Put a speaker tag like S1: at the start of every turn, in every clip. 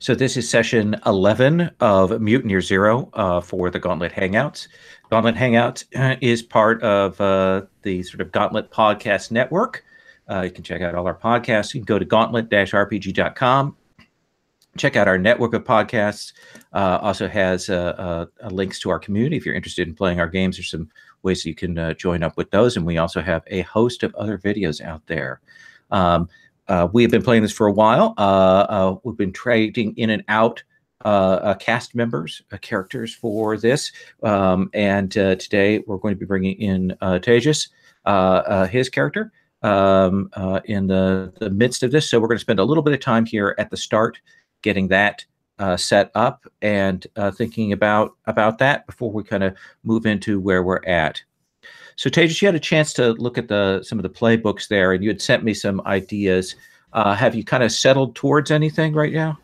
S1: So this is session 11 of Mutant Year Zero for the Gauntlet Hangouts. Gauntlet Hangouts is part of the sort of Gauntlet Podcast Network. You can check out all our podcasts. You can go to gauntlet-rpg.com. Check out our network of podcasts. Also has links to our community. If you're interested in playing our games, there's some ways you can join up with those. And we also have a host of other videos out there. We have been playing this for a while. We've been trading in and out cast members, characters for this. And today we're going to be bringing in Tejas, his character, in the midst of this. So we're going to spend a little bit of time here at the start getting that set up and thinking about that before we kind of move into where we're at. So Tejas, you had a chance to look at some of the playbooks there, and you had sent me some ideas. Have you kind of settled towards anything right now?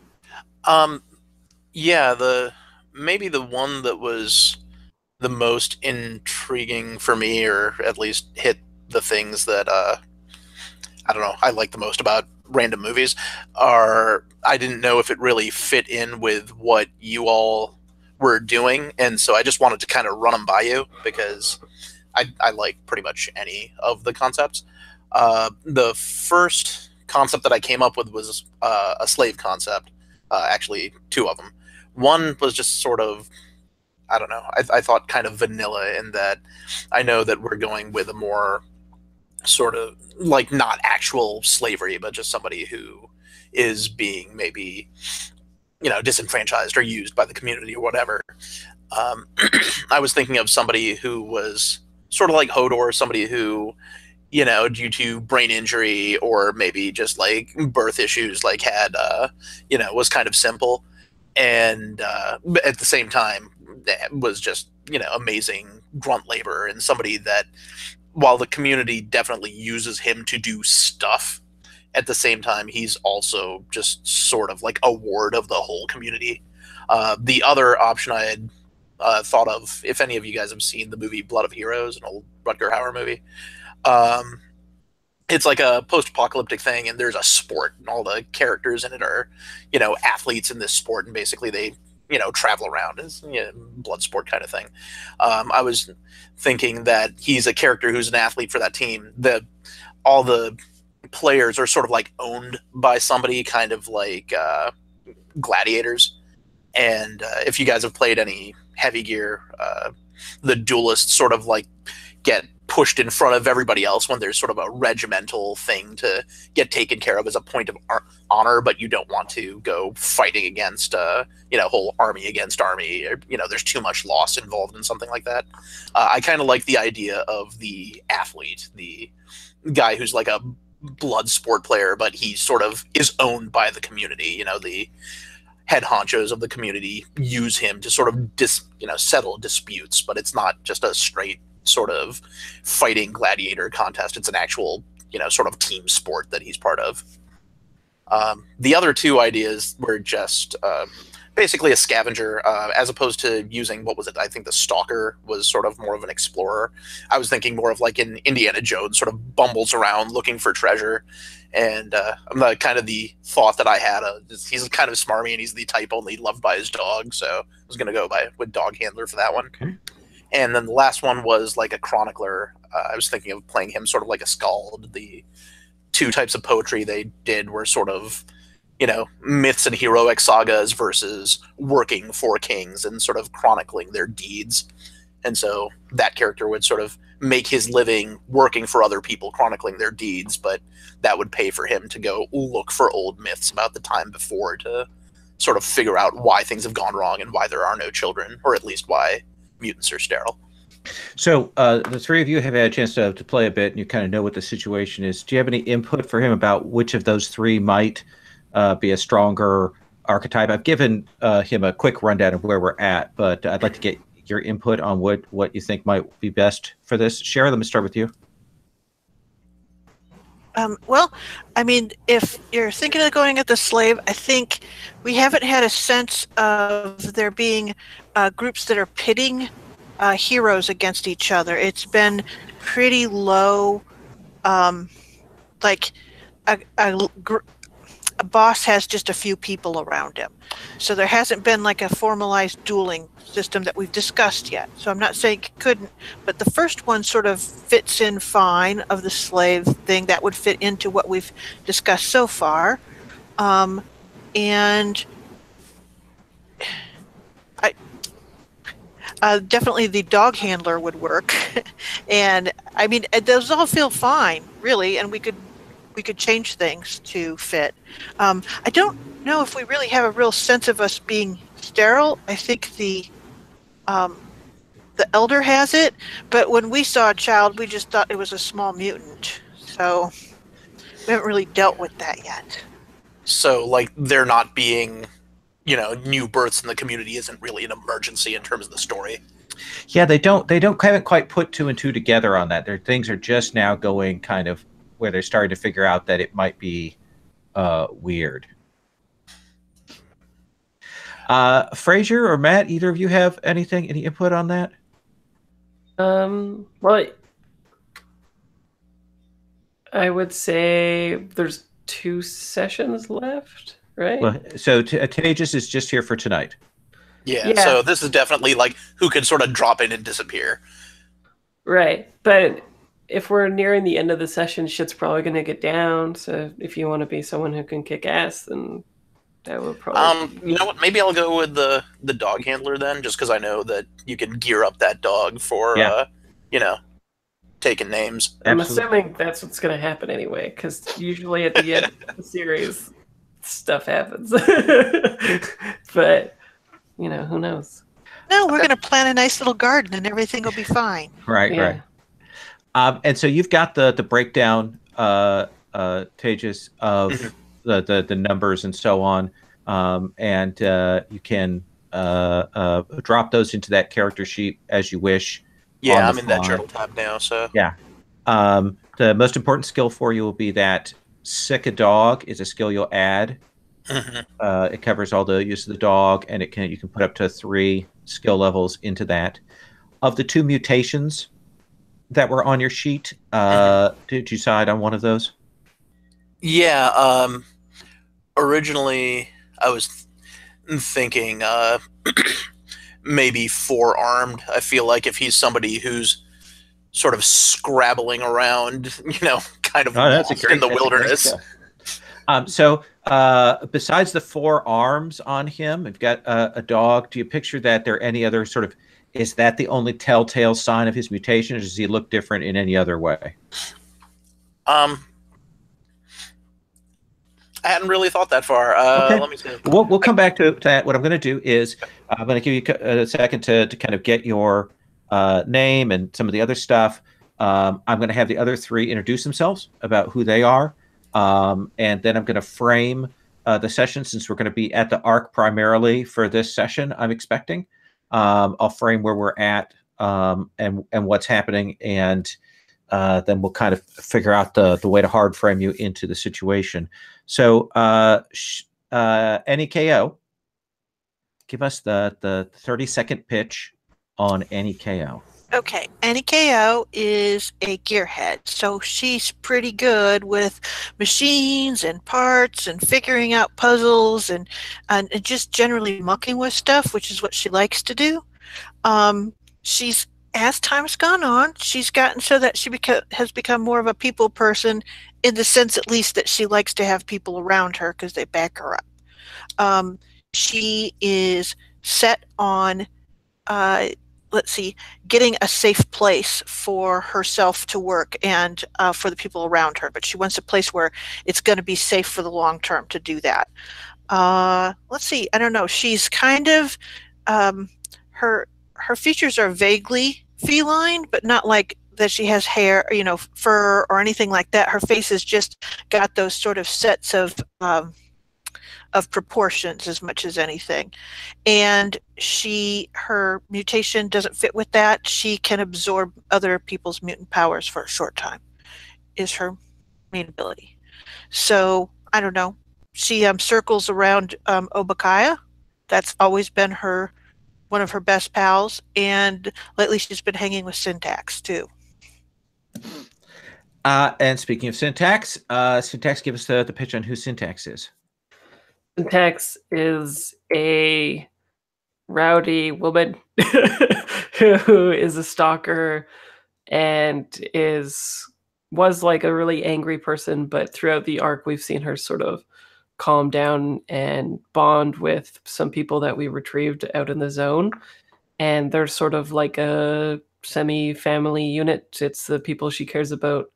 S2: Yeah, maybe the one that was the most intriguing for me, or at least hit the things that I don't know, I like the most about random movies, are I didn't know if it really fit in with what you all were doing, and so I just wanted to kind of run them by you because I like pretty much any of the concepts. The first concept that I came up with was a slave concept. Actually, two of them. One was just sort of, I don't know, I thought kind of vanilla in that I know that we're going with a more sort of like not actual slavery, but just somebody who is being maybe, disenfranchised or used by the community or whatever. I was thinking of somebody who was sort of like Hodor, somebody who, due to brain injury or maybe just like birth issues, like had, was kind of simple. And at the same time, was just, amazing grunt labor, and somebody that, while the community definitely uses him to do stuff, at the same time, he's also just sort of like a ward of the whole community. The other option I had thought of, if any of you guys have seen the movie Blood of Heroes, an old Rutger Hauer movie, it's like a post-apocalyptic thing, and there's a sport, and all the characters in it are, athletes in this sport, and basically they, travel around as blood sport kind of thing. I was thinking that he's a character who's an athlete for that team. All the players are sort of like owned by somebody, kind of like gladiators. And if you guys have played any heavy gear, the duelists sort of like get pushed in front of everybody else when there's sort of a regimental thing to get taken care of as a point of honor, but you don't want to go fighting against whole army against army, or there's too much loss involved in something like that. I kind of like the idea of the athlete, the guy who's like a blood sport player, but he sort of is owned by the community. The head honchos of the community use him to sort of settle disputes, but it's not just a straight sort of fighting gladiator contest. It's an actual, sort of team sport that he's part of. The other two ideas were just basically a scavenger, as opposed to using, what was it? I think the Stalker was sort of more of an explorer. I was thinking more of like in Indiana Jones, sort of bumbles around looking for treasure. And the thought that I had, he's kind of smarmy, and he's the type only loved by his dog. So I was going to go with dog handler for that one. Okay. And then the last one was like a chronicler. I was thinking of playing him sort of like a skald. The two types of poetry they did were sort of, myths and heroic sagas versus working for kings and sort of chronicling their deeds. And so that character would sort of make his living working for other people, chronicling their deeds, but that would pay for him to go look for old myths about the time before to sort of figure out why things have gone wrong and why there are no children, or at least why mutants are sterile.
S1: So the three of you have had a chance to play a bit, and you kind of know what the situation is. Do you have any input for him about which of those three might be a stronger archetype? I've given him a quick rundown of where we're at, but I'd like to get your input on what you think might be best for this. Shara, let me start with you.
S3: Well, I mean, if you're thinking of going at the slave, I think we haven't had a sense of there being groups that are pitting heroes against each other. It's been pretty low, like a boss has just a few people around him. So there hasn't been like a formalized dueling system that we've discussed yet. So I'm not saying it couldn't, but the first one sort of fits in fine of the slave thing. That would fit into what we've discussed so far. And definitely the dog handler would work. And I mean, those all feel fine, really, and we could change things to fit. I don't know if we really have a real sense of us being sterile. I think the elder has it, but when we saw a child, we just thought it was a small mutant. So we haven't really dealt with that yet.
S2: So, like, there not being, new births in the community isn't really an emergency in terms of the story.
S1: Yeah, they haven't quite put two and two together on that. Their things are just now going kind of where they're starting to figure out that it might be weird. Fraser or Matt, either of you have any input on that?
S4: Well, I would say there's 2 sessions left, right?
S1: Well, so Tejas is just here for tonight.
S2: Yeah, so this is definitely like who can sort of drop in and disappear.
S4: Right, but if we're nearing the end of the session, shit's probably going to get down. So if you want to be someone who can kick ass, then that would probably...
S2: You know what? Maybe I'll go with the dog handler then, just because I know that you can gear up that dog for, taking names.
S4: I'm assuming that's what's going to happen anyway, because usually at the end of the series, stuff happens. But, who knows?
S3: No, we're going to plant a nice little garden and everything will be fine.
S1: Right. And so you've got the breakdown, Tejas, of the numbers and so on, and you can drop those into that character sheet as you wish.
S2: Yeah, I'm in that journal tab now. So
S1: yeah, the most important skill for you will be that sick a dog is a skill you'll add. It covers all the use of the dog, and you can put up to 3 skill levels into that. Of the 2 mutations that were on your sheet, did you decide on one of those?
S2: Yeah. Originally, I was thinking maybe 4-armed. I feel like if he's somebody who's sort of scrabbling around, kind of lost in the wilderness.
S1: So besides the 4 arms on him, we've got a dog. Do you picture that there are any other sort of... Is that the only telltale sign of his mutation, or does he look different in any other way?
S2: I hadn't really thought that far.
S1: Okay.
S2: Let me see.
S1: We'll come back to that. What I'm going to do is I'm going to give you a second to kind of get your name and some of the other stuff. I'm going to have the other 3 introduce themselves about who they are. And then I'm going to frame the session, since we're going to be at the Arc primarily for this session, I'm expecting. I'll frame where we're at and what's happening, and then we'll kind of figure out the way to hard frame you into the situation. So NEKO, give us the 30-second pitch on NEKO.
S3: Okay, NEKO is a gearhead, so she's pretty good with machines and parts and figuring out puzzles and just generally mucking with stuff, which is what she likes to do. She's, as time's gone on, she's gotten so that she has become more of a people person, in the sense at least that she likes to have people around her because they back her up. She is set on getting a safe place for herself to work and for the people around her. But she wants a place where it's going to be safe for the long term to do that. I don't know. She's kind of, her features are vaguely feline, but not like that she has hair, fur or anything like that. Her face has just got those sort of sets of proportions as much as anything. And her mutation doesn't fit with that. She can absorb other people's mutant powers for a short time, is her main ability. So, I don't know. She circles around Obakaya. That's always been one of her best pals. And lately she's been hanging with Syntax, too.
S1: And speaking of Syntax, give us the pitch on who Syntax is.
S4: Syntax is a rowdy woman who is a stalker and was like a really angry person, but throughout the arc we've seen her sort of calm down and bond with some people that we retrieved out in the zone, and they're sort of like a semi-family unit. It's the people she cares about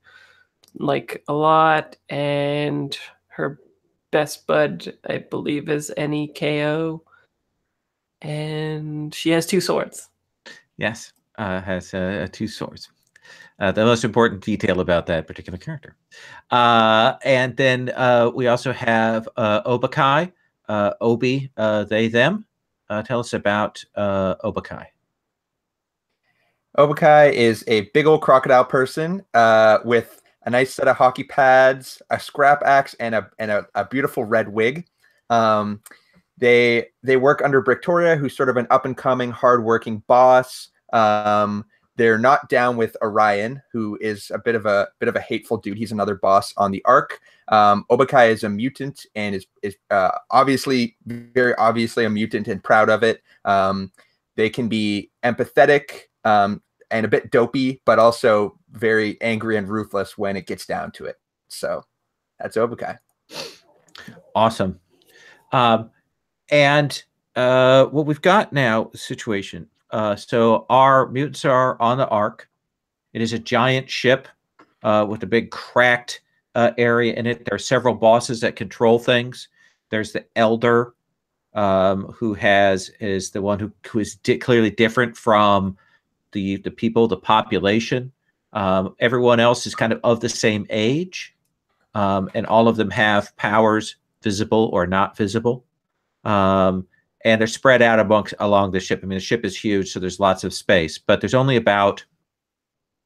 S4: like a lot, and her best bud, I believe, is NEKO, and she has 2 swords.
S1: Yes, has 2 swords. The most important detail about that particular character. And then we also have Obakai, Obi, they, them. Tell us about Obakai.
S5: Obakai is a big old crocodile person with a nice set of hockey pads, a scrap axe, and a beautiful red wig. They work under Brictoria, who's sort of an up and coming, hardworking boss. They're not down with Orion, who is a bit of a hateful dude. He's another boss on the arc. Obakai is a mutant and is obviously, very obviously a mutant and proud of it. They can be empathetic and a bit dopey, but also very angry and ruthless when it gets down to it. So that's Obakai.
S1: Awesome. And what we've got now, situation. So our mutants are on the Ark. It is a giant ship with a big cracked area in it. There are several bosses that control things. There's the Elder, who is the one who is clearly different from the people, the population. Everyone else is kind of the same age, and all of them have powers, visible or not visible. And they're spread out along the ship. I mean, the ship is huge, so there's lots of space, but there's only about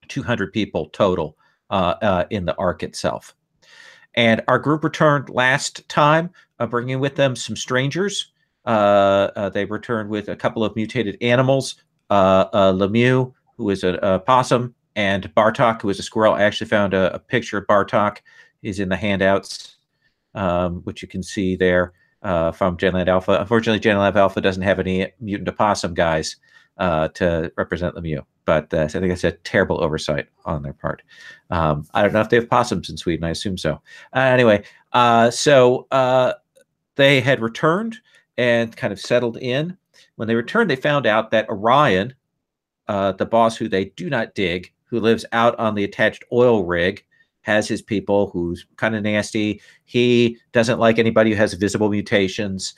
S1: 200 people total in the Ark itself. And our group returned last time, bringing with them some strangers. They returned with a couple of mutated animals, Lemieux, who is a possum, and Bartok, who is a squirrel. I actually found a picture of Bartok. He's in the handouts, which you can see there. From Genland Alpha. Unfortunately, Genland Alpha doesn't have any mutant opossum guys to represent Lemieux, but I think it's a terrible oversight on their part. I don't know if they have possums in Sweden. I assume so. Anyway, so they had returned and kind of settled in. When they returned, they found out that Orion, the boss who they do not dig, who lives out on the attached oil rig, has his people, who's kind of nasty. He doesn't like anybody who has visible mutations.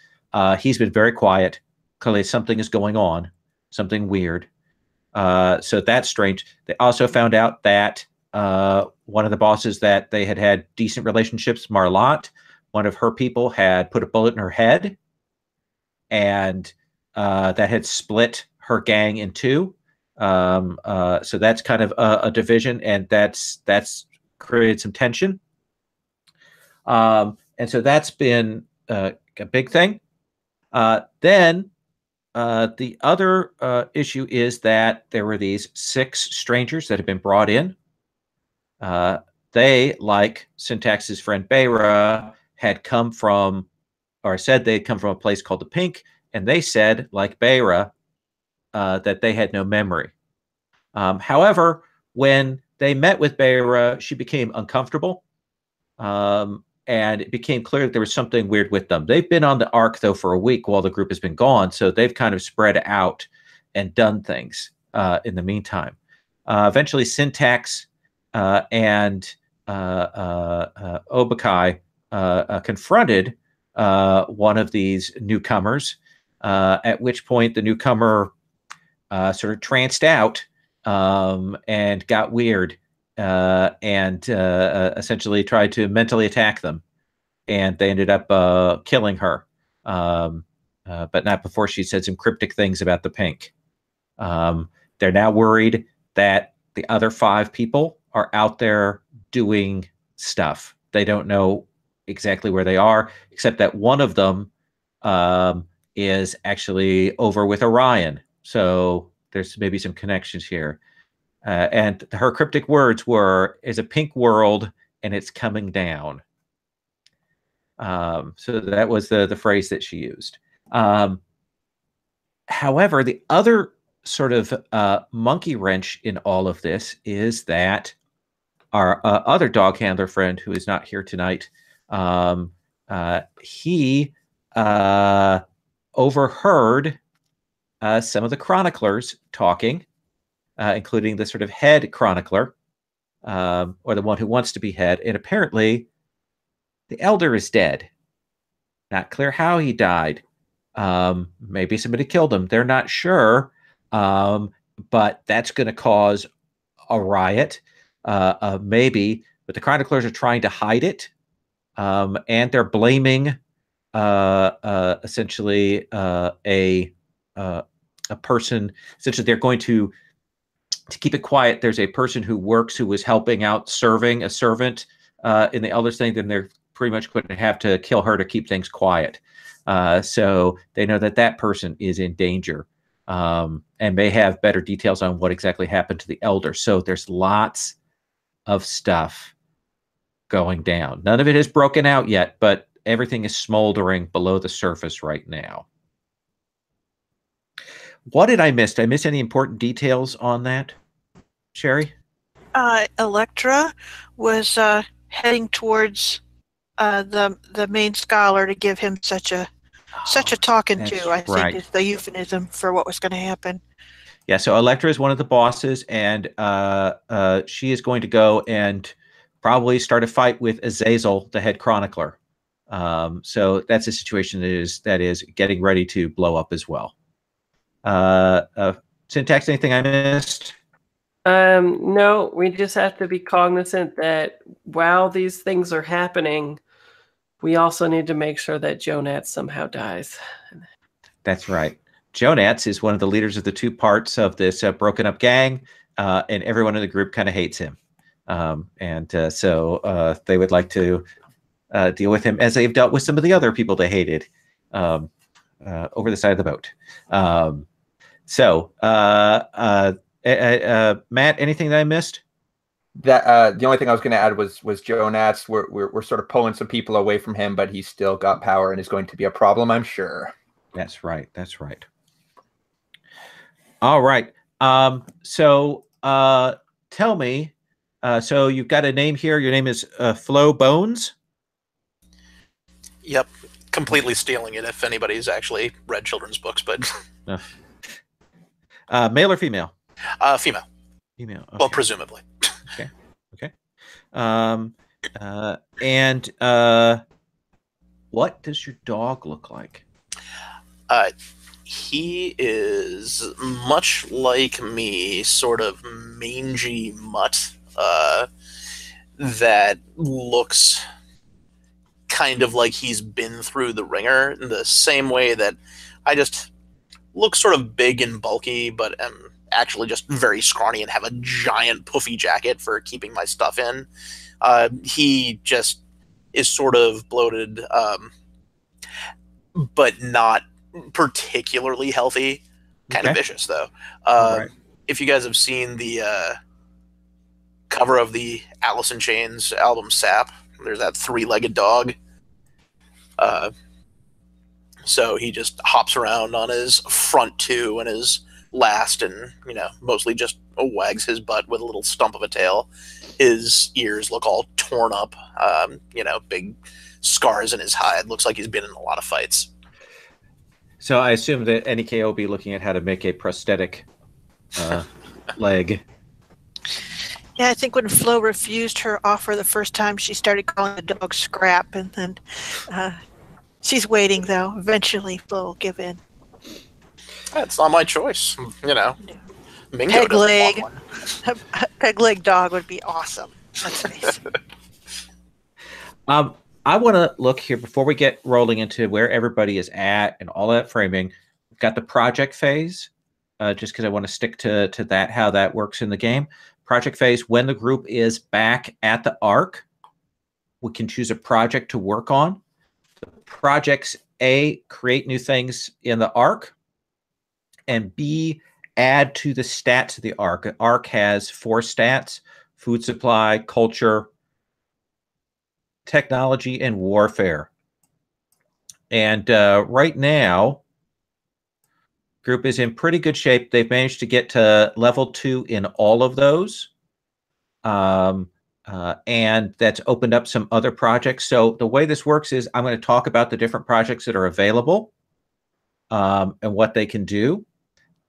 S1: He's been very quiet. Clearly something is going on, something weird. So that's strange. They also found out that one of the bosses that they had decent relationships, Marlotte, one of her people had put a bullet in her head, and that had split her gang in two. So that's kind of a division, and that's created some tension. And so that's been a big thing. Then the other issue is that there were these 6 strangers that had been brought in. They, like Syntax's friend Beira, had come from, or said they'd come from a place called the Pink, and they said, like Beira, that they had no memory. However, when they met with Beira, she became uncomfortable, and it became clear that there was something weird with them. They've been on the Ark, though, for a week while the group has been gone, so they've kind of spread out and done things in the meantime. Eventually, Syntax and Obakai confronted one of these newcomers, at which point the newcomer sort of tranced out and got weird and essentially tried to mentally attack them. And they ended up killing her, but not before she said some cryptic things about the Pink. They're now worried that the other 5 people are out there doing stuff. They don't know exactly where they are, except that one of them is actually over with Orion. So there's maybe some connections here. And her cryptic words were, "Is a pink world and it's coming down." So that was the phrase that she used. However, the other sort of monkey wrench in all of this is that our other dog handler friend, who is not here tonight, he overheard some of the chroniclers talking, including the sort of head chronicler, or the one who wants to be head. And apparently, the elder is dead. Not clear how he died. Maybe somebody killed him. They're not sure. But that's going to cause a riot. Maybe. But the chroniclers are trying to hide it. And they're blaming essentially a person. Essentially, they're going to keep it quiet. There's a person who was helping out, serving a servant in the elders thing. Then they're pretty much going to have to kill her to keep things quiet. So they know that person is in danger, and may have better details on what exactly happened to the elder. So there's lots of stuff going down. None of it is broken out yet, but everything is smoldering below the surface right now. What did I miss? Did I miss any important details on that, Sherry?
S3: Electra was heading towards the main scholar to give him such a talking to. I think is the euphemism for what was going to happen.
S1: Yeah, so Electra is one of the bosses, and she is going to go and probably start a fight with Azazel, the head chronicler. So that's a situation that is getting ready to blow up as well. Syntax, anything I missed?
S4: No, we just have to be cognizant that while these things are happening, we also need to make sure that Jonatz somehow dies.
S1: That's right. Jonatz is one of the leaders of the two parts of this broken up gang, and everyone in the group kind of hates him. So they would like to deal with him as they've dealt with some of the other people they hated over the side of the boat. Matt, anything that I missed?
S5: That the only thing I was going to add was Jonatz. We're sort of pulling some people away from him, but he's still got power and is going to be a problem, I'm sure.
S1: That's right. That's right. All right. So tell me. So you've got a name here. Your name is Flo Bones.
S2: Yep, completely stealing it. If anybody's actually read children's books, but
S1: male or female?
S2: Female.
S1: Female. Okay.
S2: Well, presumably.
S1: Okay. And what does your dog look like?
S2: He is much like me, sort of mangy mutt that looks kind of like he's been through the ringer, in the same way that I just look sort of big and bulky, but am actually just very scrawny and have a giant puffy jacket for keeping my stuff in. He just is sort of bloated, but not particularly healthy. Kind of vicious, though.
S1: Right.
S2: If you guys have seen the cover of the Alice in Chains album Sap, there's that three-legged dog. So he just hops around on his front two and his last, and mostly just wags his butt with a little stump of a tail. His ears look all torn up, big scars in his hide. Looks like he's been in a lot of fights.
S1: So I assume that NEK will be looking at how to make a prosthetic leg.
S3: Yeah, I think when Flo refused her offer the first time, she started calling the dog Scrap, and then she's waiting, though. Eventually, Flo will give in.
S2: That's not my choice, Mingo
S3: Peg leg. A peg leg dog would be awesome. Let's face it.
S1: I want to look here before we get rolling into where everybody is at and all that framing. We've got the project phase, just because I want to stick to that, how that works in the game. Project phase, when the group is back at the Ark, we can choose a project to work on. The projects A, create new things in the Ark, and B, add to the stats of the Ark. The Ark has 4 stats: food supply, culture, technology, and warfare. And right now, group is in pretty good shape. They've managed to get to level 2 in all of those. And that's opened up some other projects. So the way this works is I'm going to talk about the different projects that are available, and what they can do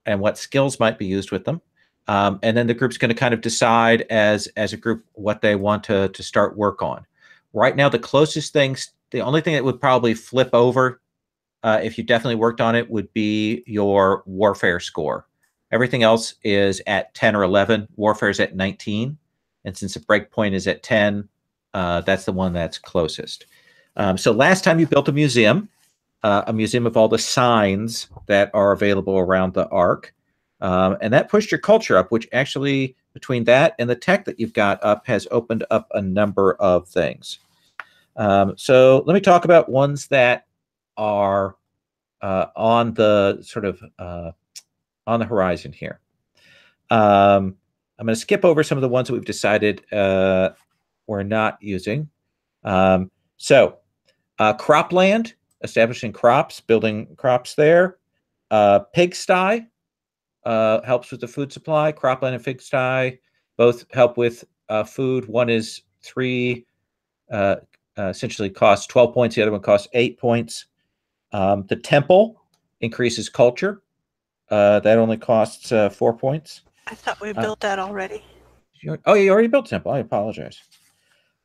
S1: and what skills might be used with them. And then the group's going to kind of decide as a group what they want to start work on. Right now, the closest things, the only thing that would probably flip over if you definitely worked on it would be your warfare score. Everything else is at 10 or 11. Warfare is at 19. And since the breakpoint is at 10, that's the one that's closest. So last time you built a museum of all the signs that are available around the Ark. And that pushed your culture up, which actually, between that and the tech that you've got up, has opened up a number of things. So let me talk about ones that are on the sort of on the horizon here. I'm going to skip over some of the ones that we've decided we're not using. So cropland, establishing crops, building crops there. Pigsty helps with the food supply. Cropland and pigsty both help with food. One is 3, essentially costs 12 points. The other one costs 8 points. The temple increases culture. That only costs 4 points.
S3: I thought we built that already.
S1: Oh, you already built temple. I apologize.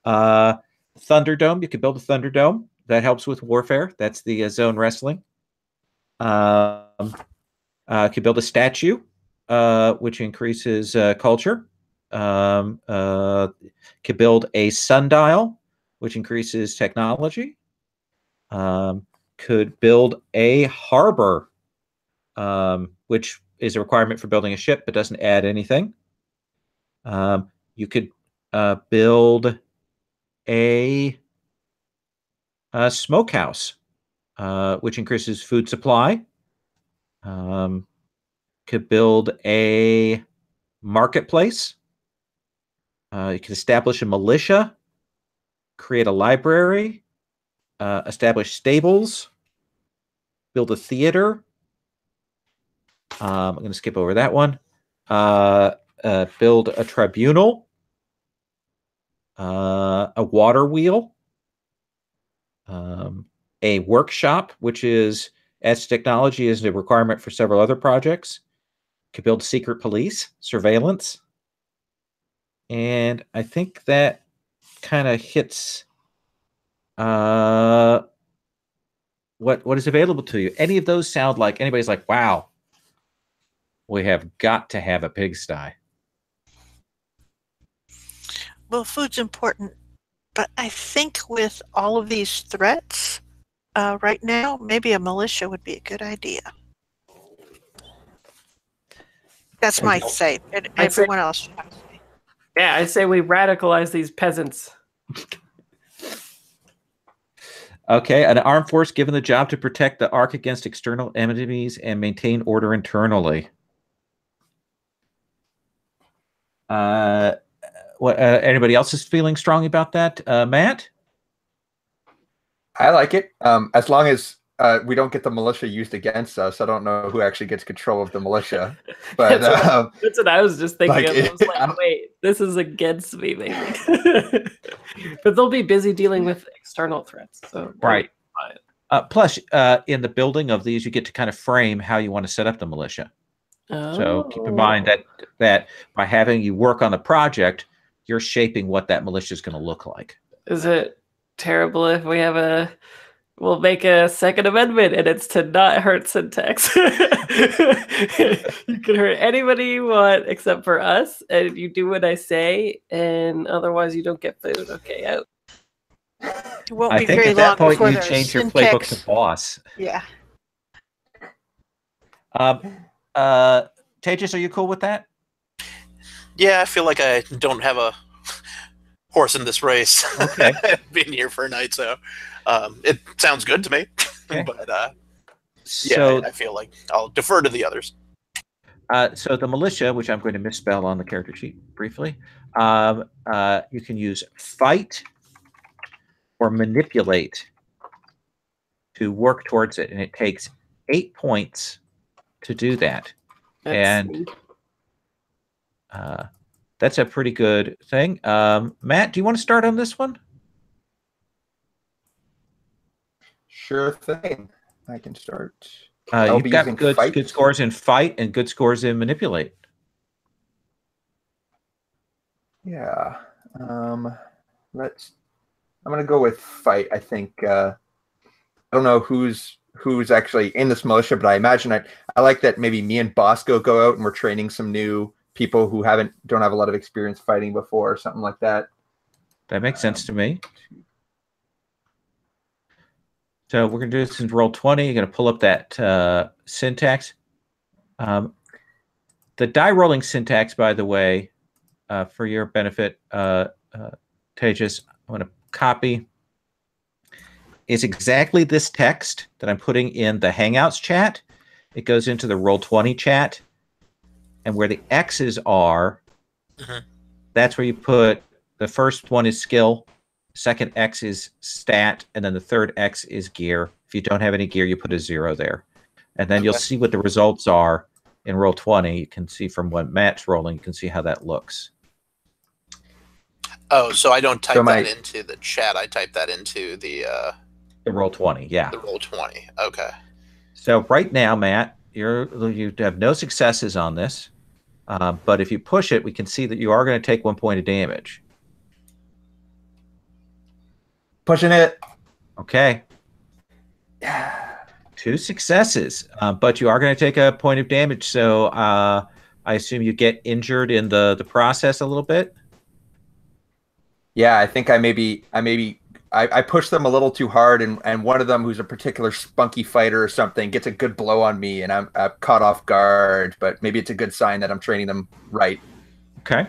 S1: Thunderdome. You could build a Thunderdome. That helps with warfare. That's the zone wrestling. Could build a statue, which increases culture. Could build a sundial, which increases technology. Could build a harbor, which is a requirement for building a ship, but doesn't add anything. You could build a smokehouse, which increases food supply. Could build a marketplace. You can establish a militia, create a library, establish stables, build a theater. I'm going to skip over that one. Build a tribunal, a water wheel, a workshop, which is, as technology is a requirement for several other projects. Could build secret police, surveillance. And I think that kind of hits what is available to you. Any of those sound like anybody's like, wow, we have got to have a pigsty.
S3: Well, food's important, but I think with all of these threats right now, maybe a militia would be a good idea. That's my say, and everyone else.
S4: Yeah, I say we radicalize these peasants.
S1: Okay, an armed force given the job to protect the Ark against external enemies and maintain order internally. Anybody else is feeling strong about that? Matt?
S5: I like it. As long as we don't get the militia used against us. I don't know who actually gets control of the militia. But
S4: that's what I was just thinking of. I was like, wait, this is against me, maybe. But they'll be busy dealing with external threats. So
S1: right. Plus, in the building of these, you get to kind of frame how you want to set up the militia. Oh. So keep in mind that by having you work on the project, you're shaping what that militia is going to look like.
S4: Is it terrible if we have we'll make a second amendment and it's to not hurt syntax? You can hurt anybody you want except for us, and you do what I say, and otherwise you don't get food. Okay, out.
S3: It won't be
S1: I think
S3: very
S1: at that
S3: long
S1: point
S3: before
S1: you
S3: there's
S1: change your
S3: syntax.
S1: playbook to boss.
S3: Yeah.
S1: Tejas, are you cool with that?
S2: Yeah, I feel like I don't have a horse in this race.
S1: Okay.
S2: Been here for a night, so it sounds good to me. Okay. But
S1: so,
S2: yeah, I feel like I'll defer to the others.
S1: So the militia, which I'm going to misspell on the character sheet briefly, you can use fight or manipulate. to work towards it, and it takes 8 points to do that. And that's a pretty good thing. Matt, do you want to start on this one?
S5: Sure thing. I can start.
S1: You've got good scores in fight and good scores in manipulate.
S5: Yeah. I'm gonna go with fight. I think I don't know who's actually in this militia, but I imagine I like that maybe me and Bosco go out and we're training some new people who don't have a lot of experience fighting before or something like that.
S1: That makes sense to me. So we're going to do this in roll 20. You're going to pull up that syntax. The die rolling syntax, by the way, for your benefit, Tejas, I'm going to copy. Is exactly this text that I'm putting in the Hangouts chat. It goes into the roll 20 chat. And where the X's are, that's where you put the first one is skill. Second X is stat, and then the third X is gear. If you don't have any gear, you put a 0 there. And then you'll see what the results are in roll 20. You can see from what Matt's rolling, you can see how that looks.
S2: Oh, so I don't type that into the chat. I type that into the
S1: roll 20, yeah.
S2: The roll 20, okay.
S1: So right now, Matt, you have no successes on this. But if you push it, we can see that you are going to take 1 point of damage.
S5: Pushing it.
S1: Okay. 2 successes, but you are going to take a point of damage. So I assume you get injured in the process a little bit.
S5: Yeah, I think I pushed them a little too hard, and one of them, who's a particular spunky fighter or something, gets a good blow on me, and I'm caught off guard. But maybe it's a good sign that I'm training them right.
S1: Okay.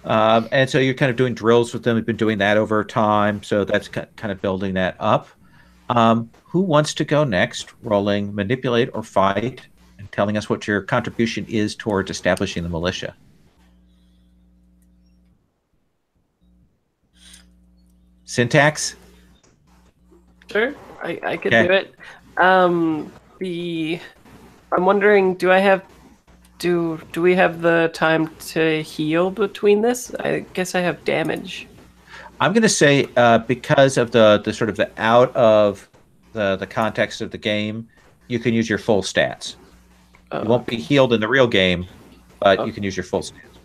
S1: And so you're kind of doing drills with them. You've been doing that over time, so that's kind of building that up. Who wants to go next, rolling manipulate or fight, and telling us what your contribution is towards establishing the militia? Syntax?
S4: Sure, I could do it. I'm wondering, do we have the time to heal between this? I guess I have damage.
S1: I'm going to say because of the sort of the out of the context of the game, you can use your full stats. You won't be healed in the real game, but you can use your full stats.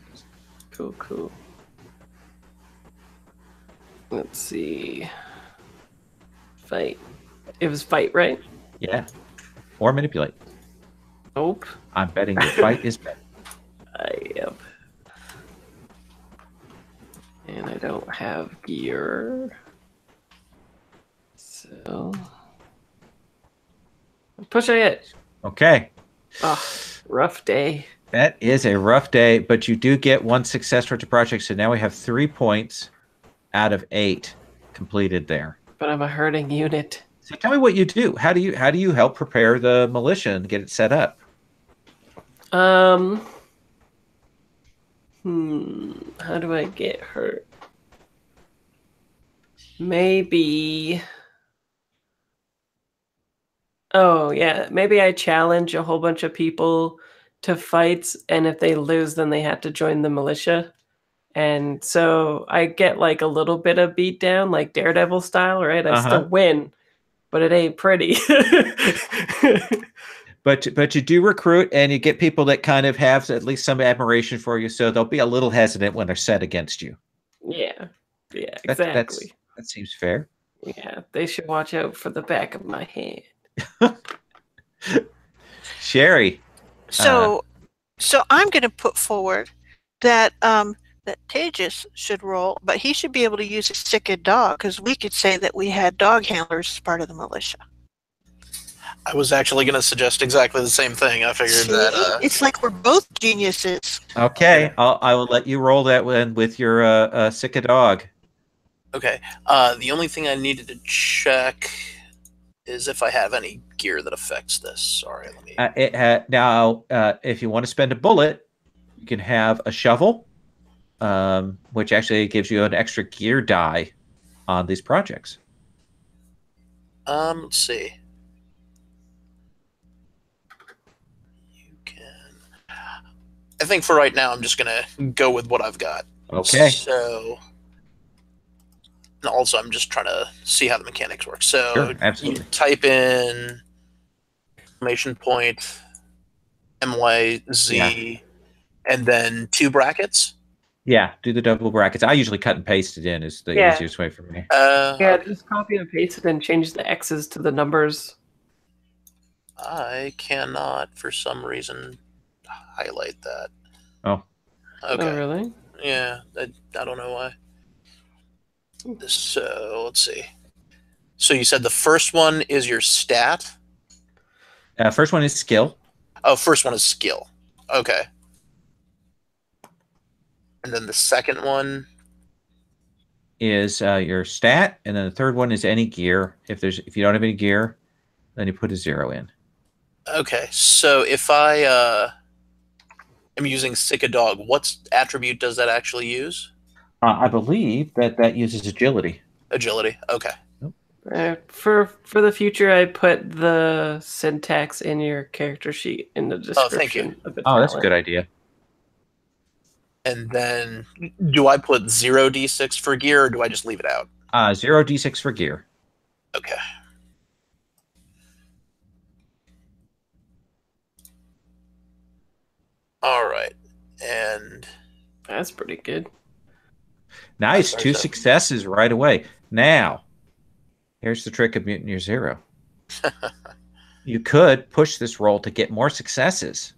S4: Cool. Let's see. Fight. It was fight, right?
S1: Yeah. Or manipulate.
S4: Nope.
S1: I'm betting your fight is better.
S4: I am. And I don't have gear. So pushing it.
S1: Okay.
S4: Rough day.
S1: That is a rough day, but you do get 1 success towards the project, so now we have 3 points out of 8 completed there.
S4: But I'm a hurting unit.
S1: So tell me what you do. How do you help prepare the militia and get it set up?
S4: How do I get hurt? Maybe. Oh, yeah. Maybe I challenge a whole bunch of people to fights, and if they lose, then they have to join the militia. And so I get like a little bit of beatdown, like Daredevil style, right? I still win, but it ain't pretty.
S1: But you do recruit, and you get people that kind of have at least some admiration for you, so they'll be a little hesitant when they're set against you.
S4: Yeah, exactly.
S1: That seems fair.
S4: Yeah, they should watch out for the back of my hand.
S1: Sherry.
S3: So I'm going to put forward that that Tejas should roll, but he should be able to use a sick dog, because we could say that we had dog handlers as part of the militia.
S2: I was actually going to suggest exactly the same thing. I figured that
S3: it's like we're both geniuses.
S1: Okay, I will let you roll that one with your sick dog.
S2: Okay. The only thing I needed to check is if I have any gear that affects this. Sorry, let me.
S1: Now, if you want to spend a bullet, you can have a shovel, which actually gives you an extra gear die on these projects.
S2: Let's see. I think for right now, I'm just gonna go with what I've got.
S1: Okay.
S2: So, and also, I'm just trying to see how the mechanics work. So,
S1: Sure, absolutely.
S2: you type in exclamation point MYZ, and then 2 brackets.
S1: Yeah, do the double brackets. I usually cut and paste it in is the
S4: Yeah.
S1: easiest way for me.
S4: Yeah, just copy and paste it and change the X's to the numbers.
S2: I cannot, for some reason, highlight that.
S1: Oh.
S2: Okay.
S4: Oh, really?
S2: Yeah, I don't know why. So, let's see. So you said the first one is your stat?
S1: First one is skill.
S2: Oh, first one is skill. Okay. And then the second one
S1: is your stat, and then the third one is any gear. If you don't have any gear, then you put a 0 in.
S2: Okay, so if I am using Sick a Dog, what attribute does that actually use?
S1: I believe that uses agility.
S2: Agility. Okay.
S4: For the future, I put the syntax in your character sheet in the description.
S2: thank you.
S4: Of the
S1: Oh, that's a
S4: talent.
S1: good idea.
S2: And then do I put 0d6 for gear, or do I just leave it out?
S1: 0d6 for gear.
S2: Okay. All right. And
S4: That's pretty good.
S1: Nice,
S2: Sorry,
S1: 2
S2: so-
S1: successes right away. Now, here's the trick of Mutant Year Zero. You could push this roll to get more successes,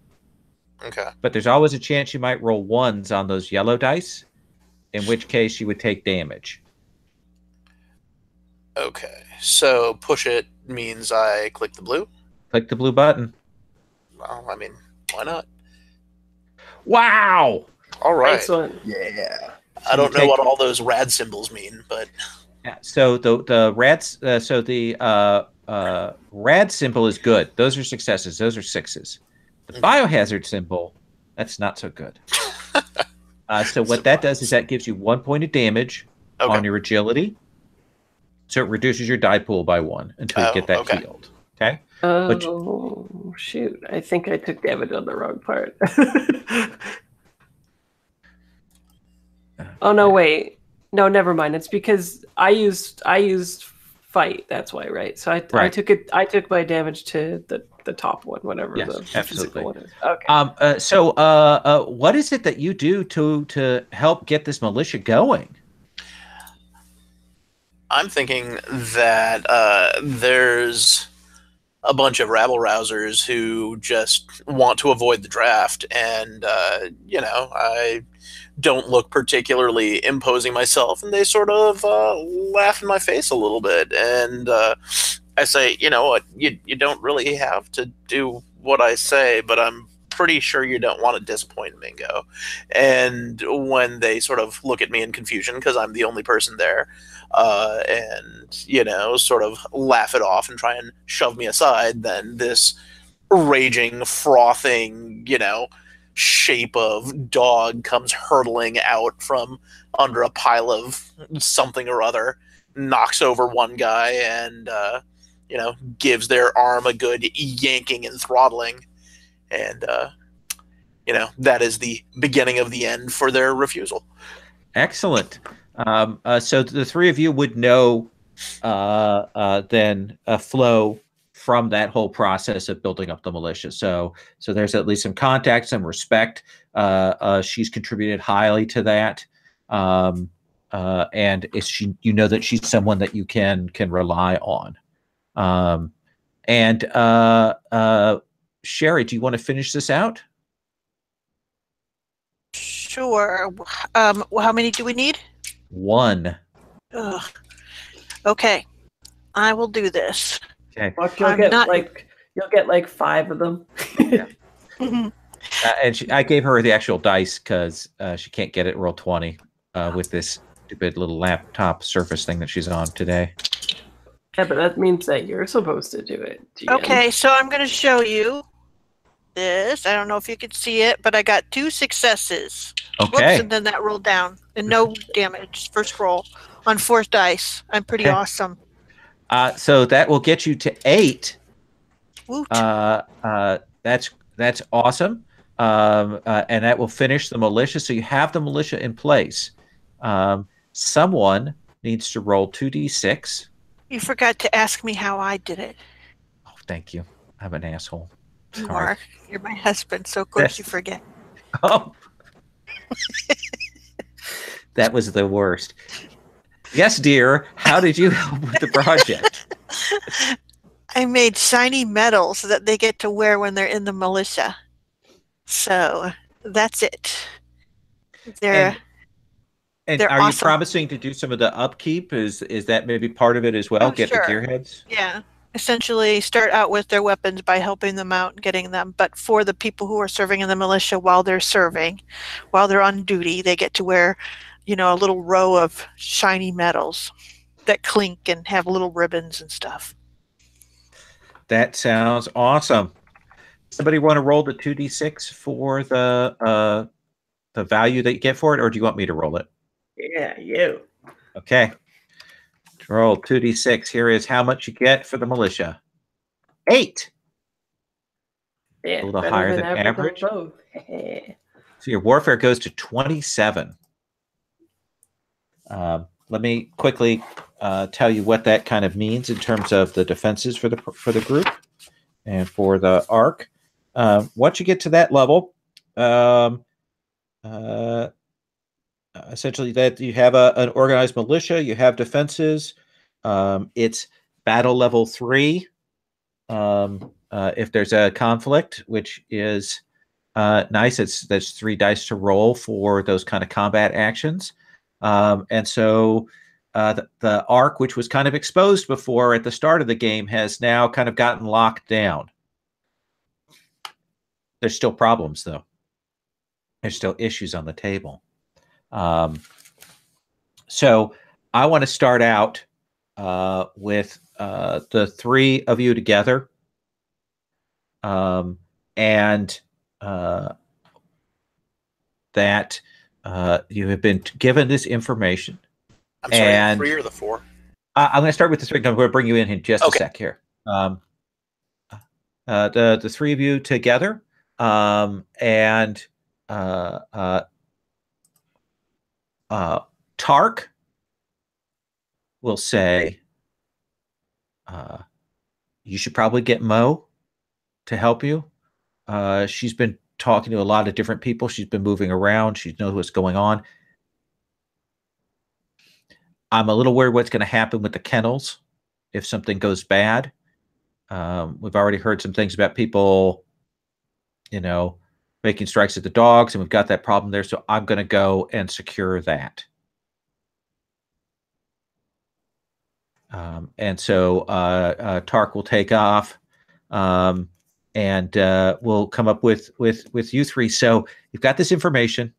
S2: okay.
S1: but there's always a chance you might roll 1s on those yellow dice, in which case you would take damage.
S2: Okay. So push it means I click the blue?
S1: Click the blue button.
S2: Well, I mean, why not?
S1: Wow!
S2: All right.
S4: Excellent.
S5: Yeah.
S2: I don't know
S1: take-
S2: what all those rad symbols mean, but
S1: Yeah, so the rad symbol is good. Those are successes. Those are 6s. The biohazard symbol, that's not so good. So what that does is that gives you 1 point of damage
S2: okay.
S1: on your agility. So it reduces your die pool by 1 until you
S2: Oh,
S1: get that
S2: okay.
S1: healed. Okay.
S4: Oh, shoot. I think I took damage on the wrong part. Oh, no, wait. No, never mind. It's because I used fight. That's why, right? So I
S1: Right.
S4: took my damage to the top one, whatever
S1: Yes,
S4: the
S1: absolutely.
S4: physical one is. Okay.
S1: So what is it that you do to help get this militia going?
S2: I'm thinking that there's a bunch of rabble rousers who just want to avoid the draft, and I don't look particularly imposing myself, and they sort of laugh in my face a little bit, and I say, you know what, you don't really have to do what I say, but I'm pretty sure you don't want to disappoint Mingo. And when they sort of look at me in confusion because I'm the only person there, and sort of laugh it off and try and shove me aside, then this raging, frothing, shape of dog comes hurtling out from under a pile of something or other, knocks over one guy, and gives their arm a good yanking and throttling, and that is the beginning of the end for their refusal.
S1: Excellent. So the three of you would know then a flow from that whole process of building up the militia. So there's at least some contact, some respect. She's contributed highly to that, and you know that she's someone that you can rely on. Sherry, do you want to finish this out?
S3: Sure. How many do we need?
S1: 1.
S3: Ugh. Okay. I will do this.
S1: Okay.
S4: Fuck, you'll
S3: I'm
S4: get
S3: not-
S4: you'll get like 5 of them.
S3: Mhm.
S1: And I gave her the actual dice because she can't get it roll 20 with this stupid little laptop Surface thing that she's on today.
S4: Yeah, but that means that you're supposed to do it. GM.
S3: Okay, so I'm going to show you this. I don't know if you can see it, but I got 2 successes. Whoops,
S1: Okay.
S3: and then that rolled down. And no damage. First roll on 4 dice. I'm pretty
S1: Okay.
S3: awesome.
S1: So that will get you to 8.
S3: Woot.
S1: That's awesome. and that will finish the militia. So you have the militia in place. Someone needs to roll 2d6.
S3: You forgot to ask me how I did it.
S1: Oh, thank you. I'm an asshole.
S3: You
S1: Sorry.
S3: are. You're my husband, so of course you forget.
S1: Oh. That was the worst. Yes, dear. How did you help with the project?
S3: I made shiny medals that they get to wear when they're in the militia. So that's it. They're
S1: are
S3: awesome.
S1: you promising to do some of the upkeep? Is that maybe part of it as well?
S3: Oh,
S1: Get
S3: sure.
S1: the gearheads?
S3: Yeah. Essentially start out with their weapons by helping them out and getting them. But for the people who are serving in the militia while they're serving, while they're on duty, they get to wear, a little row of shiny medals that clink and have little ribbons and stuff.
S1: That sounds awesome. Somebody want to roll the 2d6 for the value that you get for it, or do you want me to roll it?
S4: Yeah, you.
S1: Okay. Roll 2d6. Here is how much you get for the militia. 8.
S4: Yeah,
S1: A little higher than average.
S4: Both.
S1: So your warfare goes to 27. Let me quickly tell you what that kind of means in terms of the defenses for the group and for the arc. Once you get to that level, essentially that you have an organized militia, you have defenses. It's battle level 3. If there's a conflict, which is nice, that's 3 dice to roll for those kind of combat actions. And so the arc, which was kind of exposed before at the start of the game, has now kind of gotten locked down. There's still problems, though. There's still issues on the table. So I want to start out with the 3 of you together. And that you have been given this information.
S2: I'm sorry,
S1: and
S2: the 3 or the 4?
S1: I'm going to start with the 3. I'm going to bring you in just a sec here. The 3 of you together, and Tark will say, you should probably get Mo to help you. She's been talking to a lot of different people. She's been moving around. She knows what's going on. I'm a little worried what's going to happen with the kennels if something goes bad. We've already heard some things about people, making strikes at the dogs, and we've got that problem there. So I'm going to go and secure that. And so Tark will take off, and we'll come up with you 3. So you've got this information,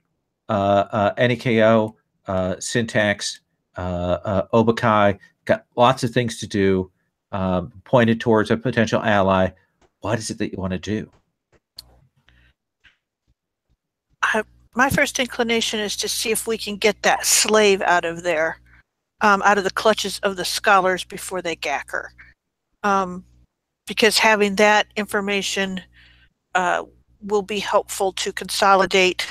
S1: NEKO, Syntax, Obakai, got lots of things to do, pointed towards a potential ally. What is it that you want to do?
S3: My first inclination is to see if we can get that slave out of there, out of the clutches of the scholars before they gack her. Because having that information will be helpful to consolidate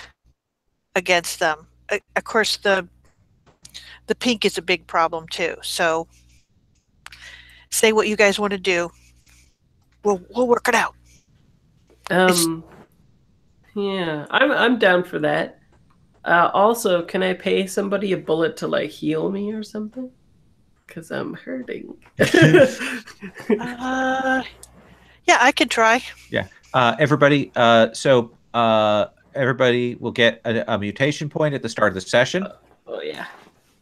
S3: against them. Of course, the pink is a big problem too. So say what you guys want to do. We'll work it out.
S4: Yeah, I'm down for that. Also, can I pay somebody a bullet to heal me or something? Because I'm hurting.
S3: Yeah, I could try.
S1: Yeah. Everybody. So everybody will get a mutation point at the start of the session.
S4: Oh yeah.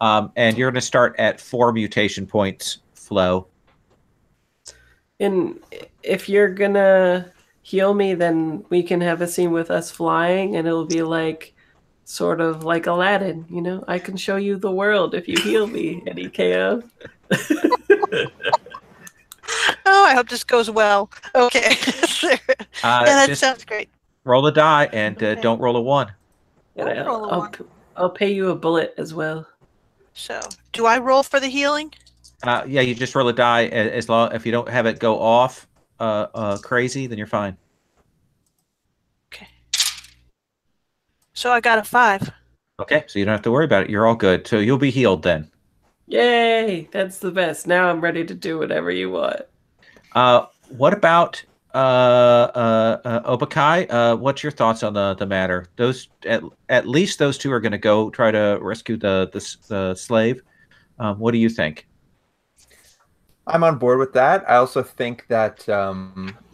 S1: And you're going to start at 4 mutation points, Flo.
S4: And if you're gonna heal me, then we can have a scene with us flying, and it'll be sort of like Aladdin, I can show you the world if you heal me, NEKO.
S3: Oh, I hope this goes well. Okay. Yeah, that sounds great.
S1: Roll a die and don't roll a 1.
S4: I'll pay you a bullet as well.
S3: So, do I roll for the healing?
S1: Yeah, you just roll a die. As long if you don't have it go off crazy, then you're fine.
S3: Okay. So I got a 5.
S1: Okay, so you don't have to worry about it. You're all good. So you'll be healed then.
S4: Yay! That's the best. Now I'm ready to do whatever you want.
S1: What about Obakai? What's your thoughts on the matter? Those at least those two are going to go try to rescue the slave. What do you think?
S5: I'm on board with that. I also think that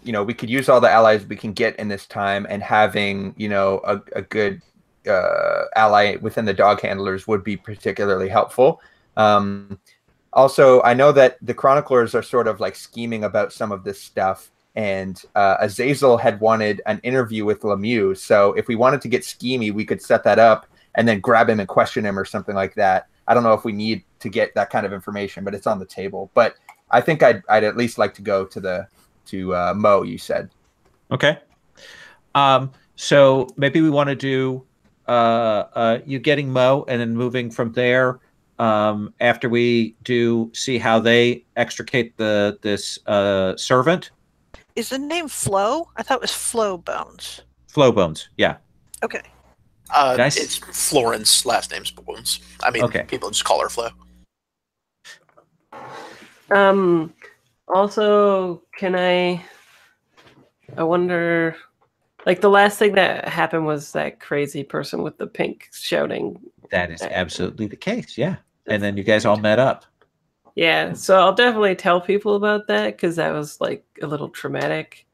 S5: we could use all the allies we can get in this time, and having a good ally within the dog handlers would be particularly helpful. Also, I know that the chroniclers are sort of like scheming about some of this stuff, and Azazel had wanted an interview with Lemieux. So if we wanted to get schemy, we could set that up and then grab him and question him or something like that. I don't know if we need to get that kind of information, but it's on the table. But I think I'd at least like to go to Mo, you said.
S1: Okay. So maybe we want to do you getting Mo and then moving from there. After we see how they extricate this servant.
S3: Is the name Flo? I thought it was Flow Bones.
S1: Flow Bones, yeah.
S3: Okay.
S2: It's Florence, last name's Bones. I mean,
S1: okay.
S2: People just call her Flo.
S4: Also, I wonder, like, the last thing that happened was that crazy person with the pink shouting.
S1: That is absolutely the case, yeah. And then you guys all met up.
S4: Yeah, so I'll definitely tell people about that, because that was, like, a little traumatic.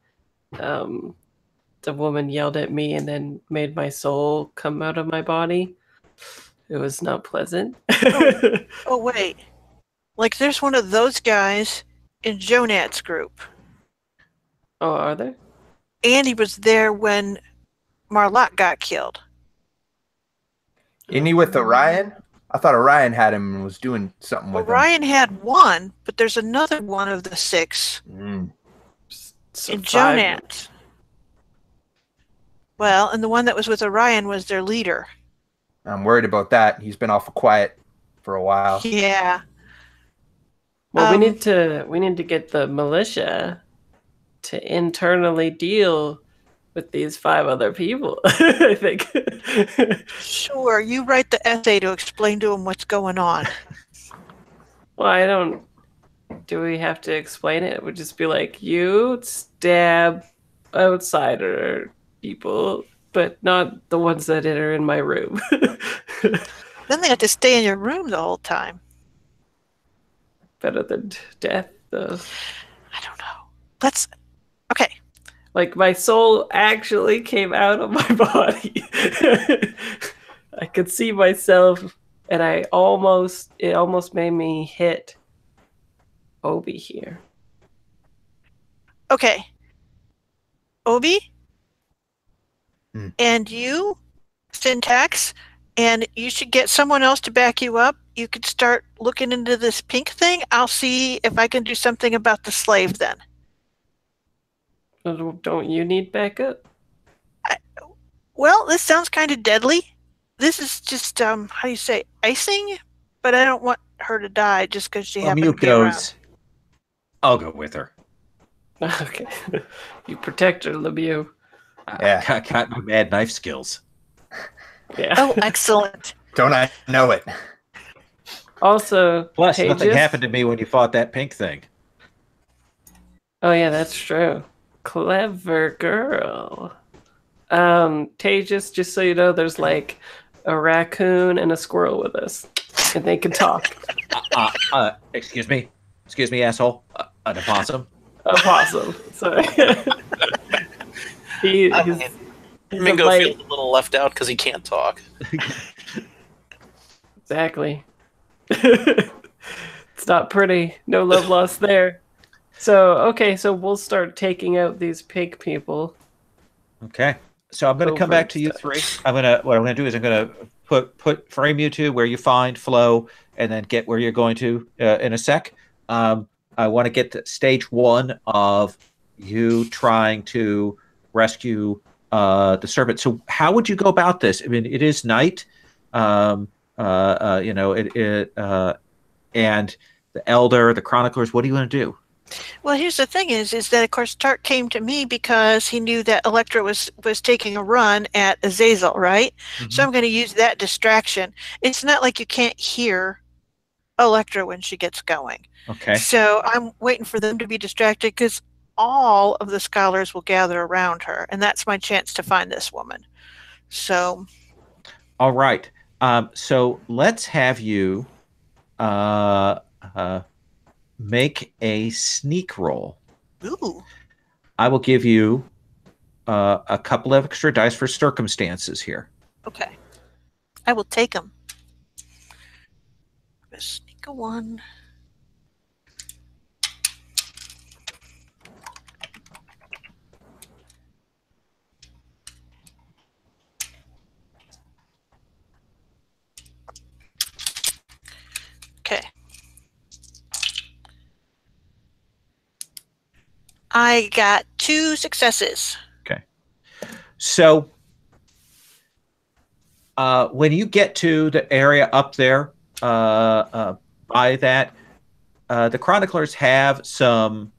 S4: The woman yelled at me and then made my soul come out of my body. It was not pleasant.
S3: Oh, wait. Like, there's one of those guys in Jonat's group.
S4: Oh, are there?
S3: And he was there when Marlot got killed.
S5: Isn't he with Orion? I thought Orion had him and was doing something with him.
S3: Orion had one, but there's another one of the 6
S4: So
S3: in Jonat. Well, and the one that was with Orion was their leader.
S5: I'm worried about that. He's been awful quiet for a while.
S3: Yeah.
S4: Well, we need to get the militia to internally deal with these 5 other people, I think.
S3: Sure, you write the essay to explain to them what's going on.
S4: Well, do we have to explain it? It would just be like, you stab outsider people, but not the ones that are in my room.
S3: Then they have to stay in your room the whole time.
S4: Better than death, though.
S3: I don't know. Okay.
S4: Like, my soul actually came out of my body. I could see myself, and it almost made me hit Obi here.
S3: Okay. Obi? And you, Syntax, and you should get someone else to back you up. You could start looking into this pink thing. I'll see if I can do something about the slave then.
S4: Don't you need backup?
S3: Well, this sounds kind of deadly. This is just, how do you say, icing? But I don't want her to die just because she happened to be around.
S1: I'll go with her.
S4: Okay. You protect her, Lemieux.
S1: Yeah. I got my mad knife skills.
S4: Yeah.
S3: Oh, excellent.
S5: Don't I know it?
S4: Also,
S1: plus, nothing happened to me when you fought that pink thing.
S4: Oh, yeah, that's true. Clever girl. Tejas, just so you know, there's like a raccoon and a squirrel with us, and they can talk.
S1: Excuse me, asshole. An opossum.
S4: A possum. Sorry.
S2: Mingo feels a little left out because he can't talk.
S4: Exactly. It's not pretty. No love lost there. So we'll start taking out these pig people.
S1: Okay. So I'm going to come back to you 3. What I'm going to do is I'm going to frame you 2 where you find Flo, and then get where you're going to in a sec. I want to get to stage 1 of you trying to rescue the servant. So how would you go about this? I mean, it is night. And the elder, the chroniclers. What do you want to do?
S3: Well, here's the thing is that of course Tark came to me because he knew that Elektra was taking a run at Azazel, right? So I'm going to use that distraction. It's not like you can't hear Elektra when she gets going.
S1: Okay.
S3: So I'm waiting for them to be distracted because all of the scholars will gather around her, and that's my chance to find this woman. So,
S1: All right. So let's have you make a sneak roll.
S3: ooh,
S1: I will give you a couple of extra dice for circumstances here.
S3: okay. I will take them. Sneak a 1. Okay. I got 2 successes.
S1: Okay. So when you get to the area up there by that, the chroniclers have some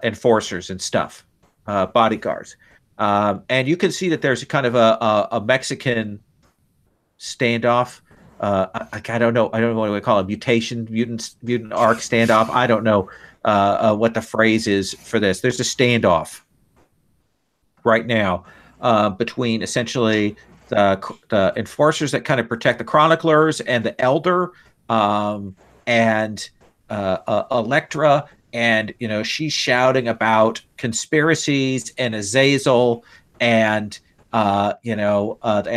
S1: enforcers and stuff, bodyguards. And you can see that there's kind of a Mexican standoff. I don't know. I don't know what we call it. Mutant arc standoff. I don't know what the phrase is for this. There's a standoff right now between essentially the enforcers that kind of protect the chroniclers and the elder, and Elektra. And she's shouting about conspiracies and Azazel, and and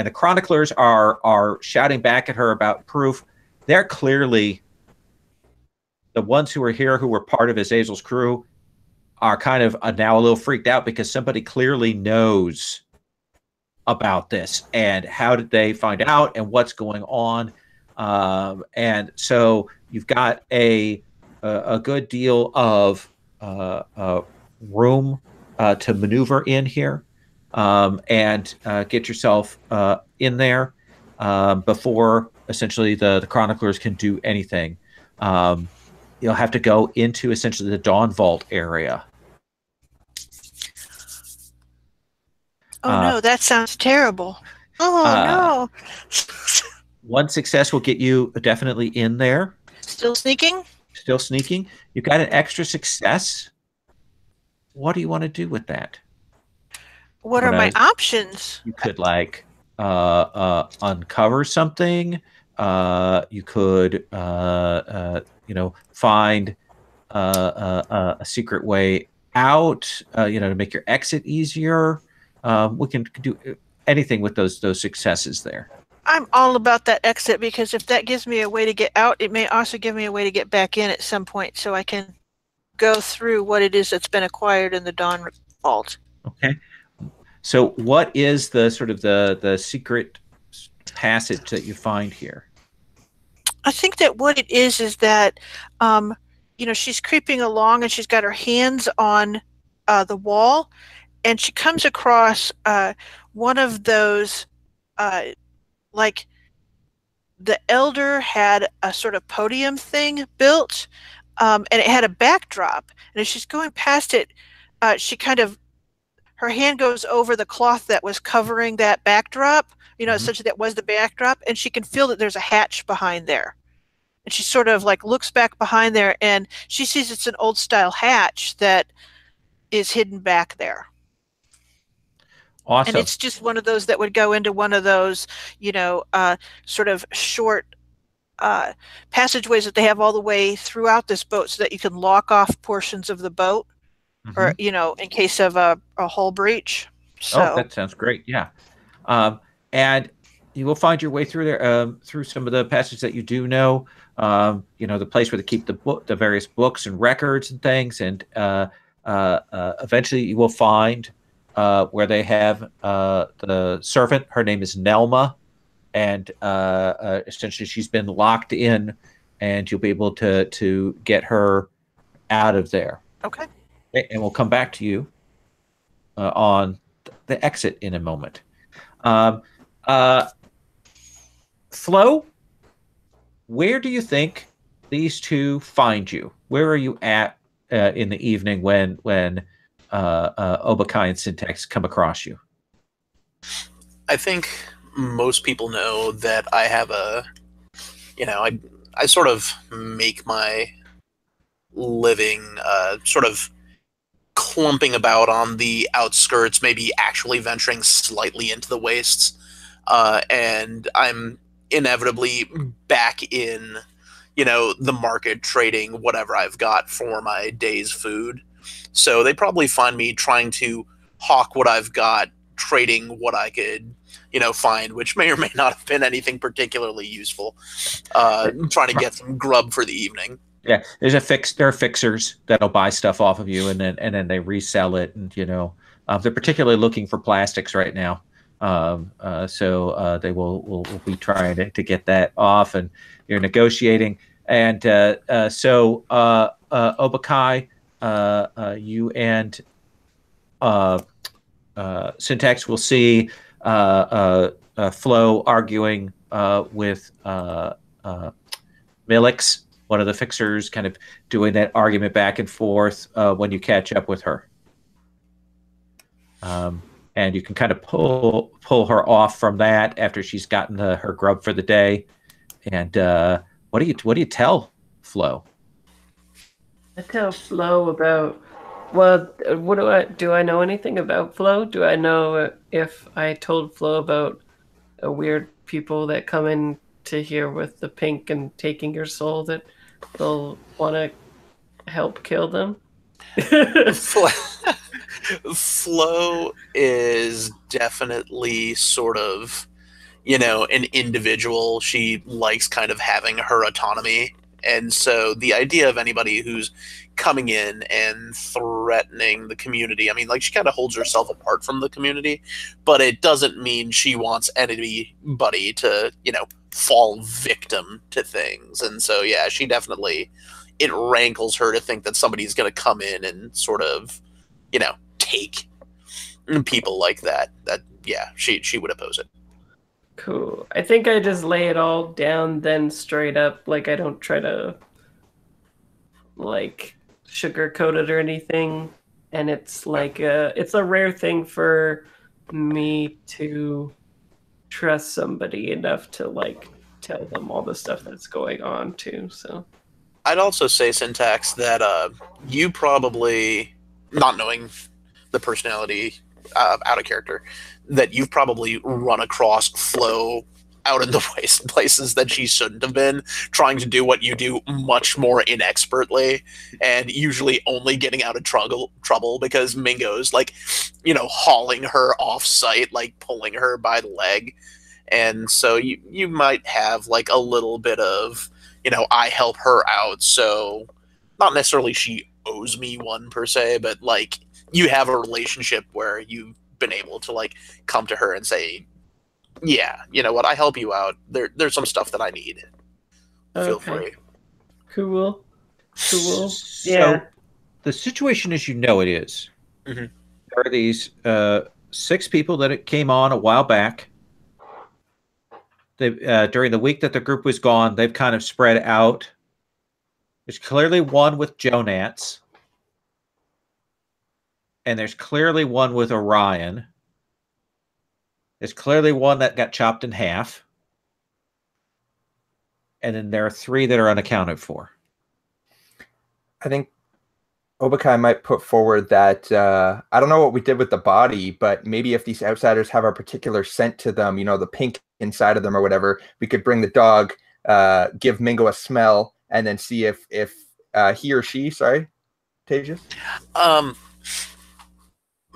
S1: the chroniclers are shouting back at her about proof. They're clearly the ones who are here, who were part of Azazel's crew, are kind of now a little freaked out because somebody clearly knows about this, and how did they find out, and what's going on. And so you've got a good deal of room to maneuver in here, and get yourself in there before essentially the chroniclers can do anything. You'll have to go into essentially the Dawn Vault area.
S3: Oh no, that sounds terrible. Oh no.
S1: One success will get you definitely in there.
S3: Still sneaking?
S1: Still sneaking. You got an extra success. What do you want to do with that?
S3: What are my options?
S1: You could uncover something. You could find a secret way out. To make your exit easier. We can do anything with those successes there.
S3: I'm all about that exit, because if that gives me a way to get out, it may also give me a way to get back in at some point, so I can go through what it is that's been acquired in the Dawn Vault.
S1: Okay. So what is the sort of the secret passage that you find here?
S3: I think that what it is that, she's creeping along and she's got her hands on the wall, and she comes across one of those, like the elder had a sort of podium thing built, and it had a backdrop. And as she's going past it, she kind of, her hand goes over the cloth that was covering that backdrop, such that was the backdrop, and she can feel that there's a hatch behind there. And she sort of looks back behind there, and she sees it's an old style hatch that is hidden back there.
S1: Awesome.
S3: And it's just one of those that would go into one of those, sort of short passageways that they have all the way throughout this boat, so that you can lock off portions of the boat, or, in case of a hull breach. So.
S1: Oh, that sounds great. Yeah. And you will find your way through there, through some of the passages that you do know. The place where they keep the various books and records and things, and eventually you will find where they have the servant. Her name is Nelma, and essentially she's been locked in, and you'll be able to get her out of there.
S3: Okay.
S1: And we'll come back to you on the exit in a moment. Flo, where do you think these two find you. Where are you at in the evening when Obakai and Syntax come across you?
S2: I think most people know that I have I sort of make my living sort of clumping about on the outskirts, maybe actually venturing slightly into the wastes. And I'm inevitably back in, the market trading whatever I've got for my day's food. So they probably find me trying to hawk what I've got, trading what I could, find, which may or may not have been anything particularly useful. Trying to get some grub for the evening.
S1: Yeah, there are fixers that'll buy stuff off of you, and then they resell it, and they're particularly looking for plastics right now. So they will be trying to get that off, and you're negotiating. And so Obakai, you and Syntax will see Flo arguing with Milix, one of the fixers, kind of doing that argument back and forth when you catch up with her. And you can kind of pull her off from that after she's gotten her grub for the day. And what do you tell Flo?
S4: I tell Flo about. Well, what do I know anything about Flo? Do I know if I told Flo about weird people that come in to here with the pink and taking your soul, that they'll want to help kill them?
S2: Flo is definitely sort of, an individual. She likes kind of having her autonomy. And so the idea of anybody who's coming in and threatening the community, I mean, like, she kind of holds herself apart from the community, but it doesn't mean she wants anybody to, fall victim to things. And so, yeah, she definitely, it rankles her to think that somebody's going to come in and sort of, take people like that. That, yeah, she would oppose it.
S4: Cool. I think I just lay it all down then straight up. Like, I don't try to, like, sugarcoat it or anything. And it's like it's a rare thing for me to trust somebody enough to, like, tell them all the stuff that's going on too. So
S2: I'd also say, Syntax, that you probably, not knowing the personality out of character, that you've probably run across Flo out in the waste places that she shouldn't have been, trying to do what you do much more inexpertly, and usually only getting out of trouble because Mingo's, like, hauling her off site, like pulling her by the leg. And so you might have, like, a little bit of, I help her out, so not necessarily she owes me one per se, but, like, you have a relationship where you've been able to, like, come to her and say, yeah, you know what, I help you out. There's some stuff that I need. Feel free.
S4: Cool. Yeah.
S1: So the situation as it is,
S2: Mm-hmm.
S1: there are these 6 people that it came on a while back. They during the week that the group was gone, they've kind of spread out. There's clearly one with Jonats. And there's clearly one with Orion. There's clearly one that got chopped in half. And then there are 3 that are unaccounted for.
S5: I think Obakai might put forward that I don't know what we did with the body, but maybe if these outsiders have a particular scent to them, the pink inside of them or whatever, we could bring the dog, give Mingo a smell, and then see if he or she, sorry, Tejas?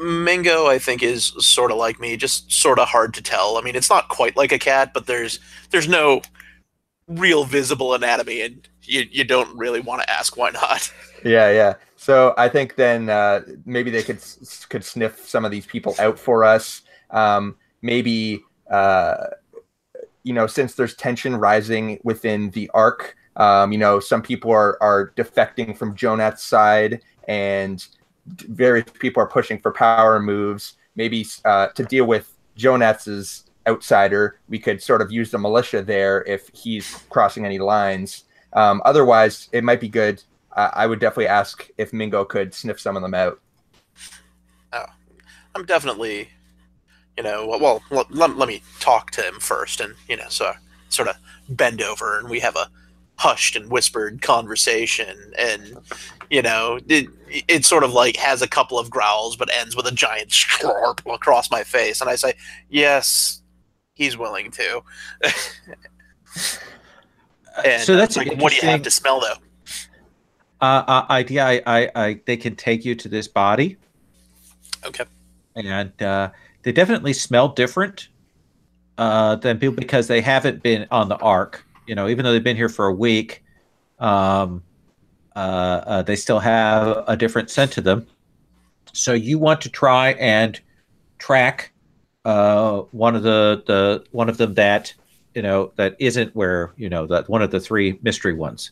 S2: Mingo, I think, is sort of like me, just sort of hard to tell. I mean, it's not quite like a cat, but there's no real visible anatomy, and you don't really want to ask why not.
S5: Yeah. So I think then maybe they could sniff some of these people out for us. Maybe since there's tension rising within the Ark, some people are defecting from Jonat's side, and various people are pushing for power moves. Maybe to deal with Jonats's outsider, we could sort of use the militia there if he's crossing any lines. Otherwise, it might be good. I would definitely ask if Mingo could sniff some of them out.
S2: Oh, I'm definitely, well, let me talk to him first, and so I sort of bend over, and we have a hushed and whispered conversation, and it sort of like has a couple of growls, but ends with a giant slurp across my face, and I say, "Yes, he's willing to." And
S1: so that's
S2: like, what do you have to smell, though?
S1: idea. They can take you to this body.
S2: Okay.
S1: And they definitely smell different than people because they haven't been on the Ark. Even though they've been here for a week, they still have a different scent to them. So you want to try and track one of them that that isn't where that one of the three mystery ones.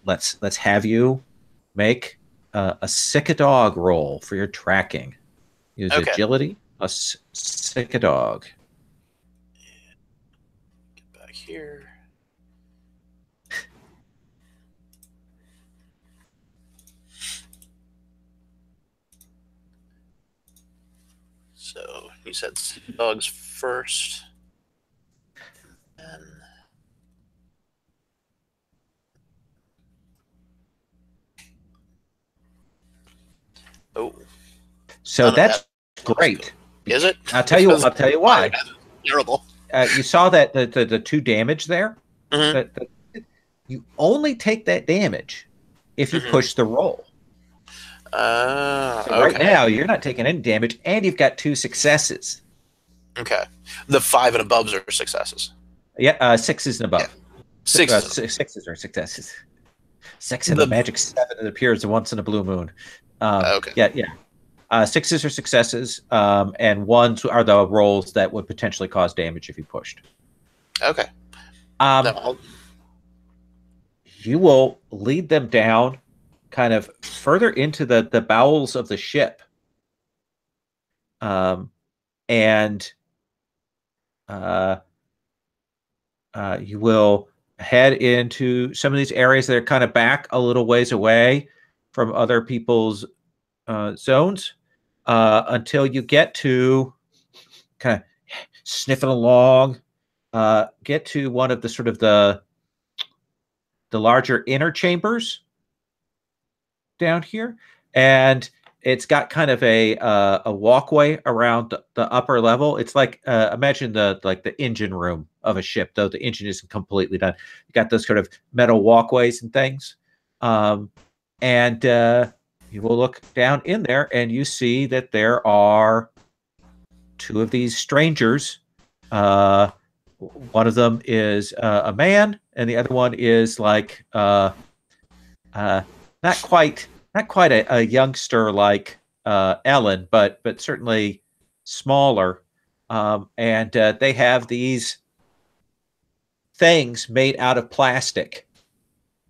S1: Let's have you make a sick a dog roll for your tracking. Use agility plus sick a dog.
S2: Get back here. So you said dogs first. And
S1: so that's great.
S2: Is it?
S1: I'll tell you why.
S2: Terrible.
S1: You saw that the 2 damage there.
S2: Mm-hmm.
S1: You only take that damage if you push the roll. So right now you're not taking any damage, and you've got 2 successes.
S2: Okay, the 5 and above are successes.
S1: Yeah, 6s and above.
S2: Yeah. 6s.
S1: 6s are successes. 6 and the magic 7 that appears once in a blue moon.
S2: Okay.
S1: Yeah. 6s are successes, and 1s are the rolls that would potentially cause damage if you pushed.
S2: Okay.
S1: You will lead them down kind of further into the bowels of the ship. And you will head into some of these areas that are kind of back a little ways away from other people's zones until you get to kind of sniffing along, get to one of the sort of the larger inner chambers down here, and it's got kind of a walkway around the upper level. It's like imagine the engine room of a ship, though the engine isn't completely done. You got those sort of metal walkways and things, and you will look down in there, and you see that there are 2 of these strangers. One of them is a man, and the other one is like not quite a youngster like Ellen, but certainly smaller. And they have these things made out of plastic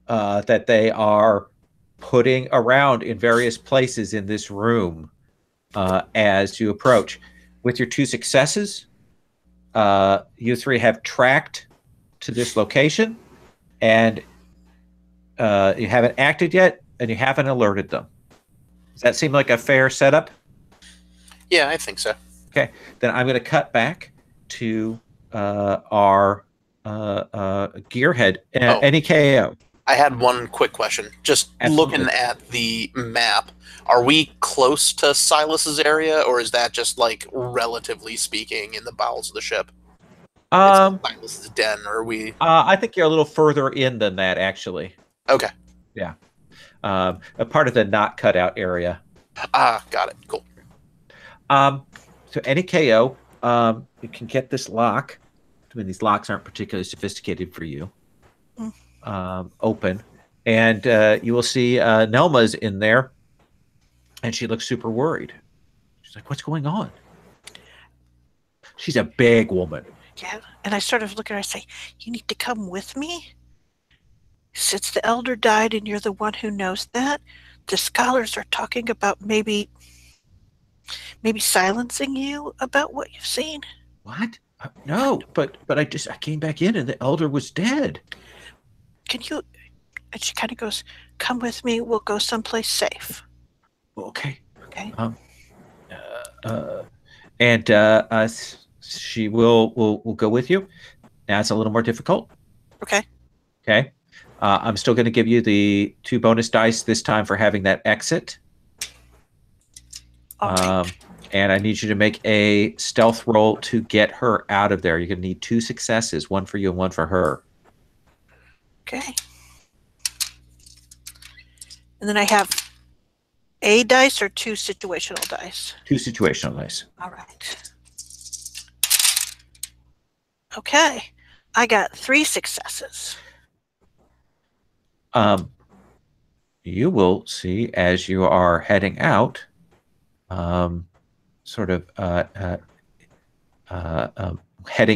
S1: that they are putting around in various places in this room as you approach. With your 2 successes, you 3 have tracked to this location, and you haven't acted yet, and you haven't alerted them. Does that seem like a fair setup?
S2: Yeah, I think so.
S1: Okay, then I'm going to cut back to our gearhead. Any KO?
S2: I had one quick question. Just
S1: Absolutely.
S2: Looking at the map, are we close to Silas's area, or is that just like relatively speaking in the bowels of the ship? It's Silas's den, or are we?
S1: I think you're a little further in than that, actually.
S2: Okay.
S1: Yeah. A part of the not cut out area.
S2: Got it. Cool.
S1: So any KO, you can get this lock. I mean, these locks aren't particularly sophisticated for you. Open, and you will see Nelma's in there, and she looks super worried. She's like, "What's going on?" She's a big woman.
S3: Yeah, and I sort of look at her and say, "You need to come with me. Since the elder died and you're the one who knows that, the scholars are talking about maybe silencing you about what you've seen."
S1: What? No, but I came back in and the elder was dead.
S3: can you? And she kind of goes, "Come with me. We'll go someplace safe."
S1: Okay.
S3: Okay.
S1: She will go with you. Now it's a little more difficult.
S3: Okay.
S1: Okay. I'm still going to give you the 2 bonus dice this time for having that exit.
S3: All right.
S1: And I need you to make a stealth roll to get her out of there. You're going to need 2 successes, 1 for you and 1 for her.
S3: Okay. And then I have a dice or 2 situational dice.
S1: 2 situational dice.
S3: All right. Okay. I got 3 successes.
S1: You will see as you are heading out, heading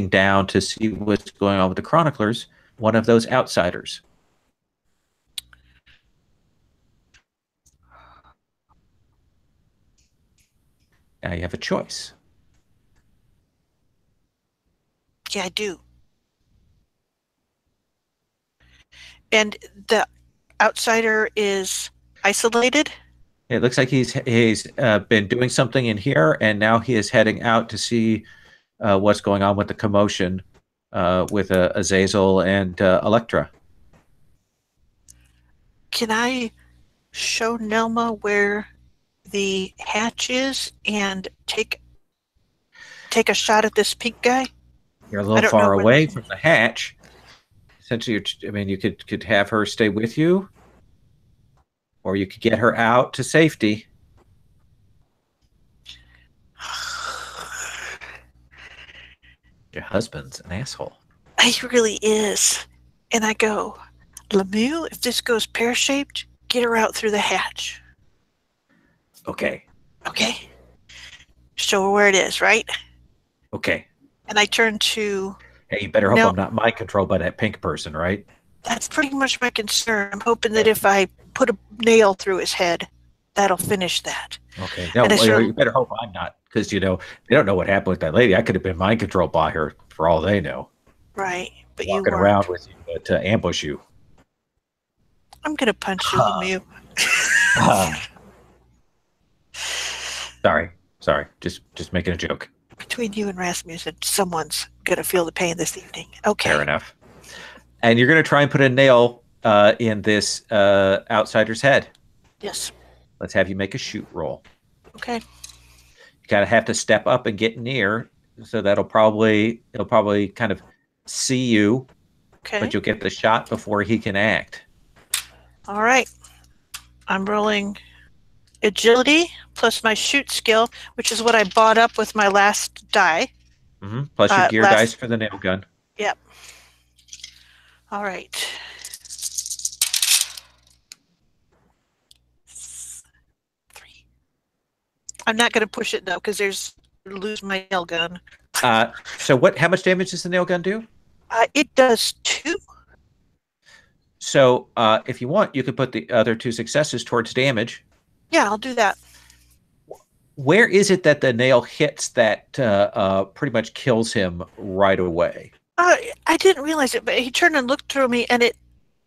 S1: down to see what's going on with the chroniclers, one of those outsiders. Now you have a choice.
S3: Yeah, I do. And the outsider is isolated?
S1: It looks like he's been doing something in here, and now he is heading out to see what's going on with the commotion with Azazel and Electra.
S3: Can I show Nelma where the hatch is and take a shot at this pink guy?
S1: You're a little far away from the hatch. Essentially, you could have her stay with you, or you could get her out to safety. Your husband's an asshole.
S3: He really is. And I go, Lemieux, if this goes pear-shaped, get her out through the hatch.
S1: Okay.
S3: Okay. Show her where it is, right?
S1: Okay.
S3: And I turn to...
S1: Hey, you better hope I'm not mind controlled by that pink person, right?
S3: That's pretty much my concern. I'm hoping that if I put a nail through his head, that'll finish that.
S1: Okay. No, you better hope I'm not, because, they don't know what happened with that lady. I could have been mind controlled by her for all they know.
S3: Right. But
S1: walking around with you to ambush you.
S3: I'm going to punch you, Lemieux.
S1: Sorry. Just making a joke.
S3: Between you and Rasmussen, someone's going to feel the pain this evening. Okay.
S1: Fair enough. And you're going to try and put a nail in this outsider's head.
S3: Yes.
S1: Let's have you make a shoot roll.
S3: Okay.
S1: You kind of have to step up and get near, so it'll probably kind of see you.
S3: Okay.
S1: But you'll get the shot before he can act.
S3: All right. I'm rolling agility plus my shoot skill, which is what I bought up with my last die.
S1: Mm-hmm. Plus your gear dice for the nail gun.
S3: Yep. All right. 3. I'm not going to push it though, because lose my nail gun.
S1: So how much damage does the nail gun do?
S3: It does 2.
S1: So if you want, you could put the other 2 successes towards damage.
S3: Yeah, I'll do that.
S1: Where is it that the nail hits that pretty much kills him right away?
S3: I didn't realize it, but he turned and looked through me, and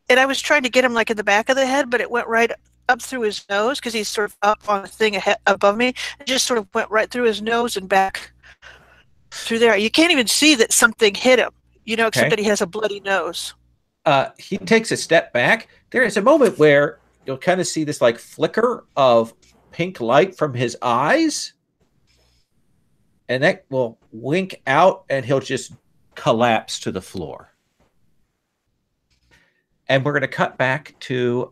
S3: I was trying to get him like in the back of the head, but it went right up through his nose because he's sort of up on the thing above me. It just sort of went right through his nose and back through there. You can't even see that something hit him, except that he has a bloody nose.
S1: He takes a step back. There is a moment where you'll kind of see this like flicker of pink light from his eyes, and that will wink out, and he'll just collapse to the floor. And we're going to cut back to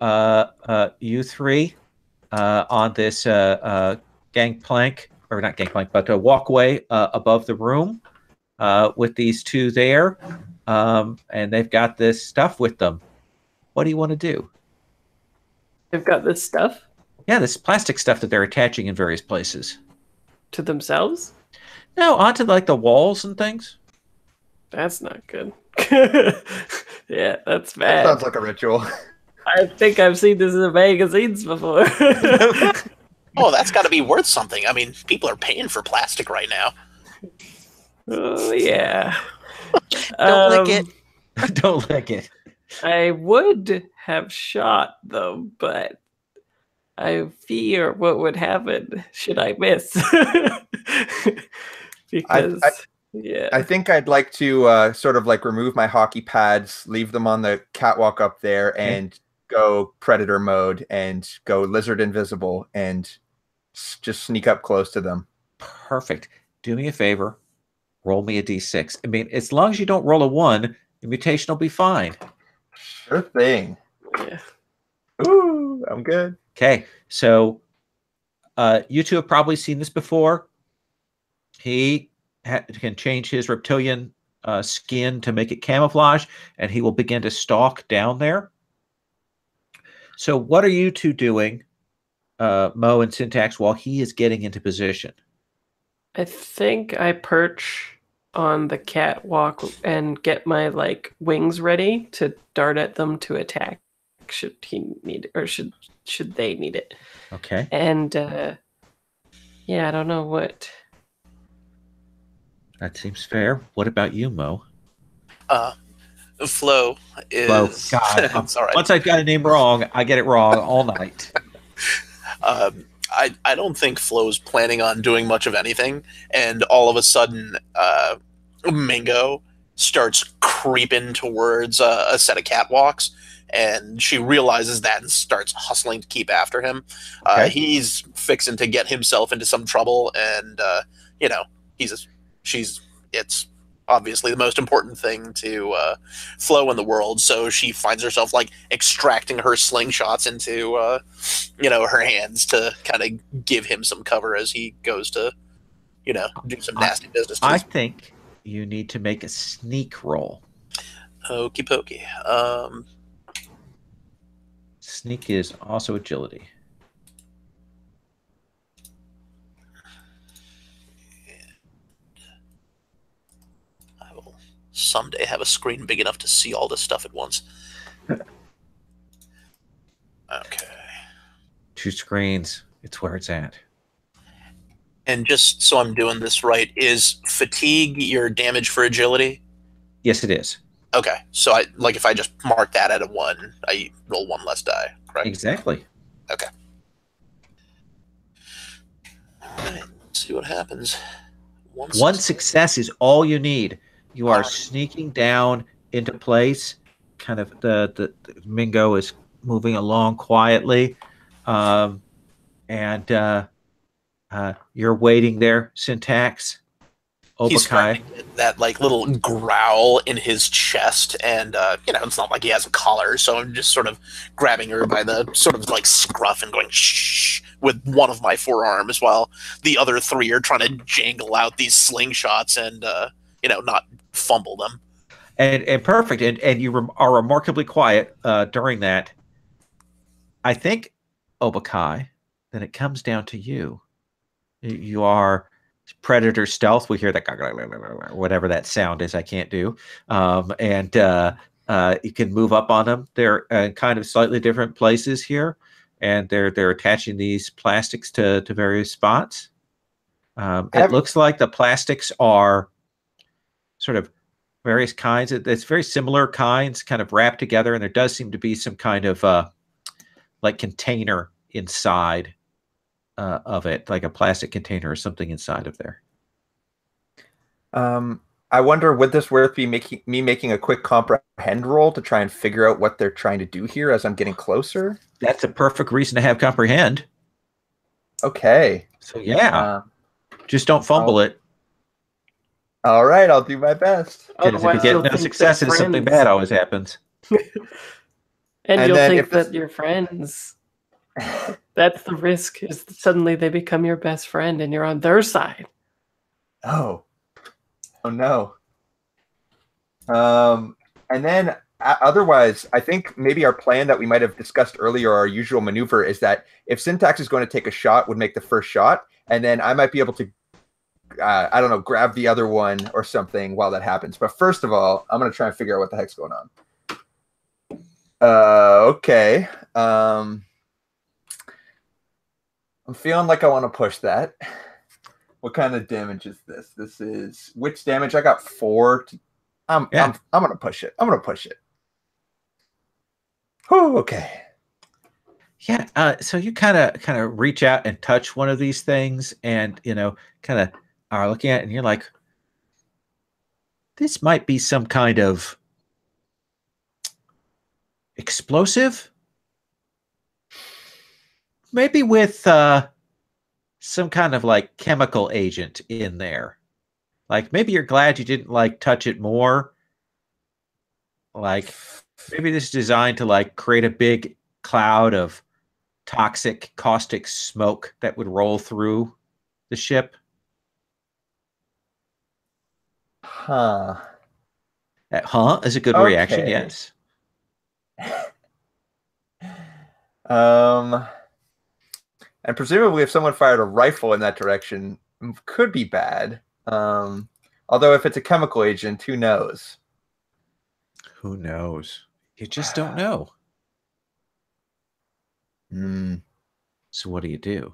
S1: you 3 on this gangplank, or not gangplank, but a walkway above the room with these 2 there. And they've got this stuff with them. What do you want to do?
S4: They've got this stuff?
S1: Yeah, this plastic stuff that they're attaching in various places.
S4: To themselves?
S1: No, onto like the walls and things.
S4: That's not good. Yeah, that's bad.
S5: That sounds like a ritual.
S4: I think I've seen this in the magazines before.
S2: Oh, that's got to be worth something. I mean, people are paying for plastic right now.
S4: Oh, yeah.
S3: Don't lick it.
S1: Don't lick it.
S4: I would have shot though, but I fear what would happen should I miss. Because
S5: I think I'd like to sort of like remove my hockey pads, leave them on the catwalk up there, and go predator mode and go lizard invisible and just sneak up close to them.
S1: Perfect. Do me a favor. Roll me a d6. I mean, as long as you don't roll a 1, the mutation will be fine.
S5: Sure thing.
S4: Yeah.
S5: Ooh, I'm good.
S1: Okay, so you two have probably seen this before. He can change his reptilian skin to make it camouflage, and he will begin to stalk down there. So what are you two doing, Mo and Syntax, while he is getting into position?
S4: I think I perch on the catwalk and get my like wings ready to dart at them to attack. Should he need it, or should they need it?
S1: Okay.
S4: And yeah, I don't know what.
S1: That seems fair. What about you, Mo?
S2: Flo is.
S1: Flo. God,
S2: It's all right.
S1: once I've got a name wrong, I get it wrong all night.
S2: I don't think Flo's planning on doing much of anything, and all of a sudden, Mingo starts creeping towards a set of catwalks, and she realizes that and starts hustling to keep after him.
S1: Okay.
S2: He's fixing to get himself into some trouble, and it's obviously the most important thing to Flo in the world. So she finds herself like extracting her slingshots into her hands to kind of give him some cover as he goes to do some nasty business.
S1: I think you need to make a sneak roll.
S2: Okie pokey.
S1: Sneak is also agility.
S2: I will someday have a screen big enough to see all this stuff at once. Okay.
S1: 2 screens. It's where it's at.
S2: And just so I'm doing this right, is fatigue your damage for agility?
S1: Yes, it is.
S2: Okay, so if I just mark that at a 1, I roll 1 less die, correct?
S1: Exactly.
S2: Okay. Alright, let's see what happens.
S1: One success is all you need. You are sneaking down into place. Kind of the Mingo is moving along quietly. And you're waiting there, Syntax.
S2: He's
S1: Obakai.
S2: starting to get that little growl in his chest, and it's not like he has a collar, so I'm just sort of grabbing her by the sort of scruff and going shh with one of my forearms, while the other 3 are trying to jangle out these slingshots and not fumble them.
S1: And perfect. And you are remarkably quiet during that. I think, Obakai, then it comes down to you. You are predator stealth. We hear that whatever that sound is. I can't do. And you can move up on them. They're in kind of slightly different places here, and they're attaching these plastics to various spots. It looks like the plastics are sort of various kinds. It's very similar kinds, kind of wrapped together, and there does seem to be some kind of container inside of it, like a plastic container or something inside of there.
S5: I wonder, would this worth me making a quick comprehend roll to try and figure out what they're trying to do here as I'm getting closer?
S1: That's a perfect reason to have comprehend.
S5: Okay.
S1: So yeah, just don't fumble it.
S5: All right, I'll do my best.
S1: Because if you get no successes, something bad always happens.
S4: And you'll think that your friends. That's the risk, is suddenly they become your best friend and you're on their side.
S5: Oh no. And then otherwise, I think maybe our plan that we might have discussed earlier, our usual maneuver, is that if Syntax is going to take a shot, would make the first shot, and then I might be able to, I don't know, grab the other one or something while that happens. But first of all, I'm going to try and figure out what the heck's going on. Okay. I'm feeling like I want to push that. What kind of damage is this? This is which damage? I got 4. I'm gonna push it. I'm gonna push it. Oh, okay.
S1: Yeah. So you kind of reach out and touch one of these things, and kind of are looking at it, and you're like, this might be some kind of explosive, maybe with some kind of like chemical agent in there. Like maybe you're glad you didn't like touch it more. Like maybe this is designed to like create a big cloud of toxic caustic smoke that would roll through the ship.
S5: Huh.
S1: Huh is a good reaction,
S5: Okay.
S1: yes.
S5: And presumably, if someone fired a rifle in that direction, could be bad. Although if it's a chemical agent, who knows?
S1: Who knows? You just don't know. So what do you do?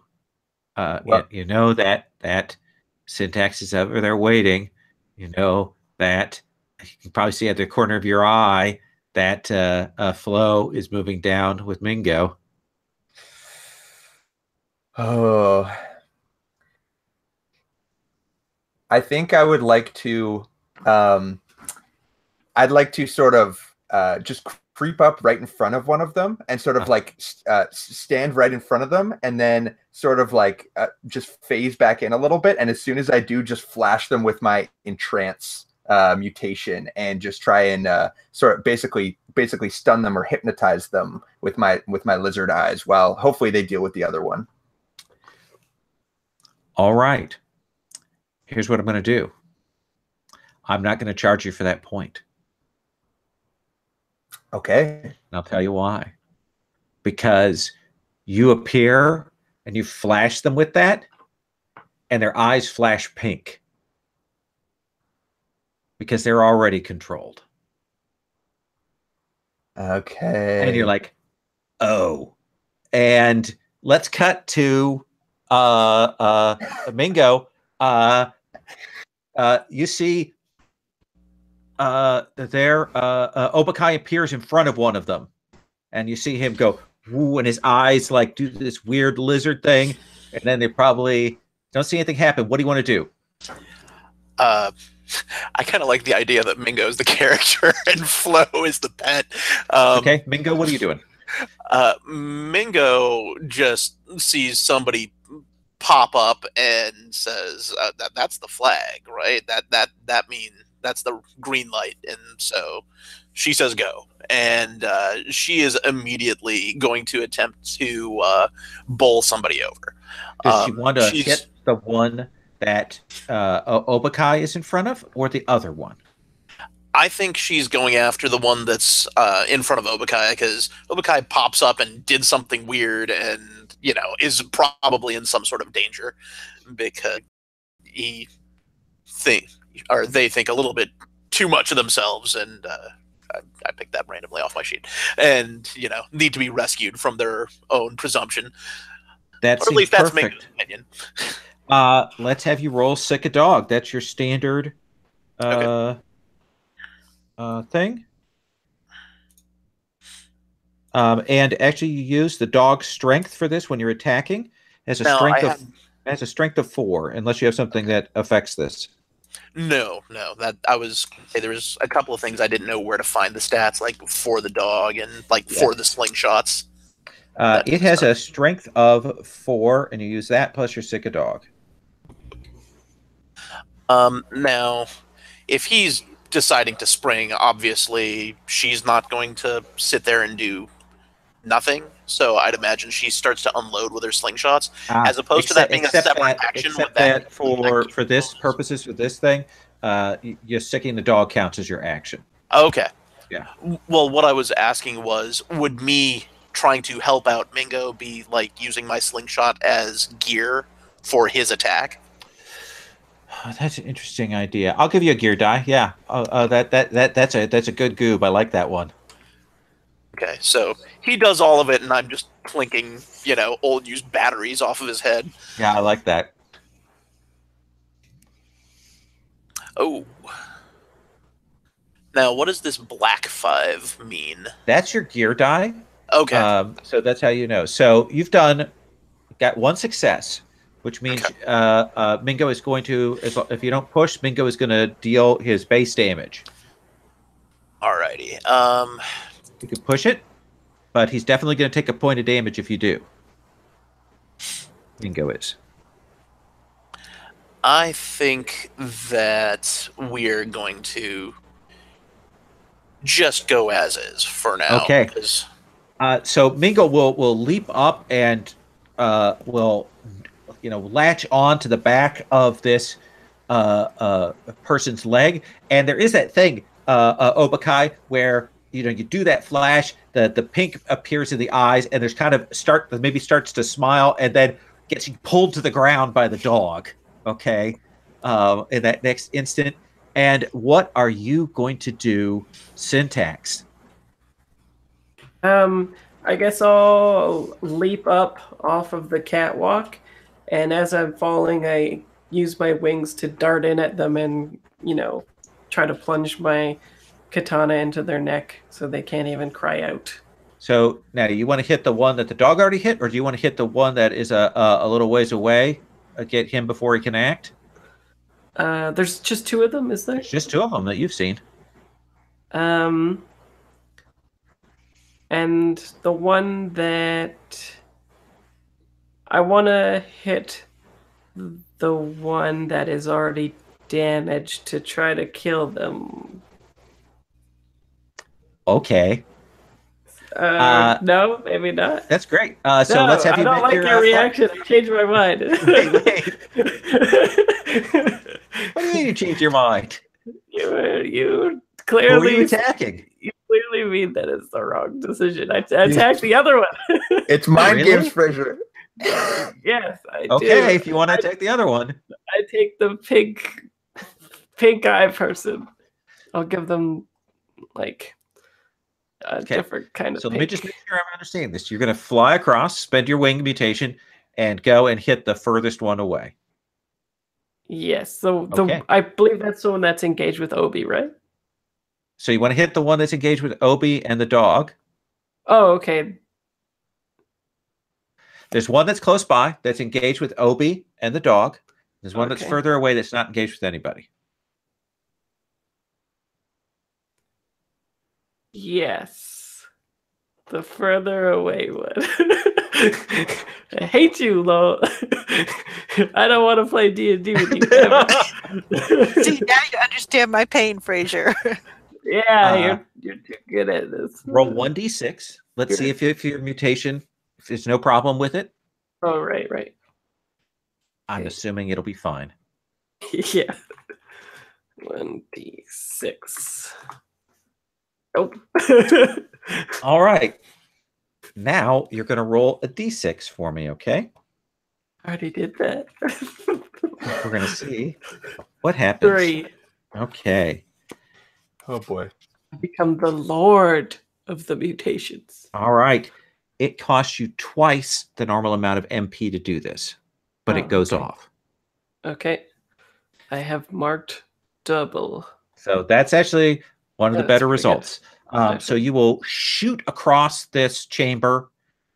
S5: Well,
S1: you know that Syntax is over there waiting. You know that you can probably see at the corner of your eye that Flo is moving down with Mingo.
S5: oh, I think I would like to. I'd like to sort of just creep up right in front of one of them and sort of like stand right in front of them, and then sort of like just phase back in a little bit. And as soon as I do, just flash them with my entrance mutation and just try and sort of basically stun them or hypnotize them with my lizard eyes, while hopefully they deal with the other one.
S1: All right. Here's what I'm going to do. I'm not going to charge you for that point.
S5: Okay.
S1: And I'll tell you why. Because you appear and you flash them with that, and their eyes flash pink. Because they're already controlled.
S5: Okay.
S1: And you're like, oh. And let's cut to Mingo. You see there Obakai appears in front of one of them. And you see him go, woo, and his eyes like do this weird lizard thing. And then they probably don't see anything happen. What do you want to do?
S2: I kind of like the idea that Mingo is the character and Flo is the pet.
S1: Okay, Mingo, what are you doing?
S2: Mingo just sees somebody pop up and says, "That's the flag, right? That means that's the green light." And so she says, "Go." And she is immediately going to attempt to bowl somebody over.
S1: Does she want to hit the one that Obakai is in front of, or the other one?
S2: I think she's going after the one that's in front of Obakai, because Obakai pops up and did something weird and, is probably in some sort of danger because they think a little bit too much of themselves, and I picked that randomly off my sheet, and, need to be rescued from their own presumption.
S1: That
S2: or at least that's
S1: perfect.
S2: Mingo's opinion.
S1: Let's have you roll Sick a Dog. That's your standard thing. And actually, you use the dog's strength for this when you're attacking. It has a strength of 4, unless you have something that affects this.
S2: No. That I was there was a couple of things I didn't know where to find the stats, like for the dog and for the slingshots.
S1: It has a strength of 4, and you use that plus your Sick a Dog.
S2: Now, if he's deciding to spring, obviously she's not going to sit there and do nothing. So I'd imagine she starts to unload with her slingshots, as opposed to that being a separate action.
S1: Except that for this purposes, for this thing, you're sicking the dog counts as your action.
S2: Okay.
S1: Yeah.
S2: Well, what I was asking was, would me trying to help out Mingo be like using my slingshot as gear for his attack?
S1: Oh, that's an interesting idea. I'll give you a gear die. Yeah. That's a good goob. I like that one.
S2: Okay, so he does all of it, and I'm just clinking, old used batteries off of his head.
S1: Yeah, I like that.
S2: Oh. Now, what does this black 5 mean?
S1: That's your gear die.
S2: Okay.
S1: So that's how you know. So you've got one success, which means Mingo is going to, if you don't push, Mingo is going to deal his base damage.
S2: Alrighty.
S1: You can push it, but he's definitely going to take a point of damage if you do. Mingo is.
S2: I think that we're going to just go as is for now.
S1: Okay. So Mingo will leap up and will latch on to the back of this person's leg, and there is that thing, Obakai, where you do that flash, the pink appears in the eyes, and there's kind of starts to smile, and then gets pulled to the ground by the dog. Okay, in that next instant. And what are you going to do, Syntax?
S4: I guess I'll leap up off of the catwalk, and as I'm falling, I use my wings to dart in at them and, try to plunge my katana into their neck so they can't even cry out.
S1: So now, you want to hit the one that the dog already hit, or do you want to hit the one that is a little ways away? Get him before he can act?
S4: There's just 2 of them, is there?
S1: There's just 2 of them that you've seen.
S4: And the one that I want to hit, the one that is already damaged, to try to kill them.
S1: Okay.
S4: No, maybe not.
S1: That's great. So let's have you
S4: make your
S1: reaction.
S4: I changed my mind.
S1: Wait. What do you mean you changed your mind?
S4: You
S1: Who are you
S4: clearly
S1: attacking?
S4: You clearly mean that it's the wrong decision. I attacked the other one.
S5: It's mind
S1: Really?
S5: games, Fraser.
S4: Yes, I do.
S1: Okay, if you want to attack the other one.
S4: I take the pink eye person. I'll give them like a different kind of
S1: So
S4: pink.
S1: let me just make sure I'm understanding this. You're going to fly across, spend your wing mutation, and go and hit the furthest one away.
S4: Yes. So
S1: Okay.
S4: I believe that's the one that's engaged with Obi, right?
S1: So you want to hit the one that's engaged with Obi and the dog.
S4: Oh, okay.
S1: There's one that's close by that's engaged with Obi and the dog. There's one that's
S4: Okay.
S1: further away that's not engaged with anybody.
S4: Yes. The further away one. I hate you, Lo. I don't want to play D&D with you ever.
S3: See, now you understand my pain, Fraser.
S4: Yeah, you're too good at this.
S1: Roll 1d6. Let's see if your mutation, if there's no problem with it.
S4: Oh, right.
S1: I'm
S4: Okay.
S1: assuming it'll be fine.
S4: Yeah. 1d6. Nope.
S1: All right. Now you're going to roll a d6 for me, okay?
S4: I already did that.
S1: We're going to see what happens.
S4: 3.
S1: Okay.
S5: Oh boy.
S4: Become the lord of the mutations.
S1: All right. It costs you twice the normal amount of MP to do this, but it goes
S4: Okay.
S1: off.
S4: Okay. I have marked double.
S1: So that's actually one of the
S4: That's
S1: better
S4: pretty good.
S1: results. So you will shoot across this chamber,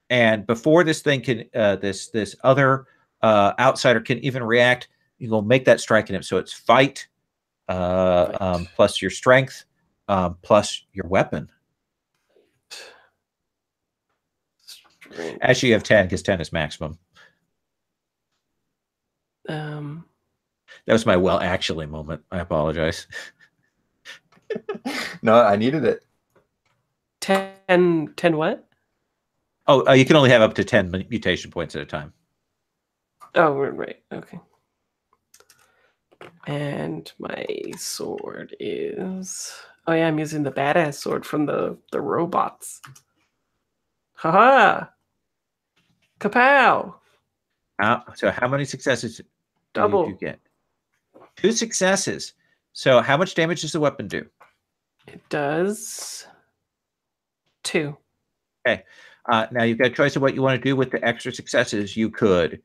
S1: and before this thing can, this other outsider can even react, you will make that strike at him. So it's fight, plus your strength, plus your weapon.
S4: Strength.
S1: Actually, you have 10 because 10 is maximum. That was my well actually moment. I apologize.
S5: No, I needed it.
S4: 10 what?
S1: Oh, you can only have up to 10 mutation points at a time.
S4: Oh, right. Okay. And my sword is... Oh, yeah, I'm using the badass sword from the robots. Haha! Kapow!
S1: So how many successes
S4: Double.
S1: did you get? 2 successes. So how much damage does the weapon do?
S4: It does 2.
S1: Now you've got a choice of what you want to do with the extra successes. You could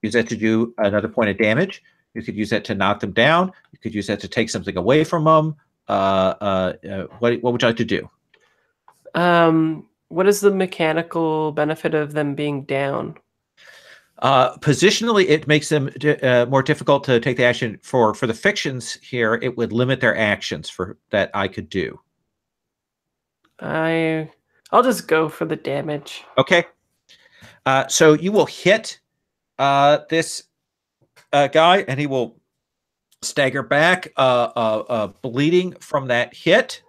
S1: use that to do another point of damage. You could use that to knock them down. You could use that to take something away from them. what would you like to do?
S4: What is the mechanical benefit of them being down?
S1: Positionally, it makes them more difficult to take the action. For the fictions here, it would limit their actions for that I could do.
S4: I'll just go for the damage.
S1: Okay. So you will hit this guy, and he will stagger back, bleeding from that hit.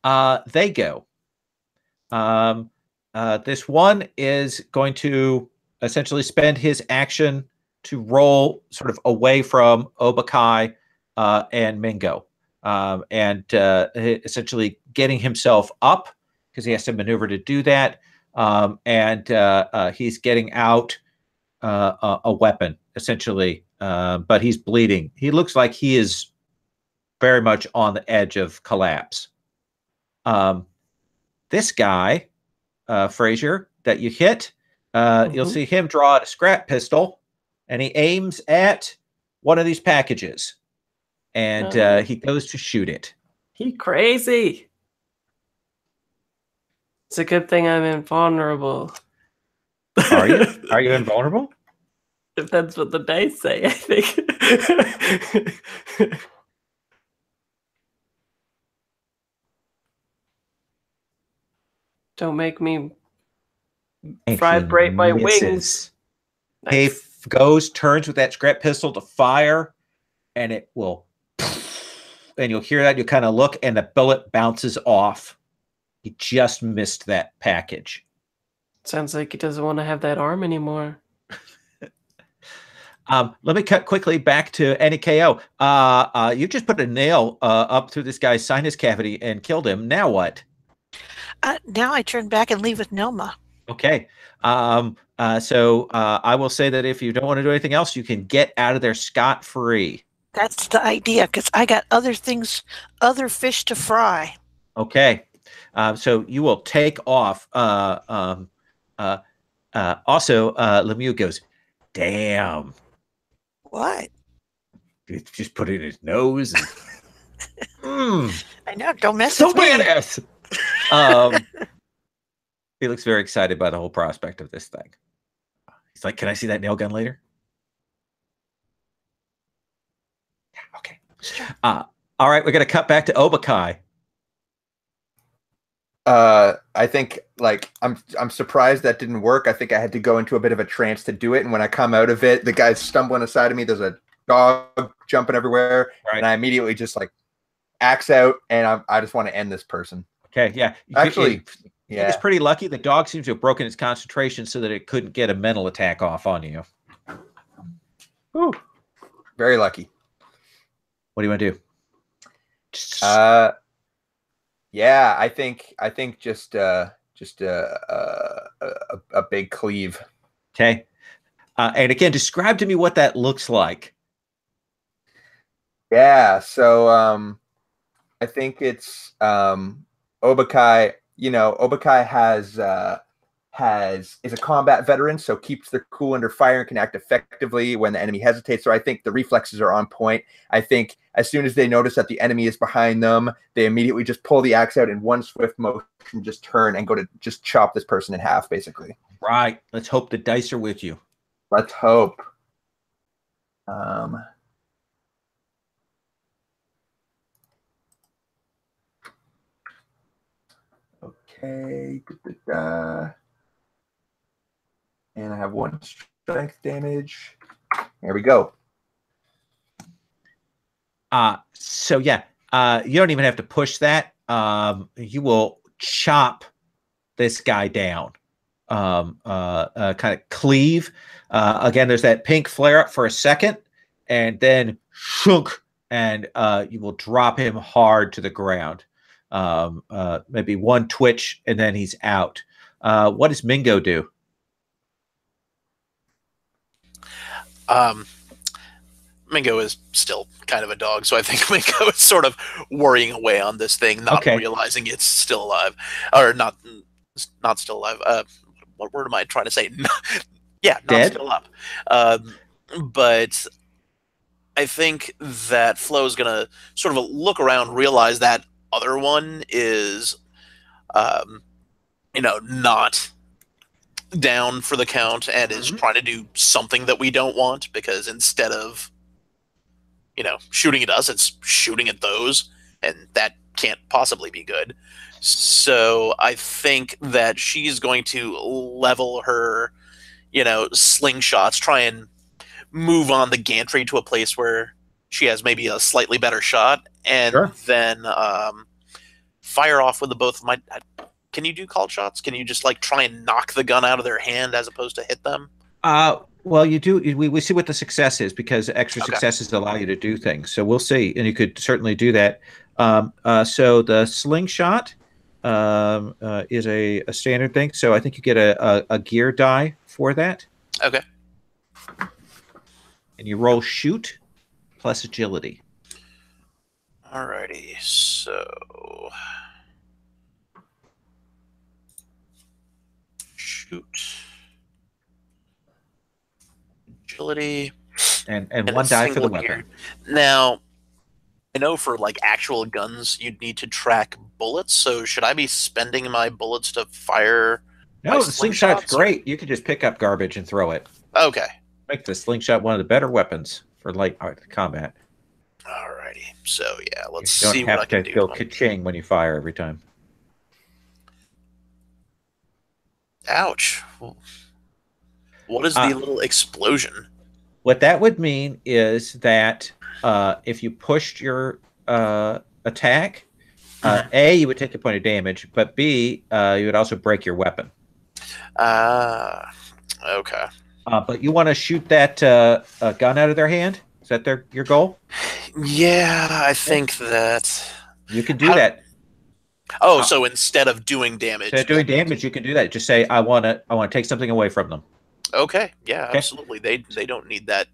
S1: They go. This one is going to essentially spend his action to roll sort of away from Obakai and Mingo, and essentially getting himself up because he has to maneuver to do that. And he's getting out a weapon, essentially, but he's bleeding. He looks like he is very much on the edge of collapse. This guy, Frazier, that you hit, you'll see him draw out a scrap pistol, and he aims at one of these packages, and he goes to shoot it.
S4: He crazy. It's a good thing I'm invulnerable.
S1: Are you? Are you invulnerable?
S4: Depends what the dice say, I think. Don't make me vibrate my wings.
S1: Nice. He goes, turns with that scrap pistol to fire, and it will, and you'll hear that. You kind of look, and the bullet bounces off. He just missed that package.
S4: Sounds like he doesn't want to have that arm anymore.
S1: Let me cut quickly back to NEKO. You just put a nail up through this guy's sinus cavity and killed him. Now what?
S3: Now I turn back and leave with Nelma.
S1: Okay. So I will say that if you don't want to do anything else, you can get out of there scot-free.
S3: That's the idea, because I got other things, other fish to fry.
S1: Okay. So you will take off. Also, Lemieux goes, damn.
S3: What?
S1: He just put it in his nose. And,
S3: I know. Don't mess
S1: so
S3: with me.
S1: badass. He looks very excited by the whole prospect of this thing. He's like, can I see that nail gun later? Yeah, okay. All right, we're going to cut back to Obakai.
S5: I think I'm surprised that didn't work. I think I had to go into a bit of a trance to do it, and when I come out of it, the guy's stumbling aside of me. There's a dog jumping everywhere, and I immediately just axe out, and I just want to end this person.
S1: Okay, yeah.
S5: Actually,
S1: yeah, it's pretty lucky. The dog seems to have broken its concentration so that it couldn't get a mental attack off on you.
S5: Ooh, very lucky.
S1: What do you want to do?
S5: Yeah, I think just a big cleave.
S1: Okay. And again, describe to me what that looks like.
S5: Yeah, so I think it's Obakai. Obakai is a combat veteran, so keeps their cool under fire and can act effectively when the enemy hesitates. So I think the reflexes are on point. I think as soon as they notice that the enemy is behind them, they immediately just pull the axe out in one swift motion, just turn and go to just chop this person in half, basically.
S1: Right. Let's hope the dice are with you.
S5: Let's hope. Okay. And I have 1 strength damage. There we go.
S1: So yeah, you don't even have to push that. You will chop this guy down. Kind of cleave. Again, there's that pink flare up for a second, and then shunk, and you will drop him hard to the ground. Maybe one twitch, and then he's out. What does Mingo do?
S2: Mingo is still kind of a dog, so I think Mingo is sort of worrying away on this thing, not realizing it's still alive, or not still alive. What word am I trying to say? Yeah, not
S1: dead?
S2: still up. But I think that Flo's gonna sort of look around, realize that other one is, um, not down for the count and is trying to do something that we don't want, because instead of, shooting at us, it's shooting at those, and that can't possibly be good. So I think that she's going to level her, slingshots, try and move on the gantry to a place where she has maybe a slightly better shot, and
S1: Sure.
S2: then fire off with the both of my. Can you do called shots? Can you just like try and knock the gun out of their hand as opposed to hit them?
S1: Well, you do. We see what the success is, because extra
S2: Okay.
S1: successes allow you to do things. So we'll see, and you could certainly do that. So the slingshot is a standard thing. So I think you get a gear die for that,
S2: Okay.
S1: and you roll shoot plus agility.
S2: Alrighty. So shoot. Agility.
S1: And
S2: And
S1: one
S2: a
S1: die for the
S2: single gear.
S1: weapon.
S2: Now, I know for like actual guns, you'd need to track bullets. So should I be spending my bullets to fire?
S1: No,
S2: my
S1: the slingshot's
S2: slingshots?
S1: great. You can just pick up garbage and throw it.
S2: Okay.
S1: Make the slingshot one of the better weapons for light combat.
S2: Alrighty. So yeah, let's
S1: You don't
S2: see what I
S1: have
S2: can
S1: to
S2: do.
S1: go ka-ching when you fire every time.
S2: Ouch. What is the little explosion?
S1: What that would mean is that if you pushed your attack, A, you would take a point of damage, but B, you would also break your weapon.
S2: Okay.
S1: But you want to shoot that gun out of their hand? Is that your goal?
S2: Yeah, I think that.
S1: You can do that.
S2: Oh, so instead of doing damage.
S1: Instead of doing damage, you can do that. Just say, I want to take something away from them.
S2: Okay. Yeah, absolutely. They don't need that.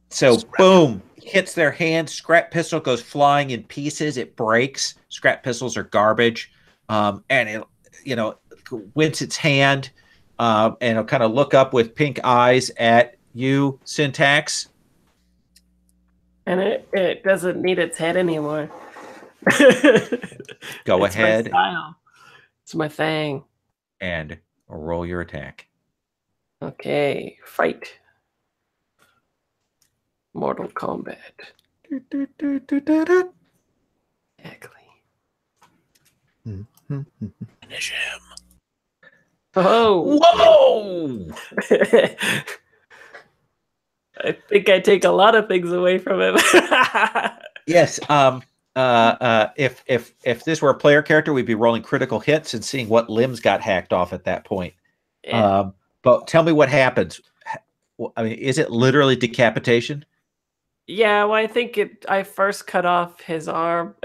S1: So boom, hits their hand. Scrap pistol goes flying in pieces. It breaks. Scrap pistols are garbage, and it wince its hand, and it'll kind of look up with pink eyes at you, Syntax.
S4: And it doesn't need its head anymore.
S1: Go
S4: It's
S1: ahead.
S4: my style. It's my thing.
S1: And roll your attack.
S4: Okay, fight. Mortal Kombat. Exactly.
S2: Finish him.
S4: Oh!
S1: Whoa!
S4: I think I take a lot of things away from him.
S1: Yes. If this were a player character, we'd be rolling critical hits and seeing what limbs got hacked off at that point.
S4: Yeah.
S1: But tell me what happens. I mean, is it literally decapitation?
S4: Yeah, well, I think I first cut off his arm,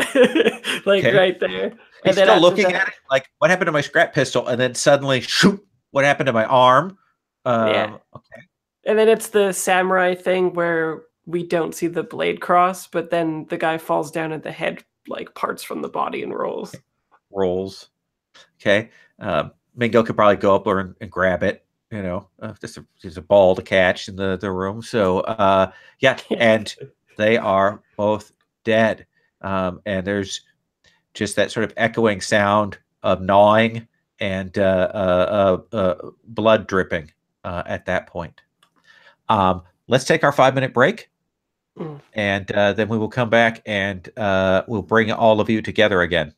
S4: like right there.
S1: He's still looking at it, like, what happened to my scrap pistol? And then suddenly, shoot, what happened to my arm?
S4: Yeah.
S1: Okay.
S4: And then it's the samurai thing where we don't see the blade cross, but then the guy falls down and the head like parts from the body and rolls.
S1: Okay. Mingo could probably go up there and grab it. There's a ball to catch in the room. So yeah, and they are both dead. And there's just that sort of echoing sound of gnawing and blood dripping at that point. Let's take our 5-minute break, and then we will come back and we'll bring all of you together again.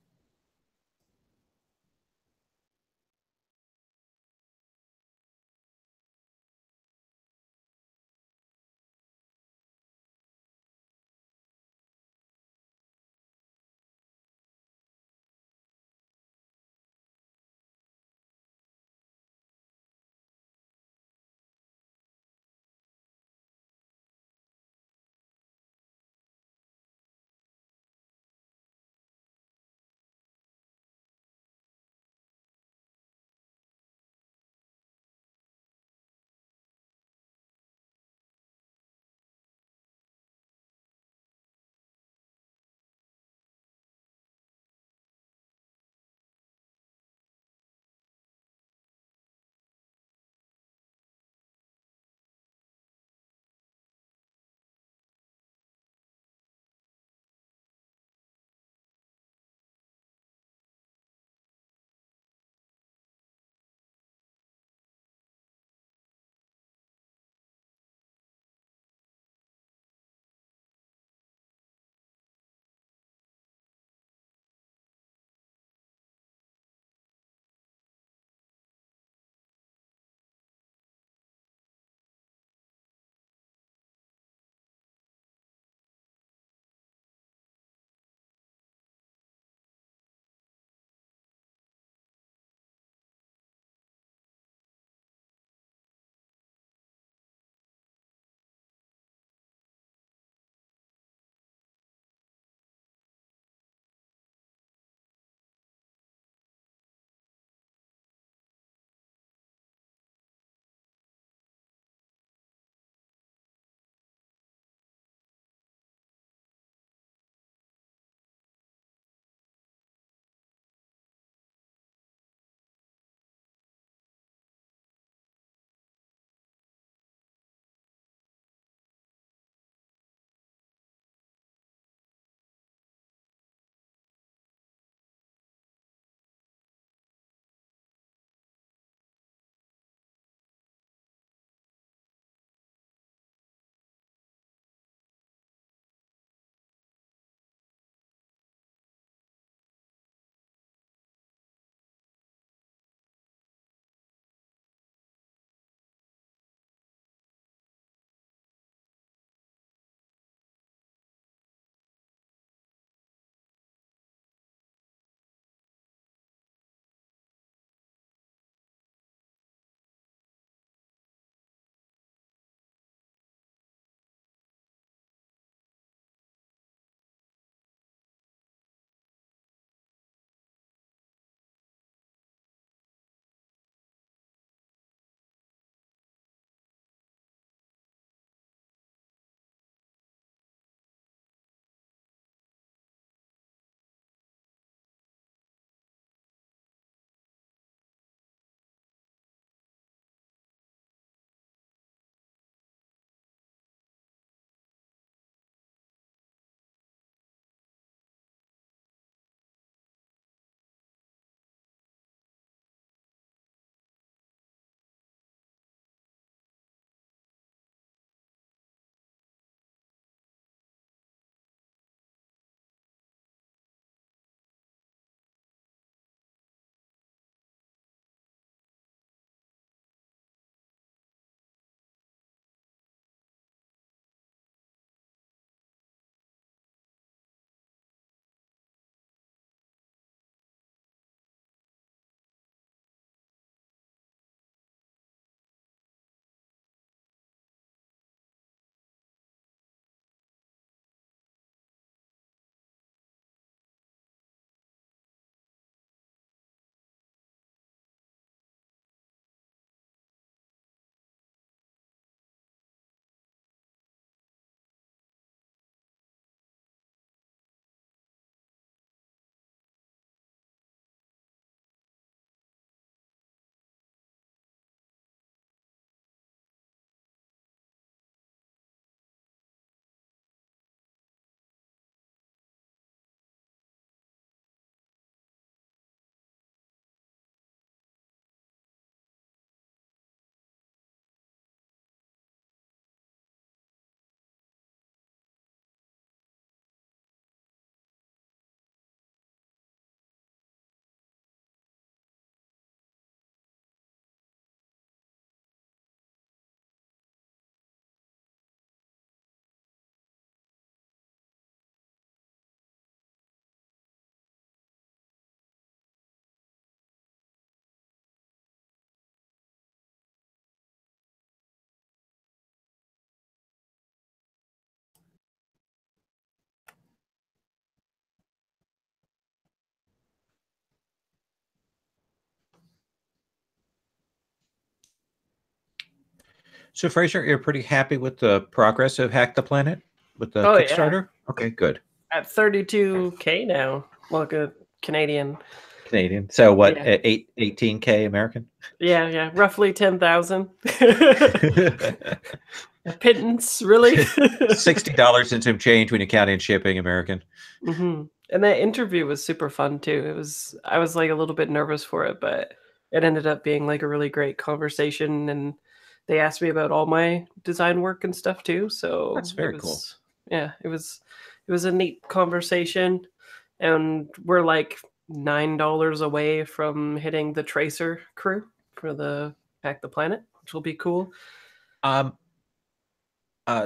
S1: So Fraser, you're pretty happy with the progress of Hack the Planet with the
S4: Oh, yeah.
S1: Kickstarter? Okay, good.
S4: At 32K now. Look at Canadian.
S1: Canadian. So what?
S4: Yeah.
S1: 18K American.
S4: Yeah, roughly 10,000. A pittance, really.
S1: $60 and some change when you count in shipping American.
S4: And that interview was super fun too. I was like a little bit nervous for it, but it ended up being like a really great conversation, and they asked me about all my design work and stuff too. So
S1: That's very cool.
S4: Yeah, it was a neat conversation, and we're like $9 away from hitting the Tracer crew for the Hack the Planet, which will be cool.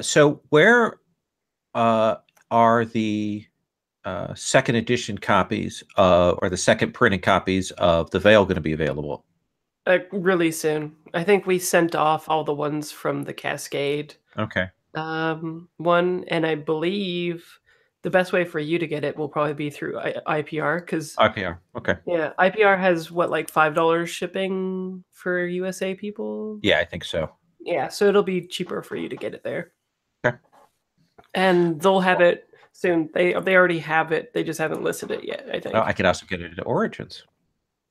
S1: So where are the second edition copies or the second printing copies of the Veil going to be available?
S4: Really soon. I think we sent off all the ones from the Cascade
S1: Okay.
S4: one, and I believe the best way for you to get it will probably be through IPR, because
S1: IPR. Okay.
S4: yeah, IPR has what, like $5 shipping for USA people?
S1: Yeah, I think so.
S4: Yeah, so it'll be cheaper for you to get it there.
S1: Okay.
S4: And they'll have it soon. They already have it. They just haven't listed it yet, I think.
S1: Oh, I could also get it at Origins.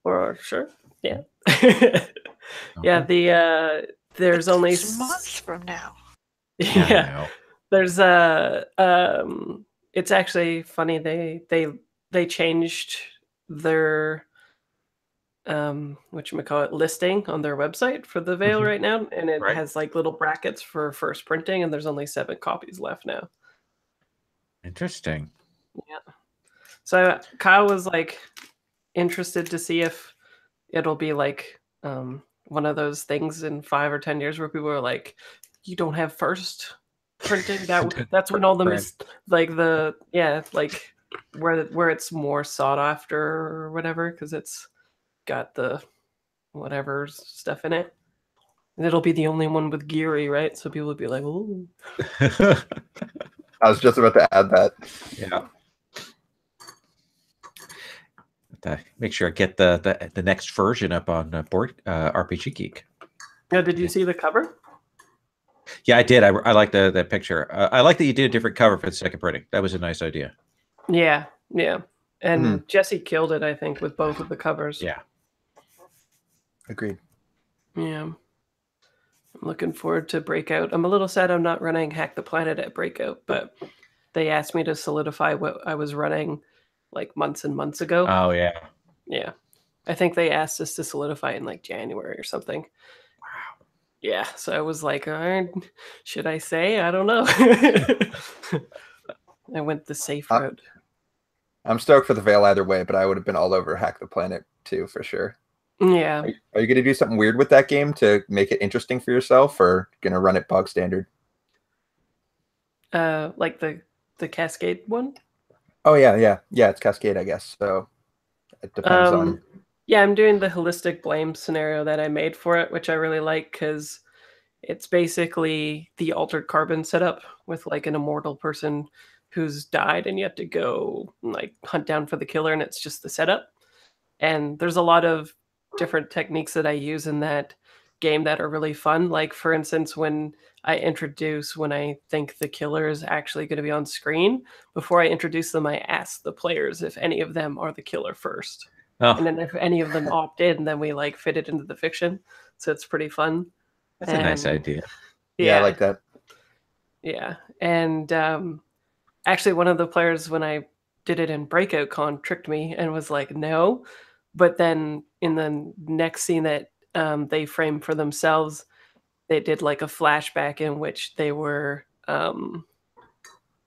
S4: Or sure. Yeah. Yeah, there's only
S3: 6 months from now.
S4: Yeah. There's it's actually funny, they changed their whatchamacallit listing on their website for the Veil right now, and it has like little brackets for first printing, and there's only 7 copies left now.
S1: Interesting.
S4: Yeah. So Kyle was like interested to see if it'll be like one of those things in 5 or 10 years where people are like, you don't have first printing. That's when all the like the like where it's more sought after or whatever, because it's got the whatever stuff in it. And it'll be the only one with Geary, right? So people would be like, ooh.
S5: I was just about to add that.
S1: Yeah. Make sure I get the next version up on board RPG Geek.
S4: Yeah, did you see the cover?
S1: Yeah, I did. I like the picture. I like that you did a different cover for the second printing. That was a nice idea.
S4: Yeah. And Jesse killed it, I think, with both of the covers.
S1: Yeah.
S5: Agreed.
S4: Yeah. I'm looking forward to Breakout. I'm a little sad I'm not running Hack the Planet at Breakout, but they asked me to solidify what I was running like months and months ago.
S1: Oh, yeah.
S4: Yeah. I think they asked us to solidify in like January or something.
S1: Wow.
S4: Yeah. So I was like, should I say? I don't know. I went the safe route.
S5: I'm stoked for the Veil either way, but I would have been all over Hack the Planet too, for sure.
S4: Yeah.
S5: Are you going to do something weird with that game to make it interesting for yourself, or going to run it bog standard?
S4: Like the Cascade one?
S5: Oh, yeah. It's Cascade, I guess. So it depends on.
S4: Yeah, I'm doing the holistic blame scenario that I made for it, which I really like, because it's basically the Altered Carbon setup with like an immortal person who's died, and you have to go like hunt down for the killer, and it's just the setup. And there's a lot of different techniques that I use in that game that are really fun. Like, for instance, when I think the killer is actually going to be on screen, before I introduce them, I ask the players if any of them are the killer first. Oh. And then if any of them opt in, then we like fit it into the fiction. So it's pretty fun.
S1: That's a nice idea.
S5: Yeah, I like that.
S4: Yeah. And actually, one of the players, when I did it in Breakout Con, tricked me and was like, no. But then in the next scene that they framed for themselves, they did like a flashback in which they were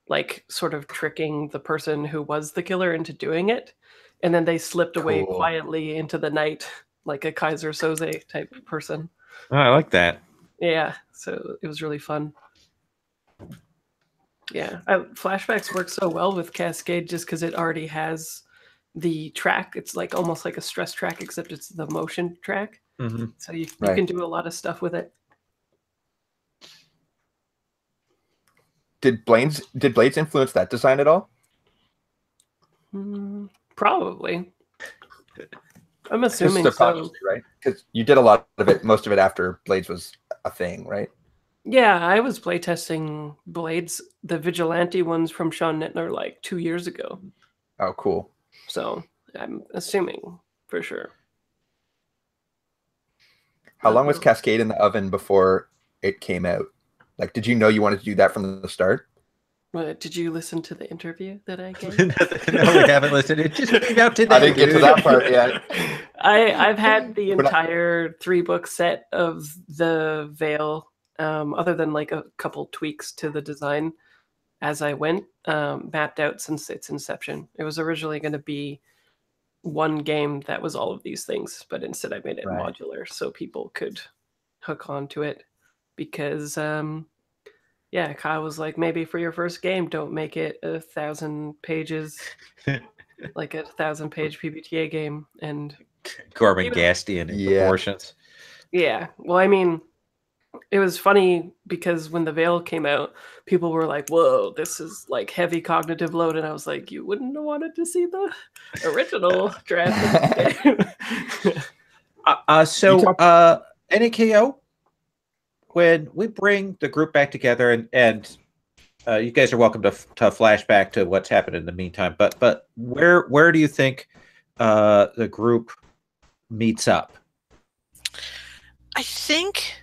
S4: like sort of tricking the person who was the killer into doing it. And then they slipped away quietly into the night, like a Kaiser Soze type person.
S1: Oh, I like that.
S4: Yeah, so it was really fun. Yeah, flashbacks work so well with Cascade just because it already has the track. It's like almost like a stress track, except it's the motion track.
S1: Mm-hmm.
S4: So you can do a lot of stuff with it.
S5: Did Blades influence that design at all?
S4: Probably. I'm assuming so.
S5: Right? Because you did a lot of it, most of it after Blades was a thing, right?
S4: Yeah, I was playtesting Blades, the Vigilante ones from Sean Nittner, like 2 years ago.
S5: Oh, cool.
S4: So I'm assuming for sure.
S5: How long was Cascade in the oven before it came out? Like, did you know you wanted to do that from the start?
S4: Did you listen to the interview that I gave?
S1: No, we haven't listened. It just came out today.
S5: I didn't get to that part yet.
S4: I've had the
S5: But
S4: entire 3-book set of the Veil, other than like a couple tweaks to the design as I went, mapped out since its inception. It was originally going to be one game that was all of these things, but instead I made it
S5: Right.
S4: modular so people could hook onto it. Because yeah, Kyle was like, maybe for your first game, don't make it 1,000 pages, like a 1,000-page PBTA game. And
S1: Corbin Gastian in proportions.
S4: yeah, well, I mean, it was funny because when the Veil came out, people were like, whoa, this is like heavy cognitive load. And I was like, you wouldn't have wanted to see the original draft of this game.
S1: NAKO, when we bring the group back together, and you guys are welcome to flashback to what's happened in the meantime, but where do you think the group meets up?
S3: I think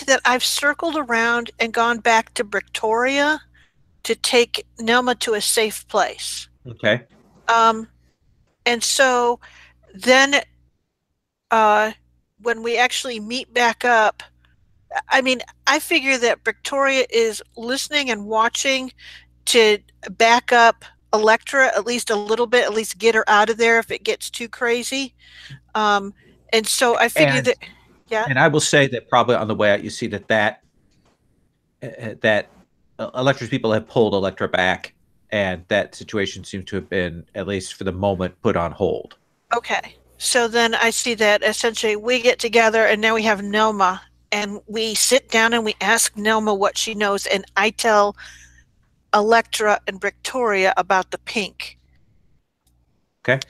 S3: that I've circled around and gone back to Brictoria to take Nelma to a safe place.
S1: Okay.
S3: And so then when we actually meet back up, I mean, I figure that Brictoria is listening and watching to back up Electra at least a little bit, at least get her out of there if it gets too crazy. And so I figure that, yeah.
S1: And I will say that probably on the way out, you see that Electra's people have pulled Electra back, and that situation seems to have been, at least for the moment, put on hold.
S3: Okay. So then I see that essentially we get together and now we have Nelma, and we sit down and we ask Nelma what she knows, and I tell Electra and Brictoria about the pink.
S1: Okay.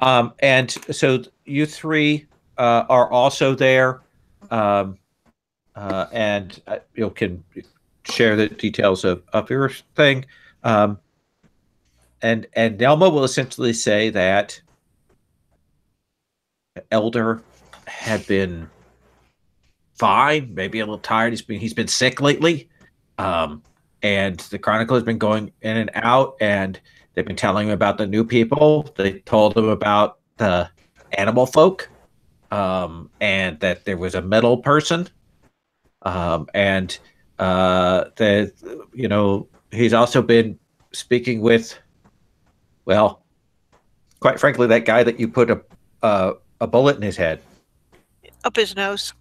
S1: And so you three are also there, and you can share the details of your thing. And Nelma will essentially say that Elder had been fine, maybe a little tired. He's been sick lately, and the Chronicle has been going in and out, and they've been telling him about the new people. They told him about the animal folk, and that there was a metal person, and that he's also been speaking with, well, quite frankly, that guy that you put a bullet in his head.
S3: Up his nose.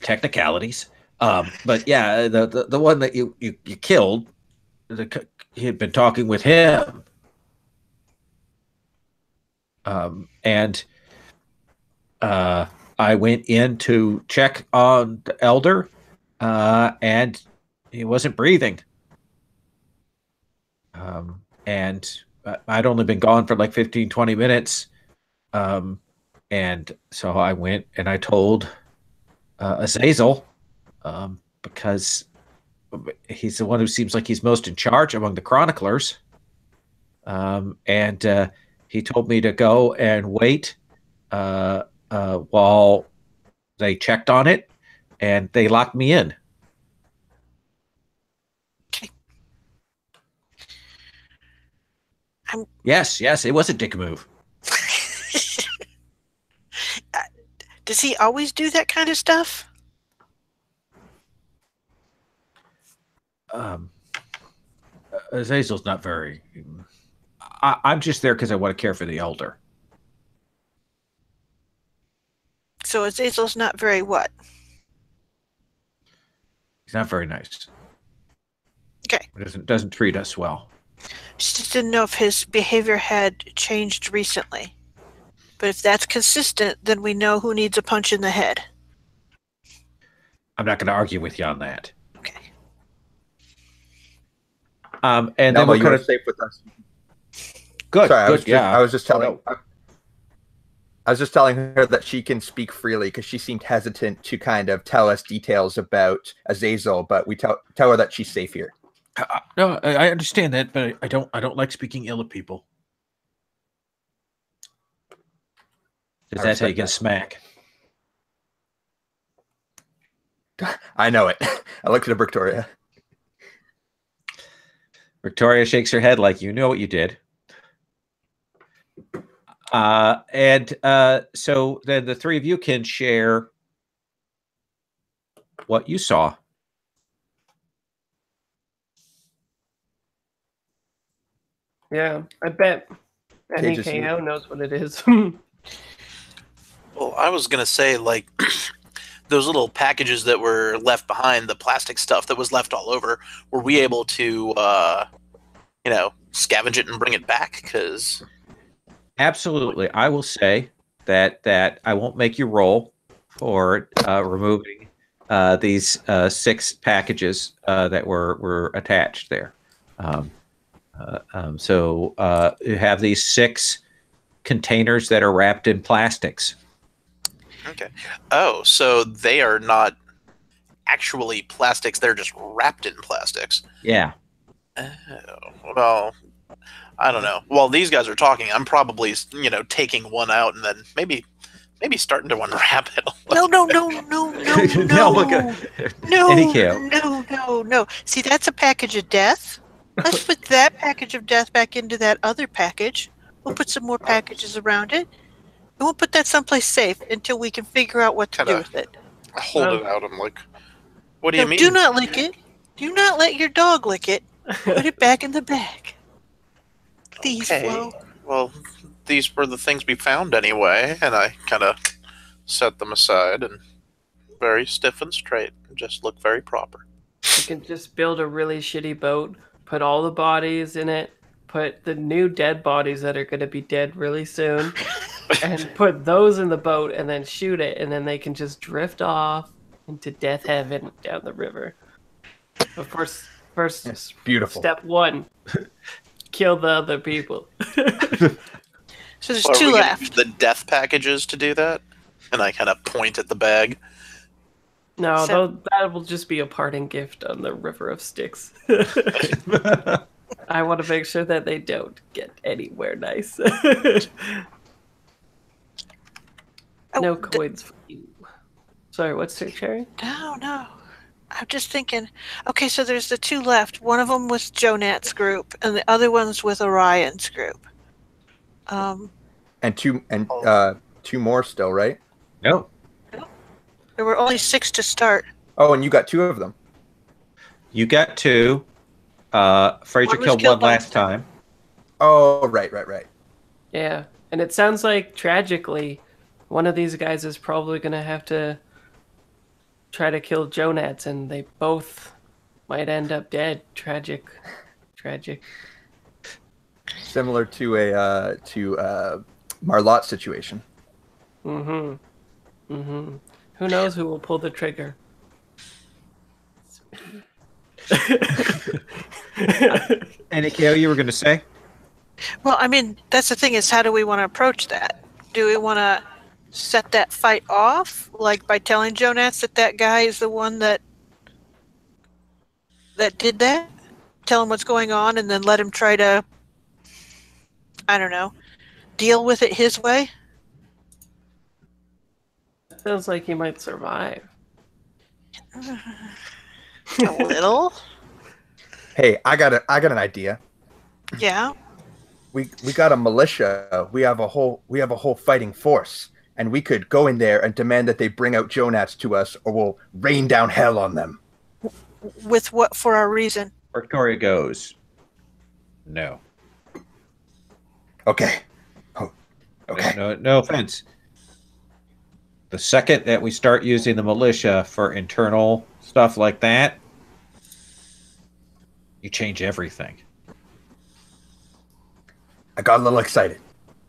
S1: Technicalities. But yeah, the one that you killed, he had been talking with him. And I went in to check on the Elder, and he wasn't breathing. And I'd only been gone for like 15, 20 minutes. And so I went and I told Azazel, because he's the one who seems like he's most in charge among the chroniclers. And he told me to go and wait while they checked on it, and they locked me in.
S3: Okay.
S1: Yes, it was a dick move.
S3: Does he always do that kind of stuff?
S1: Azazel's not very... I'm just there because I want to care for the Elder.
S3: So Azazel's not very what?
S1: He's not very nice.
S3: Okay.
S1: He doesn't treat us well.
S3: Just didn't know if his behavior had changed recently. But if that's consistent, then we know who needs a punch in the head.
S1: I'm not going to argue with you on that.
S3: Okay.
S1: And
S5: Nelma,
S1: then we're
S5: you are safe with us.
S1: Good.
S5: Sorry,
S1: good.
S5: I was just telling. I was just telling her that she can speak freely because she seemed hesitant to kind of tell us details about Azazel, but we tell her that she's safe here.
S1: No, I understand that, but I don't like speaking ill of people. Because that's how you get a smack.
S5: I know it. I looked at Victoria.
S1: Victoria shakes her head like, you know what you did. So then the three of you can share what you saw.
S4: Yeah, I bet
S5: Cages,
S4: NEKO knows what it is.
S2: Well, I was gonna say, like, those little packages that were left behind, the plastic stuff that was left all over, were we able to, scavenge it and bring it back? Because
S1: Absolutely. I will say that I won't make you roll for removing these 6 packages that were attached there. So you have these 6 containers that are wrapped in plastics.
S2: okay. Oh, so they are not actually plastics; they're just wrapped in plastics.
S1: Yeah.
S2: Oh, well, I don't know. While these guys are talking, I'm probably taking one out and then maybe starting to unwrap it.
S3: No.
S1: No, look,
S3: No. See, that's a package of death. Let's put that package of death back into that other package. We'll put some more packages around it. And we'll put that someplace safe until we can figure out what to do with it.
S2: I hold it out. I'm like, what do you mean?
S3: Do not lick it. Do not let your dog lick it. Put it back in the bag. Please,
S2: Okay.
S3: Flo.
S2: Well, these were the things we found anyway, and I kind of set them aside and very stiff and straight, just look very proper.
S4: You can just build a really shitty boat, put all the bodies in it, put the new dead bodies that are going to be dead really soon, and put those in the boat and then shoot it, and then they can just drift off into death heaven down the river. Of course, first
S5: Yes, beautiful.
S4: step 1, kill the other people.
S3: So there's
S2: Are we
S3: 2
S2: gonna
S3: left.
S2: use the death packages to do that? And I kind of point at the bag.
S4: No,
S3: So-
S4: that will just be a parting gift on the River of Styx. I want to make sure that they don't get anywhere nice. No coins for you. Sorry, what's your cherry?
S3: No. I'm just thinking. Okay, so there's the 2 left. One of them was Jonat's group, and the other one's with Orion's group.
S5: And 2 more still, right?
S1: No.
S3: There were only 6 to start.
S5: Oh, and you got 2 of them.
S1: You got 2. Fraser
S3: One was
S1: killed
S3: killed
S1: one last time.
S5: Oh, right.
S4: Yeah, and it sounds like tragically, one of these guys is probably going to have to try to kill Jonats, and they both might end up dead. Tragic.
S5: Similar to a Marlot situation.
S4: Who knows who will pull the trigger?
S1: NEKO, you were going to say?
S3: Well, I mean, that's the thing is, how do we want to approach that? Do we want to set that fight off, like by telling Jonats that guy is the one that did that? Tell him what's going on, and then let him try to, I don't know, deal with it his way?
S4: Sounds like he might survive.
S3: A little?
S5: Hey, I got an idea.
S3: Yeah.
S5: We got a militia. We have a whole fighting force, and we could go in there and demand that they bring out Jonats to us, or we'll rain down hell on them.
S3: With what for our reason?
S1: Victoria goes, no.
S5: Okay. Oh, okay.
S1: No offense. The second that we start using the militia for internal stuff like that, you change everything.
S5: I got a little excited.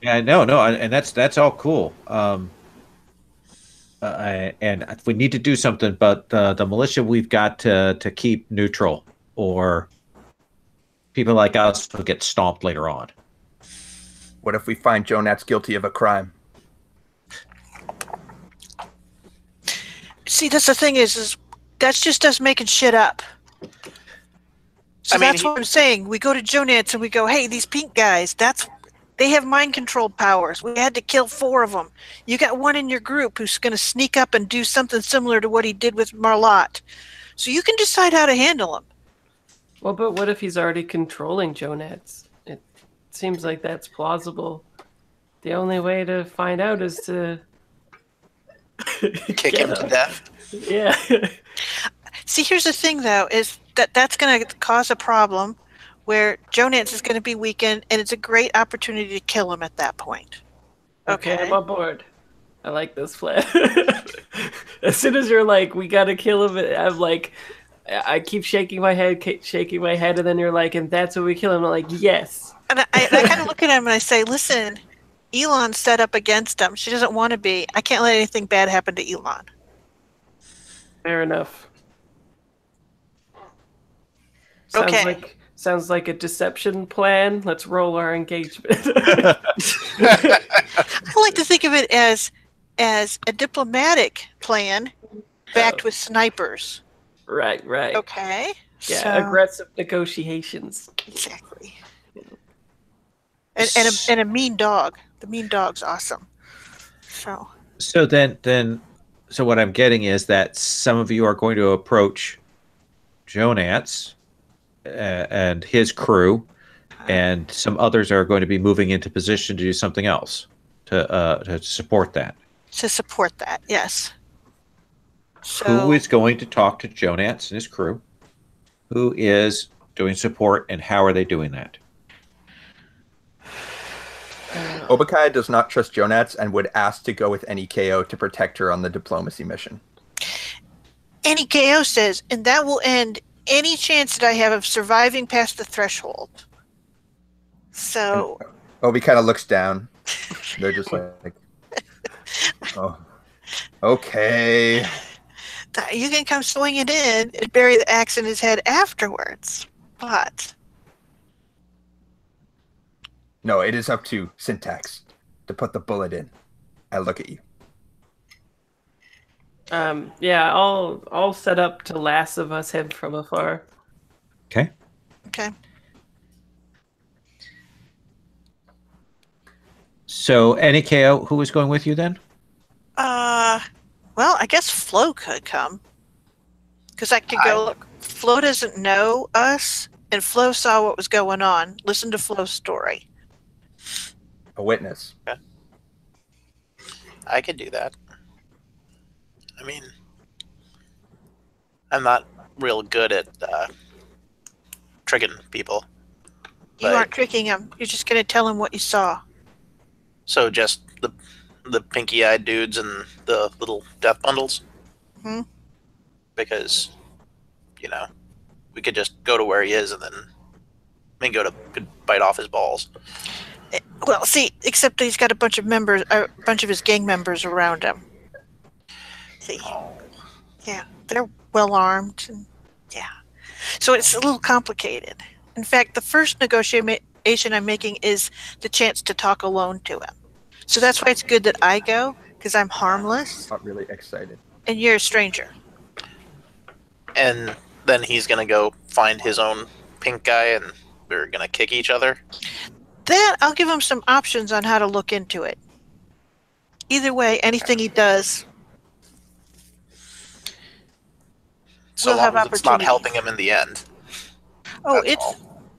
S1: Yeah, no, and that's all cool. And we need to do something, but the militia we've got to keep neutral, or people like us will get stomped later on.
S5: What if we find Jonat's guilty of a crime?
S3: See, that's the thing is that's just us making shit up. So that's what I'm saying. We go to Jonance and we go, hey, these pink guys, they have mind control powers. We had to kill 4 of them. You got one in your group who's going to sneak up and do something similar to what he did with Marlotte. So you can decide how to handle him.
S4: Well, but what if he's already controlling Jonance? It seems like that's plausible. The only way to find out is to
S2: kick him to death.
S4: Yeah.
S3: See, here's the thing, though, is that's going to cause a problem where Jonance is going to be weakened, and it's a great opportunity to kill him at that point.
S4: Okay, I'm on board. I like this plan. As soon as you're like, we got to kill him, I'm like, I keep shaking my head, and then you're like, and that's when we kill him. I'm like, yes.
S3: And I kind of look at him and I say, listen, Elon's set up against him. She doesn't want to be. I can't let anything bad happen to Elon.
S4: Fair enough. Sounds like a deception plan. Let's roll our engagement.
S3: I like to think of it as a diplomatic plan backed with snipers.
S4: Right.
S3: Okay.
S4: Yeah, so, aggressive negotiations.
S3: Exactly. And a mean dog. The mean dog's awesome.
S1: So then what I'm getting is that some of you are going to approach Jonance and his crew, and some others are going to be moving into position to do something else to support that.
S3: To support that, yes. So,
S1: who is going to talk to Jonance and his crew? Who is doing support, and how are they doing that?
S5: Obakai does not trust Jonance and would ask to go with NEKO to protect her on the diplomacy mission.
S3: NEKO says, and that will end any chance that I have of surviving past the threshold. So...
S5: Obi kind of looks down. They're just like, oh, okay.
S3: You can come swinging in and bury the axe in his head afterwards, but...
S5: No, it is up to Syntax to put the bullet in. I look at you.
S4: Yeah, I'll set up to Last of Us him from afar.
S1: Okay. So, NEKO, who is going with you then?
S3: Well, I guess Flo could come. Because I could go, look, Flo doesn't know us, and Flo saw what was going on. Listen to Flo's story.
S5: A witness.
S2: Okay. I could do that. I mean, I'm not real good at tricking people.
S3: You aren't tricking him. You're just going to tell him what you saw.
S2: So just the pinky-eyed dudes and the little death bundles?
S3: Mm-hmm.
S2: Because, we could just go to where he is and then Mingo could bite off his balls.
S3: Well, see, except that he's got a bunch of his gang members around him. See, yeah, they're well armed, and so it's a little complicated. In fact, the first negotiation I'm making is the chance to talk alone to him. So that's why it's good that I go, because I'm harmless.
S5: Not really excited.
S3: And you're a stranger.
S2: And then he's gonna go find his own pink guy, and we're gonna kick each other.
S3: That, I'll give him some options on how to look into it. Either way, anything he does,
S2: so long as it's not helping him in the end.
S3: Oh,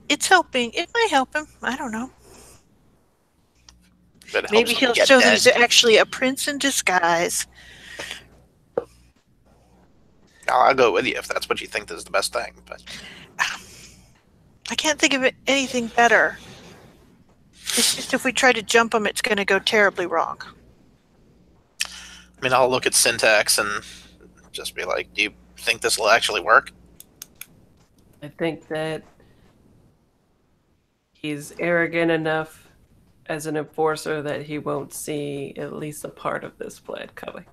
S3: it's helping. It might help him. I don't know. Maybe he'll show that he's actually a prince in disguise.
S2: I'll go with you if that's what you think is the best thing. But
S3: I can't think of anything better. It's just if we try to jump him, it's going to go terribly wrong.
S2: I mean, I'll look at Syntax and just be like, do you think this will actually work?
S4: I think that he's arrogant enough as an enforcer that he won't see at least a part of this plan coming.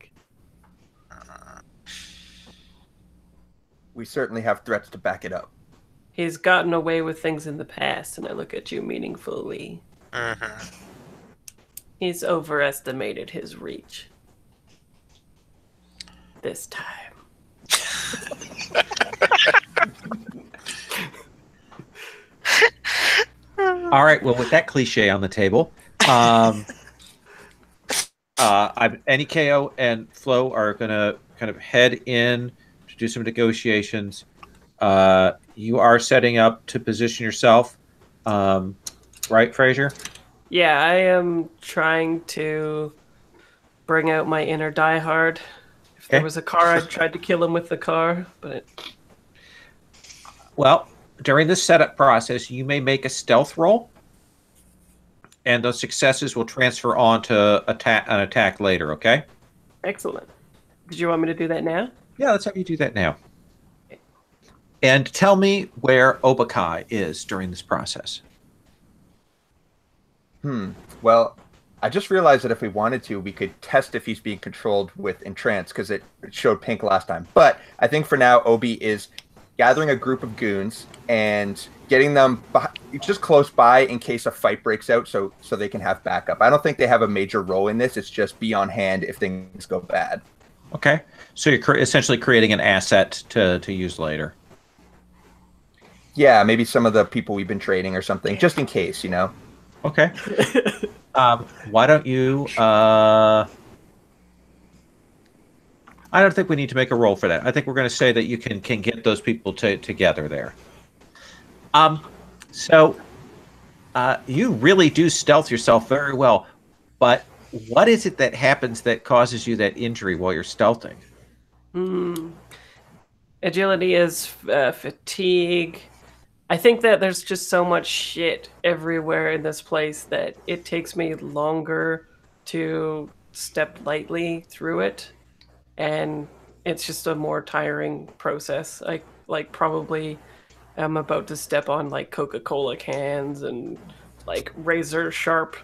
S5: We certainly have threats to back it up.
S4: He's gotten away with things in the past, and I look at you meaningfully.
S2: Mm-hmm.
S4: He's overestimated his reach. this time.
S1: All right. Well, with that cliche on the table, NEKO and Flo are going to kind of head in to do some negotiations. You are setting up to position yourself, right, Fraser?
S4: Yeah, I am trying to bring out my inner diehard. If there
S1: Okay.
S4: was a car, I'd try to kill him with the car, but...
S1: Well, during this setup process, you may make a stealth roll, and those successes will transfer on to an attack later, okay?
S4: Excellent. Did you want me to do that now?
S1: Yeah, let's have you do that now. And tell me where Obakai is during this process.
S5: Well, I just realized that if we wanted to, we could test if he's being controlled with Entrance, because it showed pink last time. But I think for now, Obi is gathering a group of goons and getting them just close by in case a fight breaks out, so they can have backup. I don't think they have a major role in this. It's just be on hand if things go bad.
S1: Okay. So you're essentially creating an asset to use later.
S5: Yeah, maybe some of the people we've been trading or something, just in case, you know?
S1: Okay. Why don't you... I don't think we need to make a roll for that. I think we're going to say that you can get those people together there. So you really do stealth yourself very well, but what is it that happens that causes you that injury while you're stealthing?
S4: Agility is fatigue. I think that there's just so much shit everywhere in this place that it takes me longer to step lightly through it. And it's just a more tiring process. I probably am about to step on like Coca-Cola cans and like razor sharp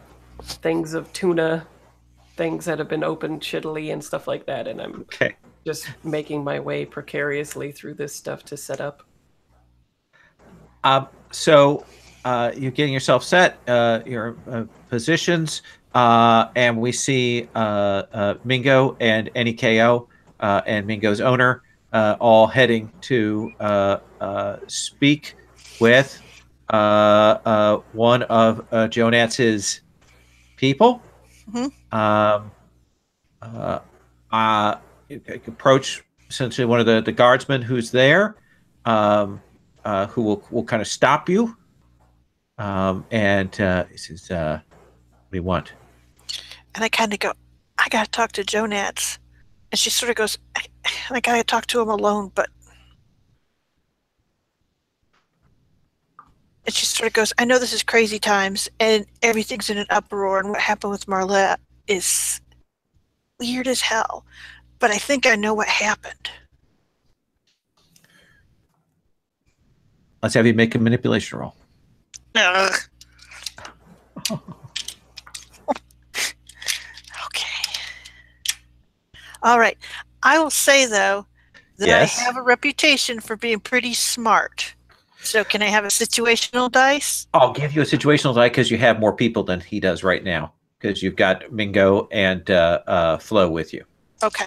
S4: things of tuna, things that have been opened shittily and stuff like that. And I'm just making my way precariously through this stuff to set up.
S1: So you're getting yourself set, your positions, and we see Mingo and NEKO and Mingo's owner all heading to speak with one of Jonatz's people. Mm-hmm. Approach essentially one of the guardsmen who's there. Who will kind of stop you, and he says, "What do you want?"
S3: And I kind of go, "I gotta talk to Jonatz," and she sort of goes, "I gotta talk to him alone," but and she sort of goes, "I know this is crazy times, and everything's in an uproar, and what happened with Marlette is weird as hell, but I think I know what happened."
S1: Let's have you make a manipulation roll.
S3: Okay. All right. I will say, though, that
S1: Yes.
S3: I have a reputation for being pretty smart. So can I have a situational dice?
S1: I'll give you a situational die because you have more people than he does right now, because you've got Mingo and Flo with you.
S3: Okay.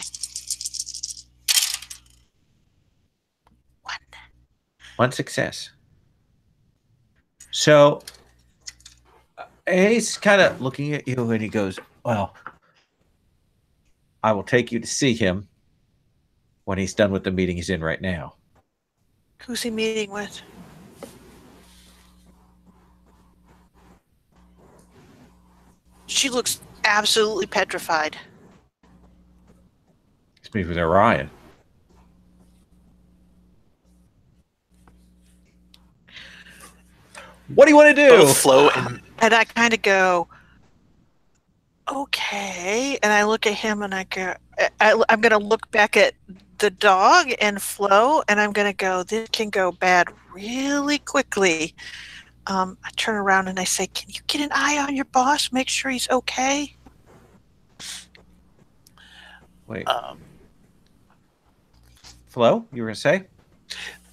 S1: One success. So he's kind of looking at you and he goes, "Well, I will take you to see him when he's done with the meeting he's in right now."
S3: Who's he meeting with? She looks absolutely petrified.
S1: He's meeting with Orion. What do you want to do?
S2: Both Flo
S3: and I kind of go, okay. And I look at him and I go, I'm going to look back at the dog and Flo, and I'm going to go, this can go bad really quickly. I turn around and I say, can you get an eye on your boss? Make sure he's okay.
S1: Wait. Flo, you were going to say?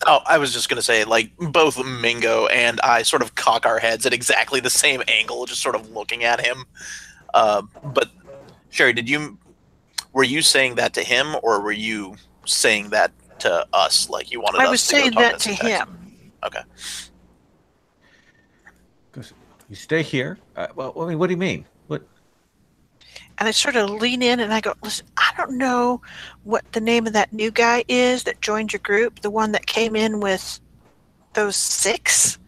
S2: Oh, I was just going to say, like, both Mingo and I sort of cock our heads at exactly the same angle, just sort of looking at him. But, Sherry, did you were you saying that to him, or were you saying that to us? Like you wanted
S3: I
S2: us
S3: was
S2: to go
S3: saying
S2: talk
S3: that
S2: to
S3: to
S2: Syntax?
S3: him.
S2: Okay.
S1: You stay here. Well, I mean, what do you mean? What?
S3: And I sort of lean in and I go, listen, I don't know what the name of that new guy is that joined your group, the one that came in with those 6,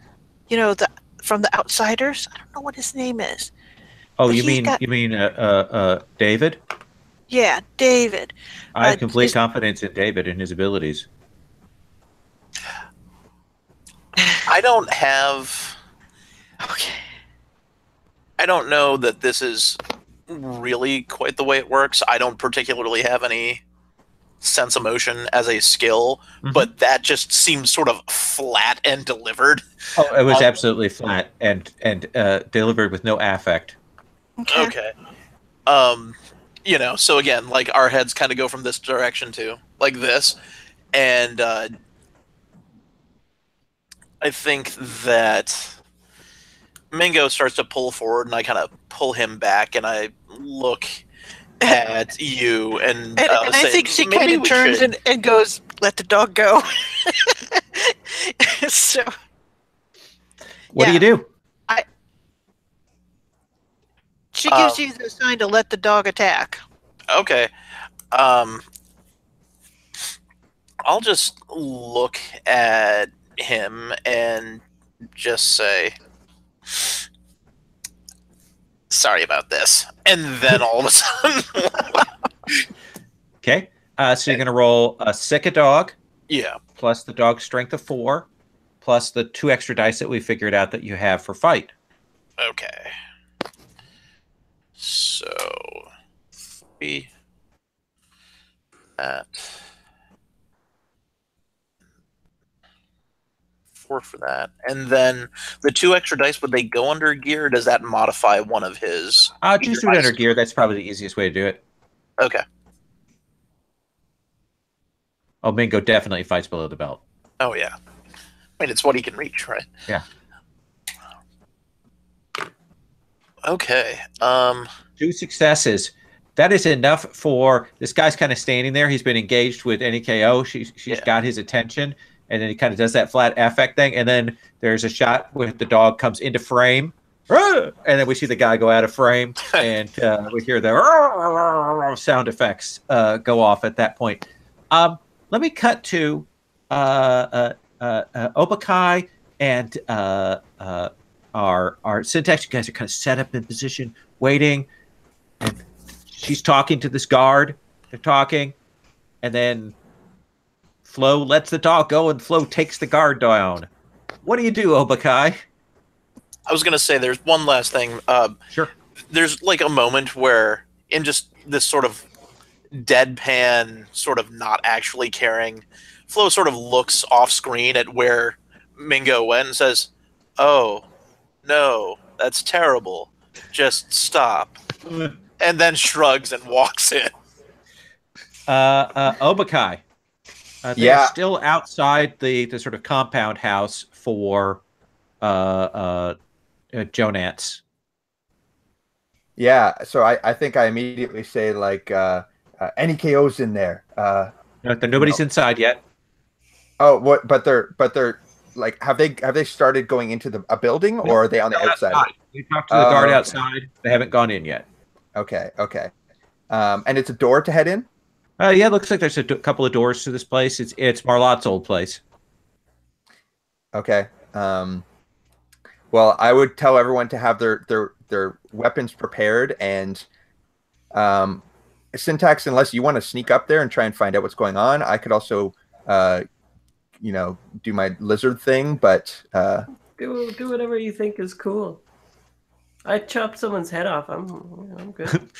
S3: from the Outsiders. I don't know what his name is.
S1: Oh,
S3: But
S1: you
S3: he's
S1: mean
S3: got-
S1: you mean David?
S3: Yeah, David.
S1: I have complete
S3: is-
S1: confidence in David and his abilities.
S2: I don't have.
S3: Okay.
S2: I don't know that this is really quite the way it works. I don't particularly have any sense emotion as a skill, but that just seems sort of flat and delivered.
S1: Oh, it was absolutely flat and delivered with no affect.
S3: Okay.
S2: So again, like our heads kind of go from this direction to like this, and I think that Mingo starts to pull forward, and I kind of pull him back, and I look at you, and
S3: I
S2: say,
S3: think she
S2: "Maybe
S3: kind of
S2: we
S3: turns
S2: should."
S3: and goes, let the dog go. So,
S1: What do you do?
S3: She gives you the sign to let the dog attack.
S2: Okay. I'll just look at him and just say, sorry about this. And then all of a sudden...
S1: Okay. So you're going to roll a sick a dog.
S2: Yeah.
S1: Plus the dog's strength of 4. Plus the 2 extra dice that we figured out that you have for fight.
S2: Okay. So... 3... That... 4 for that. And then the 2 extra dice, would they go under gear, or does that modify one of his...
S1: Just do it under gear. That's probably the easiest way to do it.
S2: Okay.
S1: Oh, Mingo definitely fights below the belt.
S2: Oh, yeah. I mean, it's what he can reach, right?
S1: Yeah.
S2: Okay.
S1: 2 successes. That is enough for... This guy's kind of standing there. He's been engaged with NEKO. She's got his attention. And then he kind of does that flat affect thing. And then there's a shot where the dog comes into frame. And then we see the guy go out of frame. And we hear the sound effects go off at that point. Let me cut to Obakai and our Syntax. You guys are kind of set up in position, waiting. And she's talking to this guard. They're talking. And then Flo lets the dog go, and Flo takes the guard down. What do you do, Obakai?
S2: I was going to say there's one last thing.
S1: Sure.
S2: There's like a moment where, in just this sort of deadpan, sort of not actually caring, Flo sort of looks off screen at where Mingo went and says, "Oh, no, that's terrible. Just stop." And then shrugs and walks in.
S1: Obakai. They're still outside the sort of compound house for Jonats.
S5: Yeah, so I think I immediately say like any KOs in there.
S1: Nobody's inside yet.
S5: Oh, what? But they're like, have they started going into a building, or are they on the outside?
S1: We talked to the guard outside. They haven't gone in yet.
S5: Okay. And it's a door to head in.
S1: Yeah, it looks like there's a couple of doors to this place. It's Marlotte's old place.
S5: Okay. Well, I would tell everyone to have their weapons prepared, and Syntax, unless you want to sneak up there and try and find out what's going on, I could also do my lizard thing, but
S4: do whatever you think is cool. I chopped someone's head off. I'm good.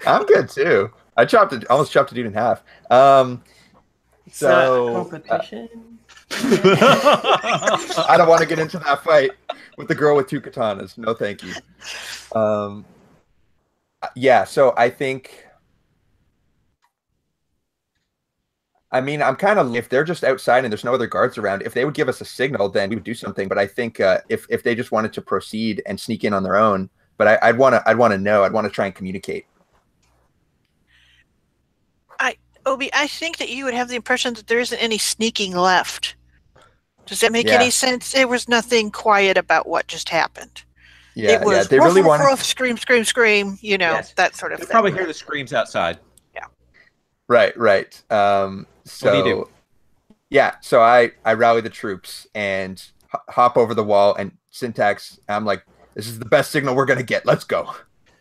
S5: I'm good too. I almost chopped a dude in half. So
S4: competition.
S5: I don't want to get into that fight with the girl with 2 katanas. No, thank you. Yeah, so I think. I mean, I'm kind of, if they're just outside and there's no other guards around, if they would give us a signal, then we would do something. But I think if they just wanted to proceed and sneak in on their own, but I'd want to know. I'd want to try and communicate.
S3: Obi, I think that you would have the impression that there isn't any sneaking left. Does that make any sense? There was nothing quiet about what just happened.
S5: Yeah,
S3: It was
S5: they really wanted
S3: scream, scream, scream. You know,
S1: Yes.
S3: that sort of
S1: You
S3: thing.
S1: probably hear the screams outside.
S5: Right.
S1: What do you do?
S5: Yeah, so I rally the troops and hop over the wall, and Syntax, I'm like, this is the best signal we're gonna get. Let's go.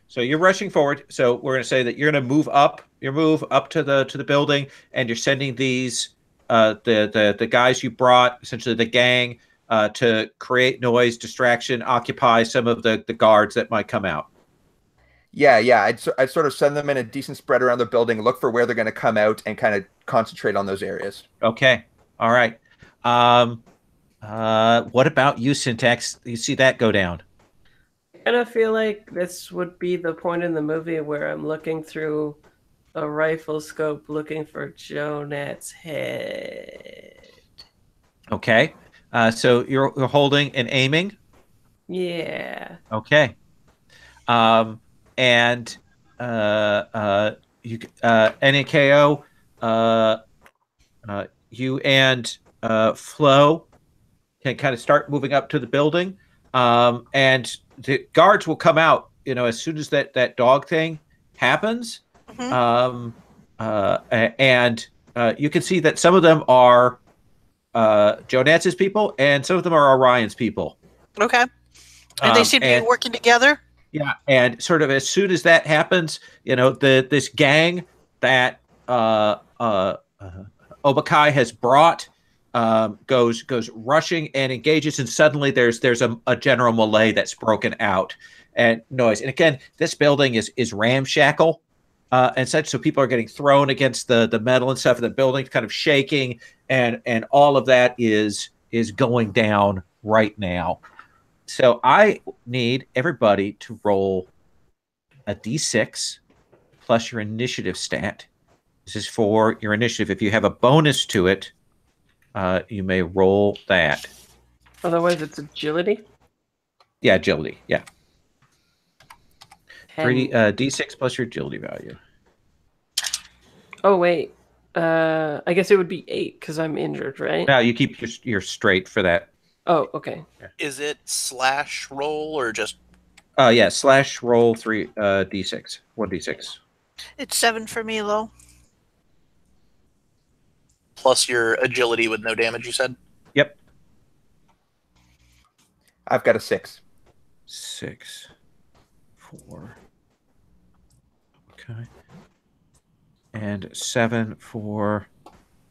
S1: So you're rushing forward. So we're going to say that you're going to move up. You move up to the building, and you're sending these the guys you brought, essentially the gang, to create noise, distraction, occupy some of the guards that might come out.
S5: Yeah. I'd sort of send them in a decent spread around the building, look for where they're going to come out, and kind of concentrate on those areas.
S1: Okay. All right. What about you, Syntax? You see that go down?
S4: I kind of feel like this would be the point in the movie where I'm looking through a rifle scope looking for Jonat's head.
S1: Okay. So you're holding and aiming?
S4: Yeah.
S1: Okay. And you NAKO, you and Flo can kind of start moving up to the building, and the guards will come out. You know, as soon as that dog thing happens, and you can see that some of them are Jonatz's people, and some of them are Orion's people.
S3: Okay. And they seem to be working together.
S1: Yeah, and sort of as soon as that happens, you know, this gang that Obakai has brought goes rushing and engages, and suddenly there's a general melee that's broken out and noise. And again, this building is ramshackle and such, so people are getting thrown against the metal and stuff, and the building's kind of shaking, and all of that is going down right now. So I need everybody to roll a d6 plus your initiative stat. This is for your initiative. If you have a bonus to it, you may roll that.
S4: Otherwise, it's agility?
S1: Yeah, agility. Yeah. 3 d6 plus your agility value.
S4: Oh, wait. I guess it would be 8 because I'm injured, right?
S1: No, you keep your straight for that.
S4: Oh, okay.
S2: Is it / roll or just?
S1: Yeah, / roll 3 d6. 1d6.
S3: It's 7 for me, Lo.
S2: Plus your agility with no damage, you said?
S1: Yep.
S5: I've got a 6.
S1: 6. 4. Okay. And 7 for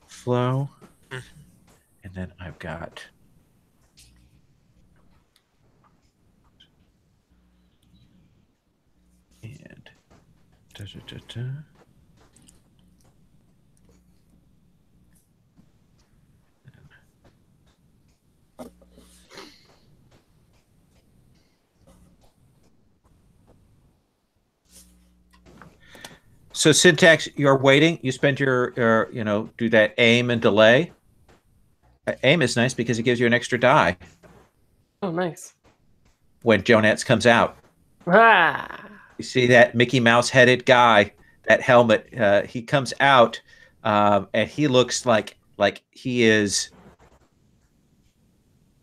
S1: Flo. And then I've got... And... So Syntax, you're waiting. You spend your do that aim and delay. Aim is nice because it gives you an extra die
S4: Oh, nice.
S1: when Jonat's comes out.
S4: Ah!
S1: You see that Mickey Mouse headed guy, that helmet. He comes out, and he looks like he is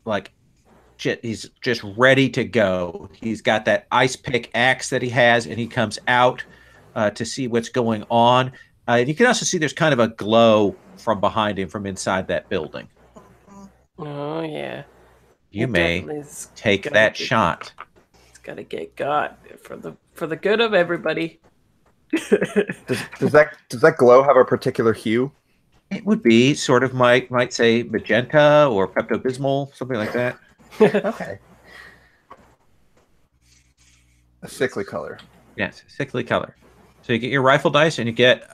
S1: like shit. He's just ready to go. He's got that ice pick axe that he has, and he comes out to see what's going on. And you can also see there's kind of a glow from behind him from inside that building.
S4: Oh, yeah.
S1: You
S4: It
S1: may
S4: definitely is
S1: take
S4: gotta
S1: that
S4: get-
S1: shot.
S4: It's got to get got for the good of everybody.
S5: Does that glow have a particular hue?
S1: It would be sort of might say magenta or Pepto-Bismol, something like that.
S5: Okay. A sickly color.
S1: Yes, sickly color. So you get your rifle dice, and you get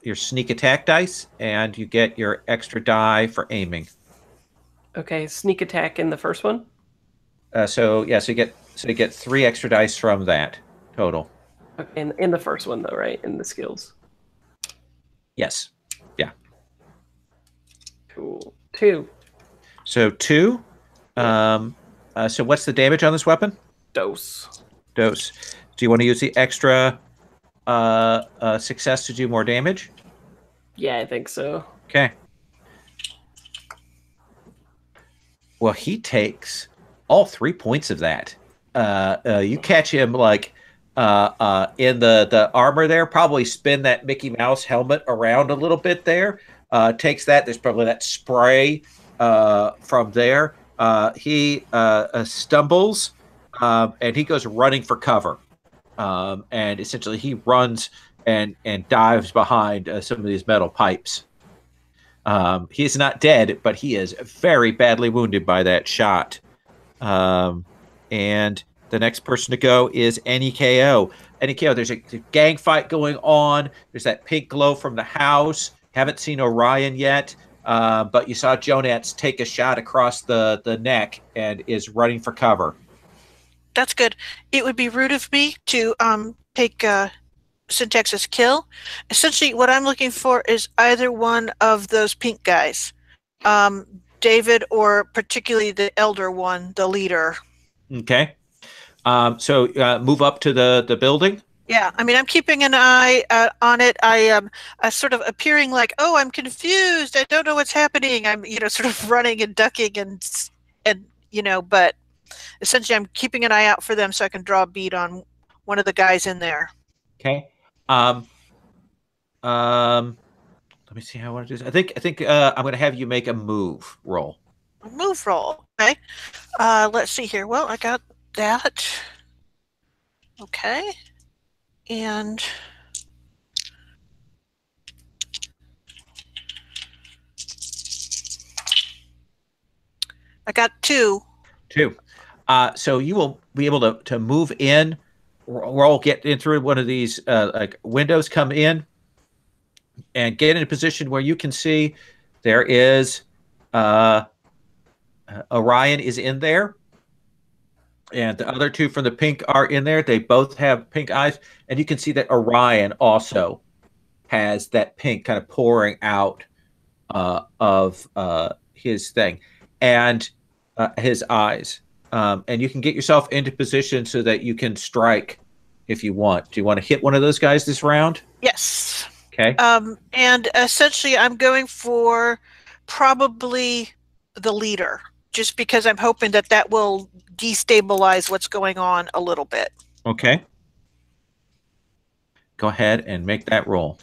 S1: your sneak attack dice, and you get your extra die for aiming.
S4: Okay, sneak attack in the first one.
S1: So you get 3 extra dice from that total.
S4: Okay, in the first one though, right? In the skills.
S1: Yes. Yeah.
S4: Cool. 2.
S1: So 2. So what's the damage on this weapon?
S4: Dose.
S1: Dose. Do you want to use the extra success to do more damage?
S4: Yeah, I think so.
S1: Okay. Well, he takes all 3 points of that. You catch him like in the armor there. Probably spin that Mickey Mouse helmet around a little bit there. Takes that. There's probably that spray from there. He stumbles and he goes running for cover. And essentially he runs and dives behind some of these metal pipes. He is not dead, but he is very badly wounded by that shot. And the next person to go is NEKO. NEKO, there's a gang fight going on. There's that pink glow from the house. Haven't seen Orion yet, but you saw Jonats take a shot across the neck and is running for cover.
S3: That's good. It would be rude of me to take Syntax's kill. Essentially, what I'm looking for is either one of those pink guys, David, or particularly the elder one, the leader.
S1: Okay. So move up to the building.
S3: Yeah, I mean, I'm keeping an eye on it. I am sort of appearing like, oh, I'm confused. I don't know what's happening. I'm, sort of running and ducking and but essentially, I'm keeping an eye out for them so I can draw a bead on one of the guys in there.
S1: Okay. Let me see how I want to do this. I think I'm going to have you make a move roll.
S3: A move roll. Okay. Let's see here. Well, I got that. Okay. And I got 2.
S1: 2. So you will be able to move in. Roll, get in through one of these like windows, come in, and get in a position where you can see there is Orion is in there, and the other 2 from the pink are in there. They both have pink eyes, and you can see that Orion also has that pink kind of pouring out of his thing and his eyes. And you can get yourself into position so that you can strike if you want. Do you want to hit one of those guys this round?
S3: Yes.
S1: Okay.
S3: And essentially, I'm going for probably the leader, just because I'm hoping that will destabilize what's going on a little bit.
S1: Okay. Go ahead and make that roll.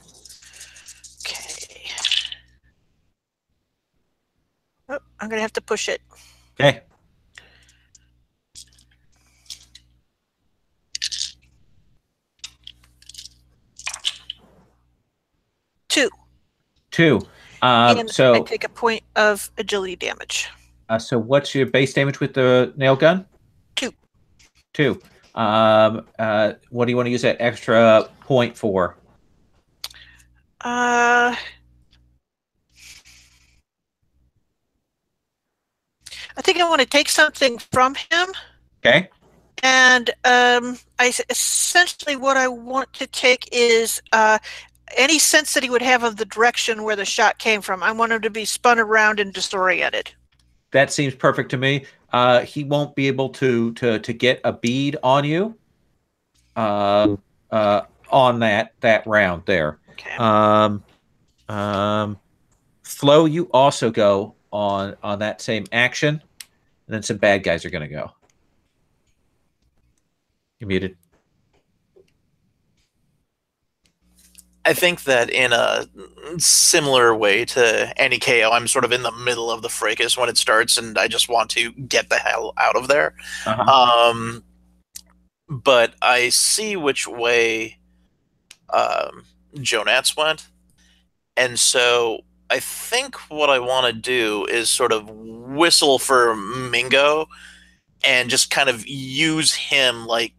S3: Okay. Oh, I'm going to have to push it.
S1: Okay. Two.
S3: And
S1: So
S3: I take a point of agility damage.
S1: So what's your base damage with the nail gun?
S3: 2.
S1: 2. What do you want to use that extra point for?
S3: I think I want to take something from him.
S1: Okay.
S3: And essentially what I want to take is any sense that he would have of the direction where the shot came from. I want him to be spun around and disoriented.
S1: That seems perfect to me. He won't be able to get a bead on you on that round there.
S3: Okay.
S1: Flo, you also go on that same action, and then some bad guys are going to go. You're muted.
S2: I think that in a similar way to NEKO, I'm sort of in the middle of the fracas when it starts, and I just want to get the hell out of there.
S1: Uh-huh.
S2: But I see which way Jonats went, and so I think what I want to do is sort of whistle for Mingo and just kind of use him like,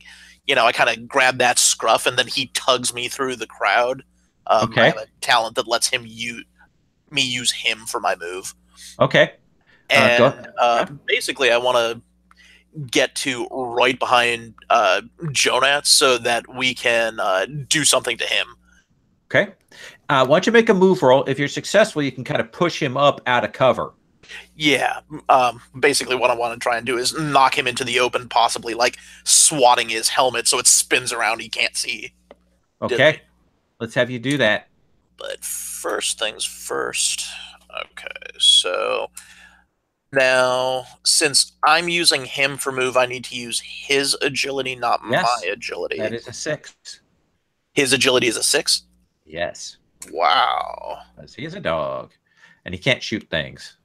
S2: I kind of grab that scruff and then he tugs me through the crowd.
S1: Okay.
S2: I have a talent that lets him use him for my move.
S1: Okay.
S2: And basically I want to get to right behind Jonats so that we can do something to him.
S1: Okay. Why don't you make a move roll? If you're successful, you can kind of push him up out of cover.
S2: Yeah. Basically what I want to try and do is knock him into the open, possibly like swatting his helmet so it spins around, he can't see.
S1: Okay. Let's have you do that.
S2: But first first things first. Okay, so now since I'm using him for move, I need to use his agility, not
S1: Yes,
S2: my agility.
S1: that is a 6.
S2: His agility is a 6?
S1: Yes.
S2: Wow.
S1: Because he is a dog. And he can't shoot things.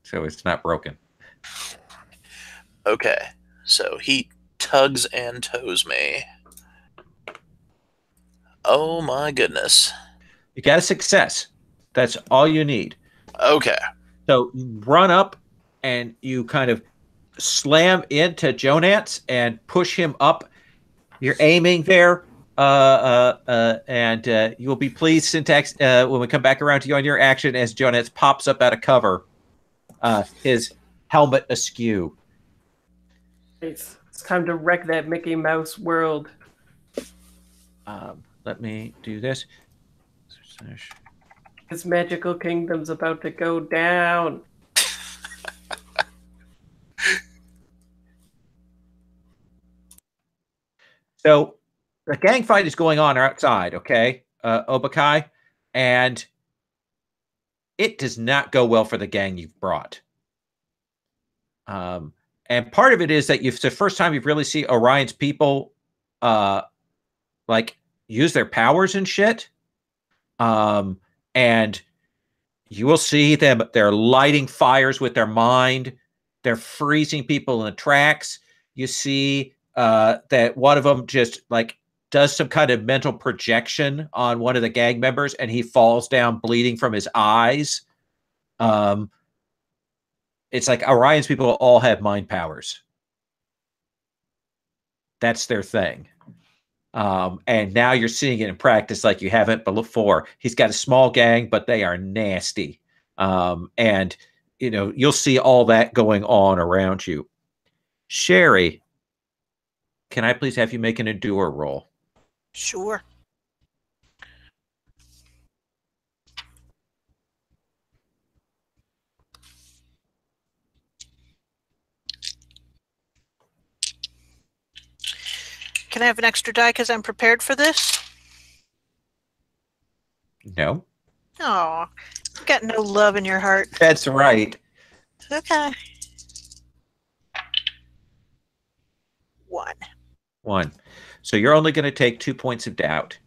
S1: So it's not broken.
S2: Okay, so he tugs and tows me. Oh my goodness.
S1: You got a success. That's all you need.
S2: Okay.
S1: So you run up and you kind of slam into Jonance and push him up. You're aiming there. And you will be pleased, Syntax, when we come back around to you on your action as Jonance pops up out of cover, his helmet askew.
S4: It's time to wreck that Mickey Mouse world.
S1: Let me do this.
S4: His magical kingdom's about to go down.
S1: So the gang fight is going on outside, okay, Obakai, and it does not go well for the gang you've brought. And part of it is that it's the first time you've really seen Orion's people like use their powers and shit. And you will see them, they're lighting fires with their mind. They're freezing people in the tracks. You see that one of them just like does some kind of mental projection on one of the gang members and he falls down bleeding from his eyes. It's like Orion's people all have mind powers. That's their thing. And now you're seeing it in practice like you haven't before. He's got a small gang, but they are nasty. And, you know, you'll see all that going on around you. Sherry, can I please have you make an endure roll?
S3: Sure. Can I have an extra die because I'm prepared for this?
S1: No.
S3: Oh, you've got no love in your heart.
S1: That's right.
S3: Okay. 1.
S1: So you're only going to take 2 points of doubt.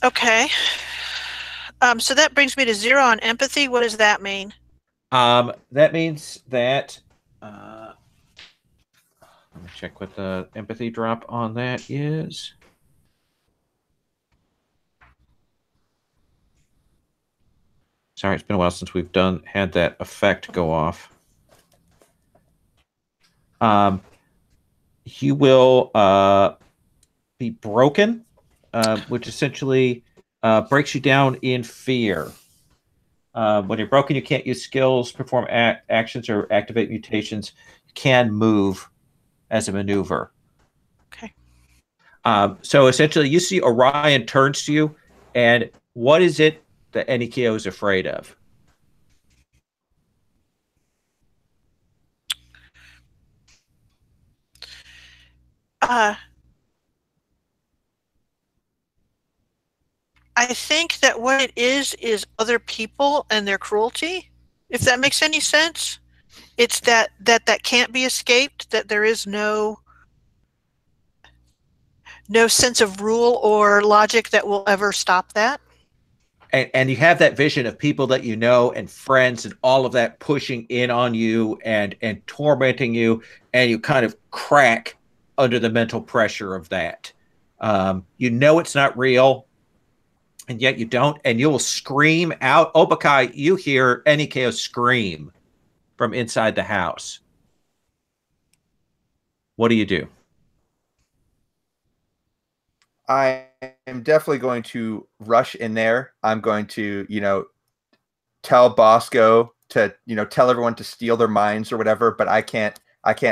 S3: Okay. So that brings me to 0 on empathy. What does that mean?
S1: That means that let me check what the empathy drop on that is. Sorry, it's been a while since we've had that effect go off. You will be broken, which essentially breaks you down in fear. When you're broken, you can't use skills, perform actions, or activate mutations. You can move as a maneuver.
S3: Okay.
S1: So essentially, you see Orion turns to you, and what is it that Enikio is afraid of?
S3: I think that what it is other people and their cruelty, if that makes any sense. It's that can't be escaped, that there is no sense of rule or logic that will ever stop that.
S1: And you have that vision of people that you know and friends and all of that pushing in on you and tormenting you, and you kind of crack under the mental pressure of that. You know it's not real, and yet you don't, and you will scream out. Obakai, you hear Enikeo scream from inside the house. What do?
S5: I am definitely going to rush in there. I'm going to, tell Bosco to, tell everyone to steal their minds or whatever, but I can't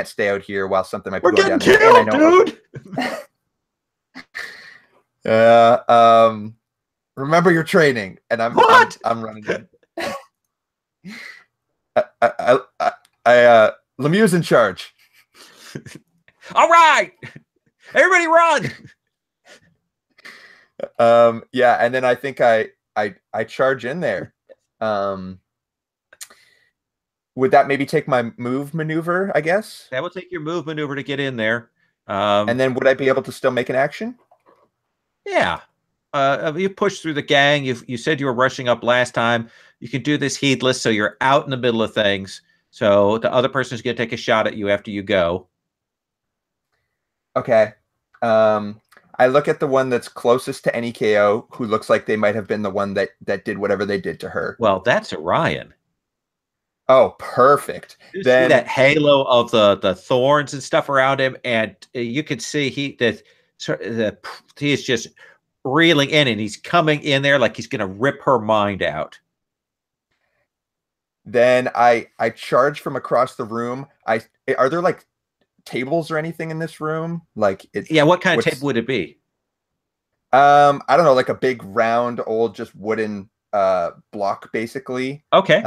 S5: stay out here while something might be going down.
S1: We're getting killed, dude!
S5: Remember your training, and I'm running in. Lemieux's in charge.
S1: All right, everybody run!
S5: Yeah, and then I think I charge in there. Would that maybe take my move maneuver, I guess?
S1: That will take your move maneuver to get in there.
S5: And then would I be able to still make an action?
S1: Yeah. You push through the gang. You said you were rushing up last time. You can do this heedless, so you're out in the middle of things. So the other person's going to take a shot at you after you go.
S5: Okay. I look at the one that's closest to any KO, who looks like they might have been the one that did whatever they did to her.
S1: Well, that's Orion.
S5: Oh, perfect.
S1: You
S5: Then
S1: see that halo of the thorns and stuff around him, and you can see he is just reeling in, and he's coming in there like he's going to rip her mind out.
S5: Then I charge from across the room. Are there like tables or anything in this room? Like
S1: what kind of table would it be?
S5: I don't know, like a big round old just wooden block basically.
S1: Okay.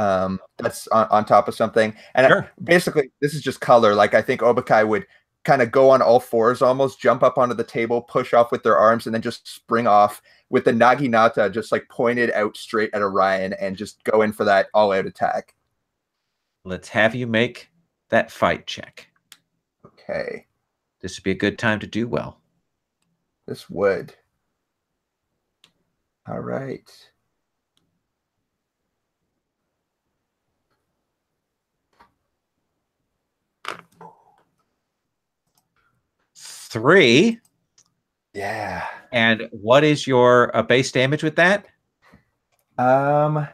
S5: That's on top of something. And
S1: sure.
S5: Basically this is just color. Like I think Obakai would kind of go on all fours, almost jump up onto the table, push off with their arms, and then just spring off with the Naginata just like pointed out straight at Orion and just go in for that all-out attack.
S1: Let's have you make that fight check.
S5: Okay.
S1: This would be a good time to do well.
S5: This would. All right.
S1: Three.
S5: Yeah.
S1: And what is your base damage with that?
S5: I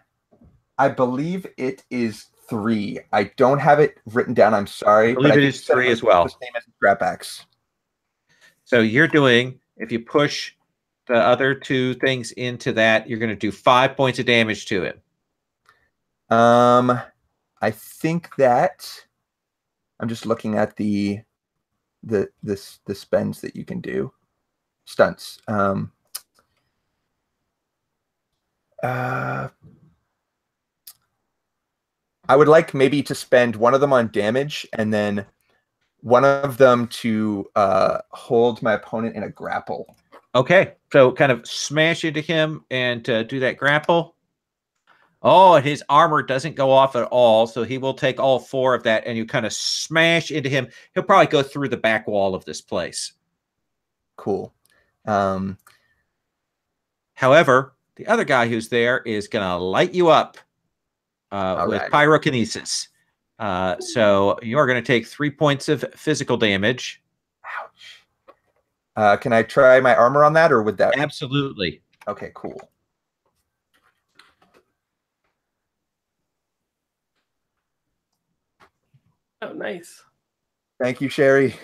S5: believe it is 3. I don't have it written down. I'm sorry.
S1: I believe it is 3 as well.
S5: The same as Scrap Axe.
S1: So you're doing, if you push the other 2 things into that, you're going to do 5 points of damage to it.
S5: I think that I'm just looking at the spends that you can do. Stunts. I would like maybe to spend one of them on damage and then one of them to hold my opponent in a grapple.
S1: Okay, so kind of smash into him and do that grapple. Oh, and his armor doesn't go off at all, so he will take all 4 of that, and you kind of smash into him. He'll probably go through the back wall of this place.
S5: Cool.
S1: However, the other guy who's there is going to light you up with pyrokinesis. So you're going to take 3 points of physical damage.
S5: Ouch. Can I try my armor on that, or would that?
S1: Absolutely.
S5: Okay, cool.
S4: Oh, nice.
S5: Thank you, Sherry.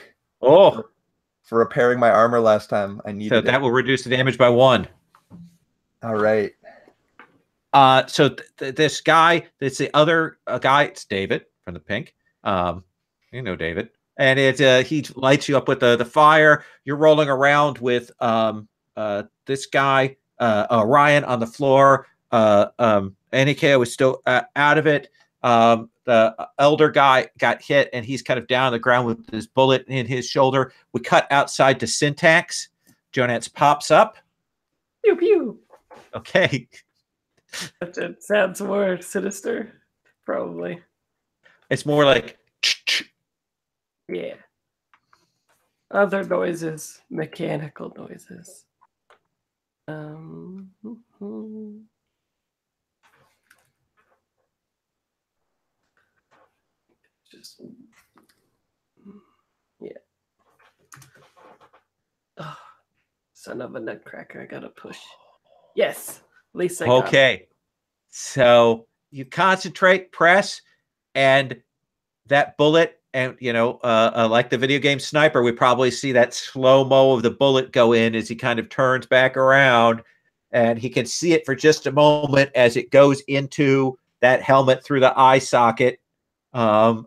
S1: Oh,
S5: for repairing my armor last time. I needed
S1: so that will reduce the damage by 1.
S5: All right.
S1: So this guy, it's the other guy. It's David from the pink. You know David, and he lights you up with the fire. You're rolling around with this guy, Orion, on the floor. Anikeo is still out of it. The elder guy got hit, and he's kind of down on the ground with his bullet in his shoulder. We cut outside to Syntax. Jonatz pops up.
S4: Pew pew.
S1: Okay.
S4: It sounds more sinister, probably.
S1: It's more like...
S4: Yeah. Other noises, mechanical noises. Just, yeah. Oh, son of a nutcracker! I gotta push. Yes, at least I got it.
S1: Okay. So you concentrate, press, and that bullet, and like the video game Sniper, we probably see that slow-mo of the bullet go in as he kind of turns back around, and he can see it for just a moment as it goes into that helmet through the eye socket. And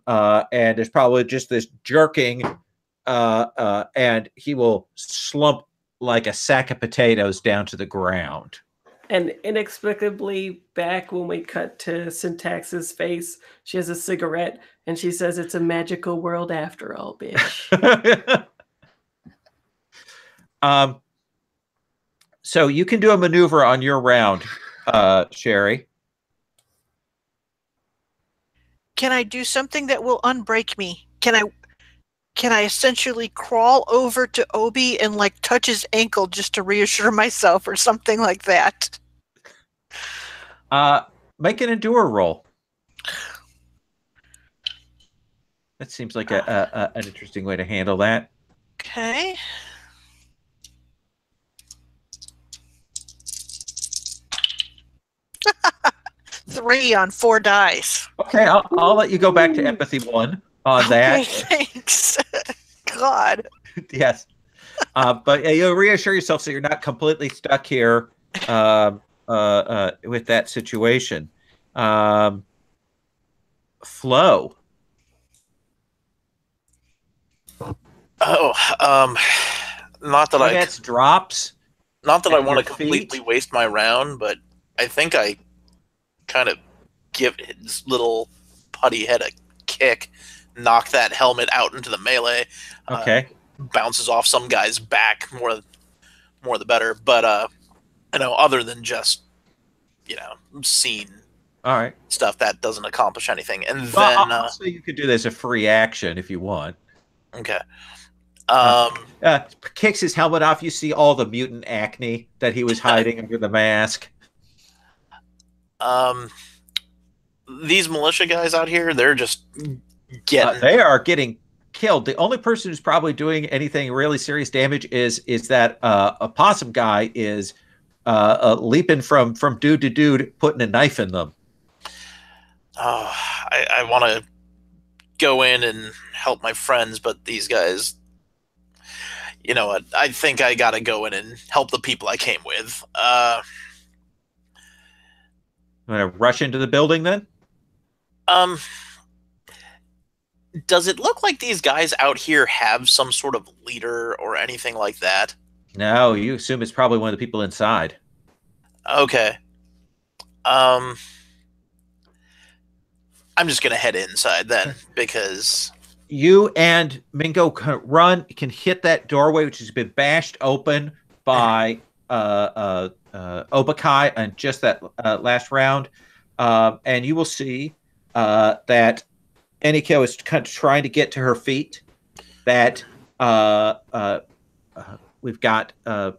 S1: there's probably just this jerking, and he will slump like a sack of potatoes down to the ground.
S4: And inexplicably, back when we cut to Syntax's face, she has a cigarette, and she says, "It's a magical world after all, bitch."
S1: So you can do a maneuver on your round, Sherry.
S3: Can I do something that will unbreak me? Can I essentially crawl over to Obi and like touch his ankle just to reassure myself or something like that?
S1: Make an endure roll. That seems like an interesting way to handle that.
S3: Okay. Three on 4 dice.
S1: Okay, I'll let you go back to empathy 1 on that.
S3: Okay, thanks. God.
S1: Yes. But you'll reassure yourself so you're not completely stuck here with that situation. Flo.
S2: Oh, not that
S1: That's drops.
S2: Not that I
S1: at
S2: want
S1: your
S2: to completely
S1: feet.
S2: waste my round, but I think I kind of give his little putty head a kick, knock that helmet out into the melee.
S1: Okay.
S2: Bounces off some guy's back, more the better. But other than just scene
S1: All right.
S2: stuff, that doesn't accomplish anything. And
S1: Well,
S2: then
S1: also you could do this as a free action if you want.
S2: okay,
S1: Kicks his helmet off. You see all the mutant acne that he was hiding under the mask.
S2: These militia guys out here, they're just getting.
S1: They are getting killed. The only person who's probably doing anything really serious damage is that a possum guy is leaping from dude to dude, putting a knife in them.
S2: I want to go in and help my friends, but these guys, you know what? I think I gotta go in and help the people I came with.
S1: I'm gonna rush into the building then.
S2: Does it look like these guys out here have some sort of leader or anything like that?
S1: No, you assume it's probably one of the people inside.
S2: Okay. I'm just gonna head inside then, because
S1: You and Mingo can hit that doorway, which has been bashed open by Obakai and just that last round, and you will see that Enikyo is kind of trying to get to her feet. That we've got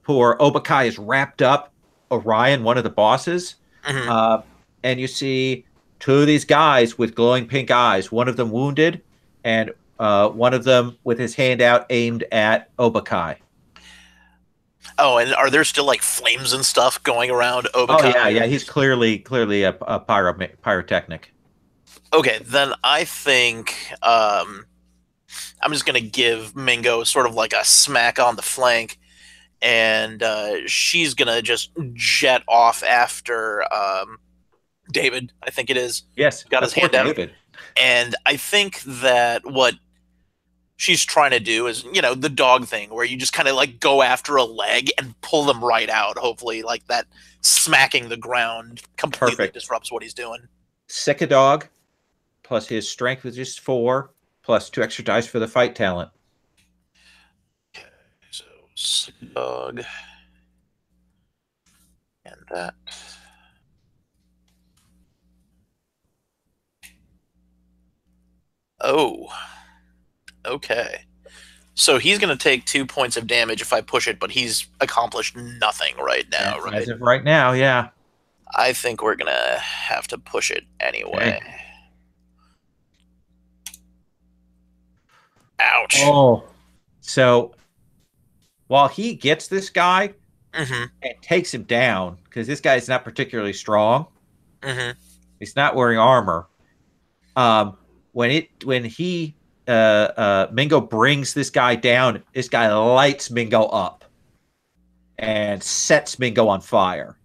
S1: poor Obakai is wrapped up. Orion, one of the bosses, and you see two of these guys with glowing pink eyes. One of them wounded, and one of them with his hand out aimed at Obakai.
S2: Oh, and are there still like flames and stuff going around Obakai?
S1: Oh yeah. He's clearly a pyrotechnic.
S2: Okay, then I think I'm just gonna give Mingo sort of like a smack on the flank, and she's gonna just jet off after David. I think it is.
S1: Yes,
S2: got his hand out.
S1: David.
S2: And I think that what she's trying to do is, the dog thing where you just kind of like go after a leg and pull them right out. Hopefully, like that smacking the ground completely disrupts what he's doing.
S1: Sick a dog, plus his strength was just 4, plus 2 extra dice for the fight talent.
S2: Okay, so sick a dog. And that. Oh, okay. So he's going to take 2 points of damage if I push it, but he's accomplished nothing right now, right?
S1: As of right now, yeah.
S2: I think we're going to have to push it anyway.
S1: Okay.
S2: Ouch.
S1: Oh. So while he gets this guy
S2: Mm-hmm.
S1: and takes him down, because this guy's not particularly strong,
S2: Mm-hmm.
S1: he's not wearing armor. When Mingo brings this guy down, this guy lights Mingo up and sets Mingo on fire.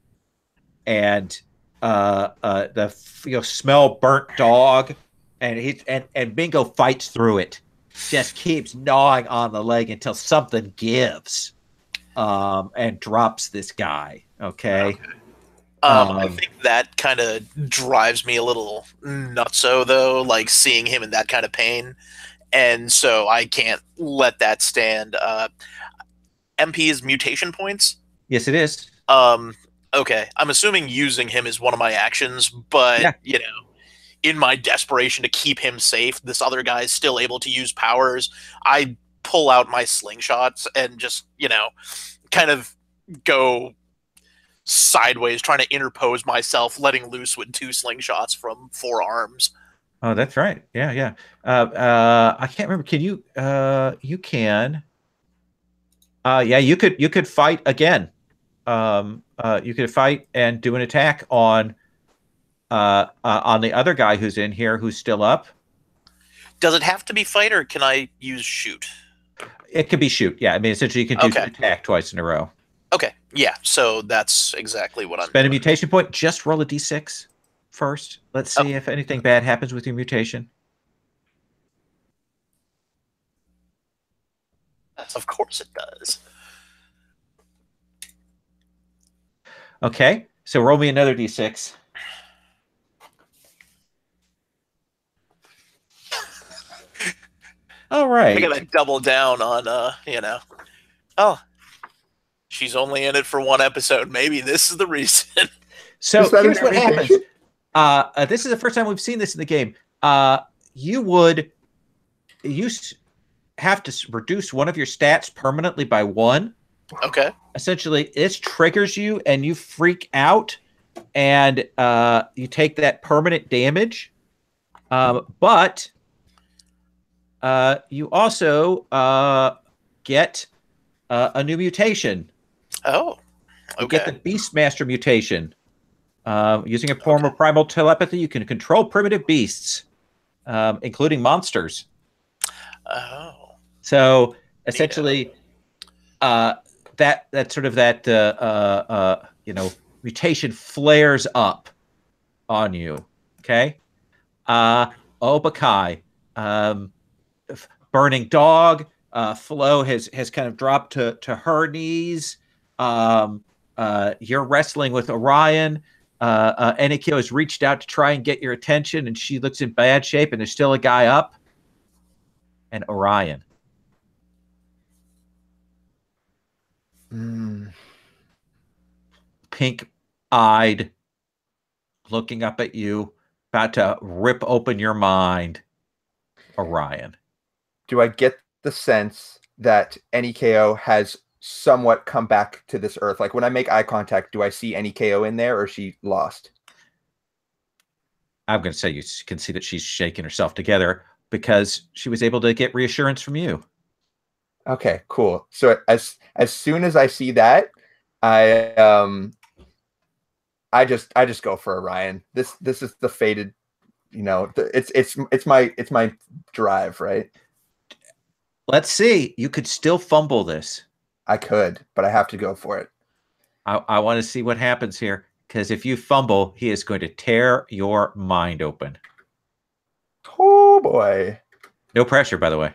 S1: And smell burnt dog, and Mingo fights through it. Just keeps gnawing on the leg until something gives, and drops this guy. Okay.
S2: I think that kind of drives me a little nutso, though, like seeing him in that kind of pain. And so I can't let that stand. MP is mutation points.
S1: Yes, it is.
S2: Okay. I'm assuming using him is one of my actions, but
S1: Yeah.
S2: you know, in my desperation to keep him safe, this other guy is still able to use powers. I pull out my slingshots and just, you know, kind of go sideways, trying to interpose myself, letting loose with 2 slingshots from 4 arms.
S1: Oh, that's right. Yeah, yeah. I can't remember. Can you? You can. Yeah, you could fight again. You could fight and do an attack on the other guy who's in here who's still up.
S2: Does it have to be fight, or can I use shoot?
S1: It could be shoot. Yeah, I mean essentially you can do
S2: Okay.
S1: attack twice in a row.
S2: Okay, yeah, so that's exactly what I'm
S1: Spend a
S2: doing.
S1: mutation point. Just roll a d6 first. Let's see if anything bad happens with your mutation.
S2: Yes, of course it does.
S1: Okay, so roll me another d6. All right.
S2: I gotta double down on, you know. Oh, she's only in it for 1 episode. Maybe this is the reason.
S1: So
S5: Is that
S1: here's
S5: an
S1: what happens.
S5: invitation?
S1: This is the first time we've seen this in the game. You have to reduce one of your stats permanently by 1.
S2: Okay.
S1: Essentially, this triggers you and you freak out, and you take that permanent damage. But you also get a new mutation.
S2: Oh,
S1: You
S2: okay.
S1: get the Beastmaster mutation. Using a form of primal telepathy, you can control primitive beasts, including monsters.
S2: Oh.
S1: So essentially, that sort of that mutation flares up on you. Okay. Obakai, burning dog. Flo has kind of dropped to her knees. You're wrestling with Orion. Enikyo has reached out to try and get your attention, and she looks in bad shape, and there's still a guy up. And Orion. Pink-eyed, looking up at you, about to rip open your mind. Orion.
S5: Do I get the sense that NEKO has somewhat come back to this earth? Like when I make eye contact, do I see NEKO in there, or is she lost?
S1: I'm going to say you can see that she's shaking herself together because she was able to get reassurance from you.
S5: Okay, cool. So as soon as I see that, I just go for Orion. This is the fated, you know, it's my drive, right?
S1: Let's see. You could still fumble this.
S5: I could, but I have to go for it.
S1: I want to see what happens here, because if you fumble, he is going to tear your mind open.
S5: Oh boy.
S1: No pressure, by the way.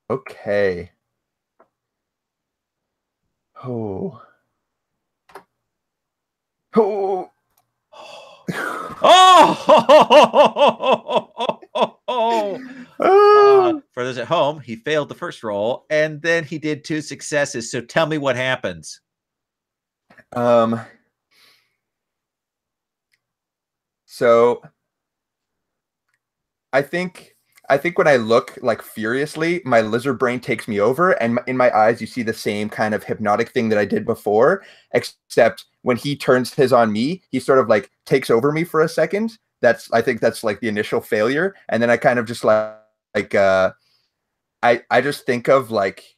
S5: Okay. Oh. Oh.
S1: For those at home, he failed the first roll, and then he did 2 successes. So tell me what happens.
S5: So I think when I look like furiously, my lizard brain takes me over, and in my eyes, you see the same kind of hypnotic thing that I did before, except when he turns his on me, he sort of like takes over me for a second. I think that's like the initial failure, and then I kind of just I just think of like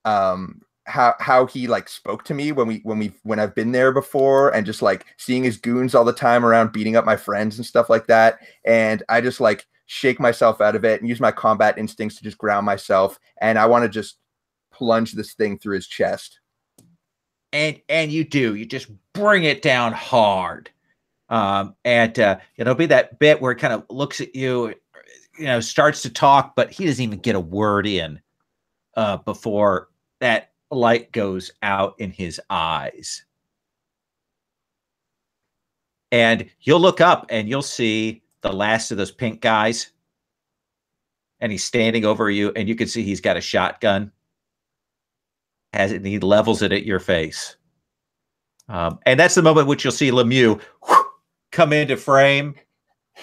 S5: how he like spoke to me when I've been there before, and just like seeing his goons all the time around beating up my friends and stuff like that, and I just like shake myself out of it and use my combat instincts to just ground myself, and I want to just plunge this thing through his chest.
S1: And you just bring it down hard. And it'll be that bit where it kind of looks at you, starts to talk, but he doesn't even get a word in before that light goes out in his eyes. And you'll look up and you'll see the last of those pink guys. And he's standing over you, and you can see he's got a shotgun. has it, and he levels it at your face. And that's the moment in which you'll see Lemieux come into frame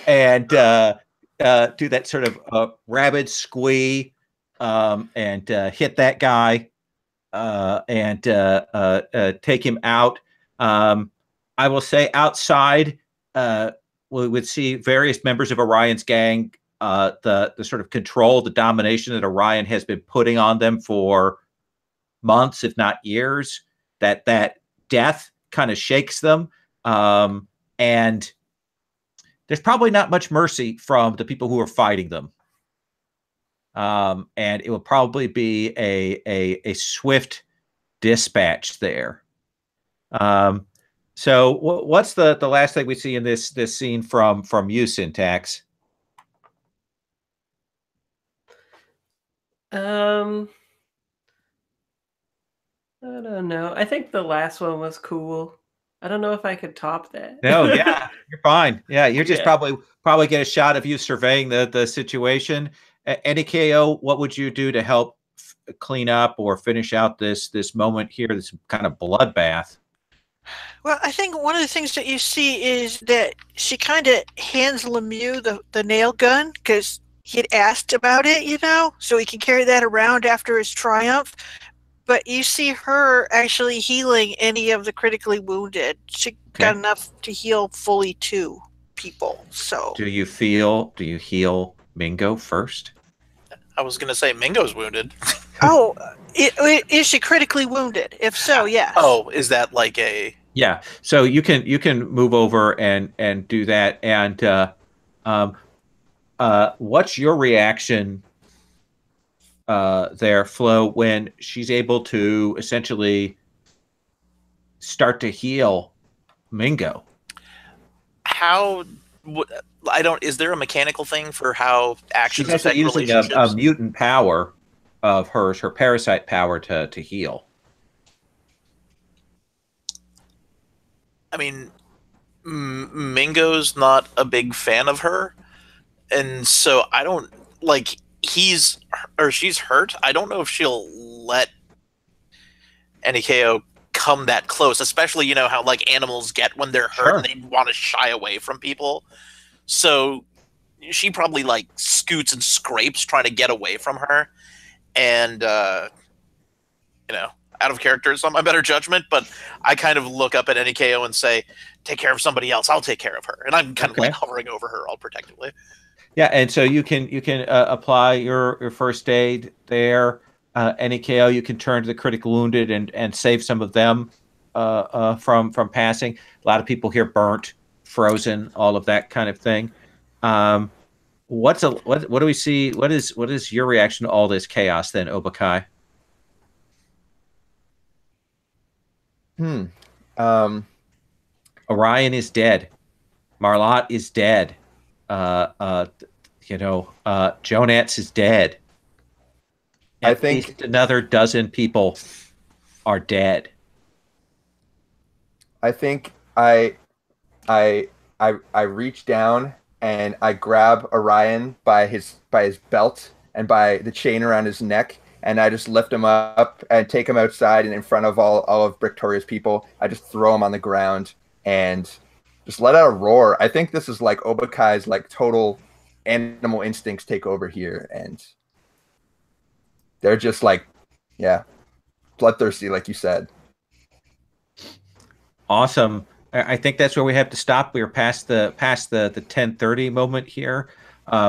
S1: and do that sort of rabid squee and hit that guy and take him out. I will say outside, we would see various members of Orion's gang, the sort of control, the domination that Orion has been putting on them for months, if not years, that death kind of shakes them. And there's probably not much mercy from the people who are fighting them. And it will probably be a swift dispatch there. So what's the last thing we see in this scene from you, Syntax?
S4: I don't know. I think the last one was cool. I don't know if I could top that.
S1: No, yeah, you're fine. Yeah, you're just probably get a shot of you surveying the situation. Any KO, what would you do to help clean up or finish out this moment here, this kind of bloodbath?
S3: Well, I think one of the things that you see is that she kind of hands Lemieux the nail gun because he had asked about it, so he can carry that around after his triumph. But you see her actually healing any of the critically wounded. She got enough to heal fully 2 people. So
S1: do you heal Mingo first?
S2: I was going to say Mingo's wounded.
S3: Oh, is she critically wounded? If so, yes.
S2: Oh, is that like a...
S1: Yeah, so you can move over and do that. And what's your reaction there, Flo, when she's able to essentially start to heal Mingo?
S2: Is there a mechanical thing for how actions affect
S1: using
S2: relationships?
S1: a mutant power of hers, her parasite power to heal.
S2: I mean, Mingo's not a big fan of her, and so I don't like she's hurt. I don't know if she'll let NEKO come that close, especially how like animals get when they're hurt and they want to shy away from people. So she probably like scoots and scrapes trying to get away from her, and out of character is on my better judgment, but I kind of look up at NEKO and say, take care of somebody else, I'll take care of her. And I'm kind of like hovering over her all protectively.
S1: Yeah, and so you can apply your first aid there. NEKO, you can turn to the critically wounded and save some of them from passing. A lot of people here burnt, frozen, all of that kind of thing. What do we see? What is your reaction to all this chaos then, Obakai? Orion is dead. Marlot is dead. Jonatz is dead.
S5: I think
S1: another dozen people are dead.
S5: I think I reach down and I grab Orion by his belt and by the chain around his neck, and I just lift him up and take him outside, and in front of all of Victoria's people, I just throw him on the ground and just let out a roar. I think this is like Obakai's like total animal instincts take over here, and they're just like, bloodthirsty, like you said.
S1: Awesome. I think that's where we have to stop. We are past the 10:30 moment here.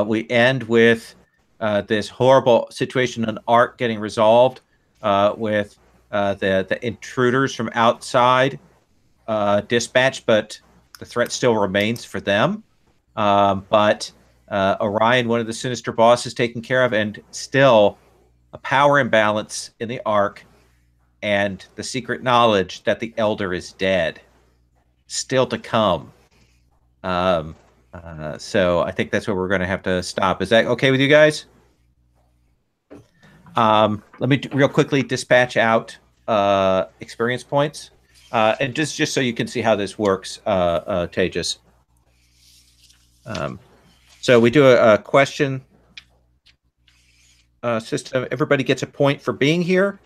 S1: We end with this horrible situation on Art getting resolved with the intruders from outside dispatched, but the threat still remains for them. But Orion, one of the sinister bosses, taken care of, and still a power imbalance in the Ark, and the secret knowledge that the Elder is dead still to come. So I think that's where we're going to have to stop. Is that okay with you guys? Let me real quickly dispatch out experience points, and just so you can see how this works, Tejas. So we do a question system. Everybody gets a point for being here.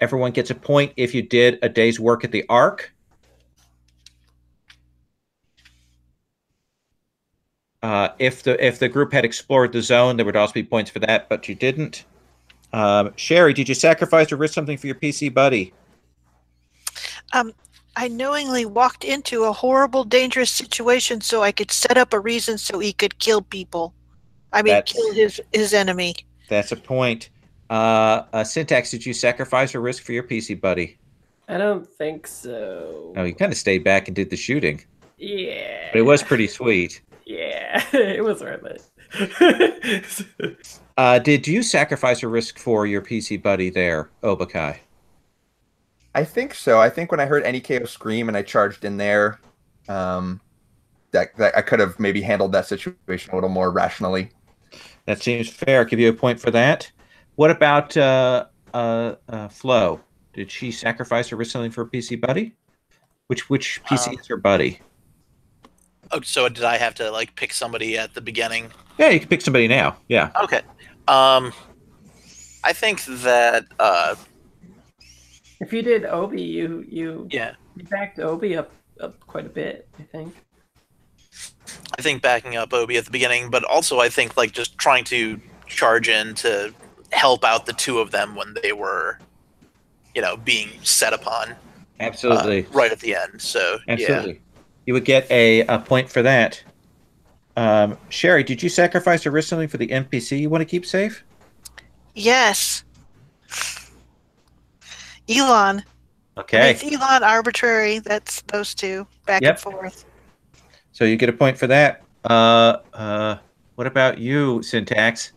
S1: Everyone gets a point if you did a day's work at the Ark. If the group had explored the zone, there would also be points for that, but you didn't. Sherry, did you sacrifice or risk something for your PC buddy?
S3: I knowingly walked into a horrible, dangerous situation so I could set up a reason so he could kill people. Kill his enemy.
S1: That's a point. Syntax, did you sacrifice or risk for your PC buddy?
S4: I don't think so.
S1: Oh, you kind of stayed back and did the shooting.
S4: Yeah.
S1: But it was pretty sweet.
S4: Yeah, it was worth it.
S1: Did you sacrifice or risk for your PC buddy there, Obakai?
S5: I think so. I think when I heard any KO scream and I charged in there, that I could have maybe handled that situation a little more rationally.
S1: That seems fair. I'll give you a point for that. What about Flo? Did she sacrifice or risk something for a PC buddy? Which PC is her buddy?
S2: Oh, so did I have to like pick somebody at the beginning?
S1: Yeah, you can pick somebody now. Yeah.
S2: Okay. I think that
S4: if you did Obi, you backed Obi up quite a bit, I think.
S2: I think backing up Obi at the beginning, but also I think like just trying to charge in to help out the two of them when they were, being set upon.
S1: Absolutely.
S2: Right at the end. So
S1: absolutely.
S2: Yeah.
S1: You would get a point for that. Sherry, did you sacrifice or risk something for the NPC you want to keep safe?
S3: Yes. Elon.
S1: Okay.
S3: It's Elon arbitrary. That's those two back and forth.
S1: So you get a point for that. What about you, Syntax?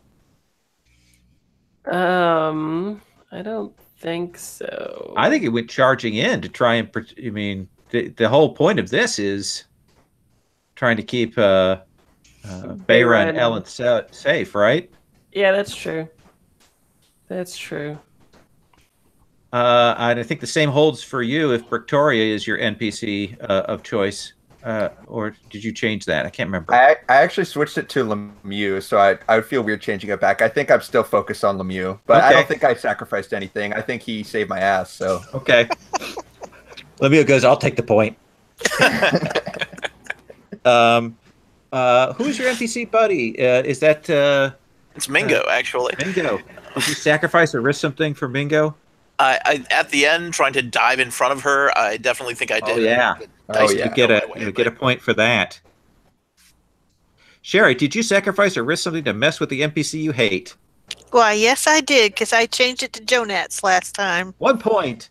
S4: I don't think so.
S1: I think it went charging in to try and. The whole point of this is trying to keep Bayra and Ellen safe, right?
S4: Yeah, that's true. That's true.
S1: I think the same holds for you if Victoria is your NPC of choice. Or did you change that? I can't remember.
S5: I actually switched it to Lemieux, so I would feel weird changing it back. I think I'm still focused on Lemieux, but I don't think I sacrificed anything. I think he saved my ass, so.
S1: Okay. Lemieux goes, I'll take the point. Who's your NPC buddy? Is that...
S2: it's Mingo, actually.
S1: Mingo. Did you sacrifice or risk something for Mingo?
S2: I at the end, trying to dive in front of her, I definitely think I did.
S1: Oh, yeah. You get a point for that. Sherry, did you sacrifice or risk something to mess with the NPC you hate?
S3: Why, yes, I did, because I changed it to Jonats last time.
S1: 1 point.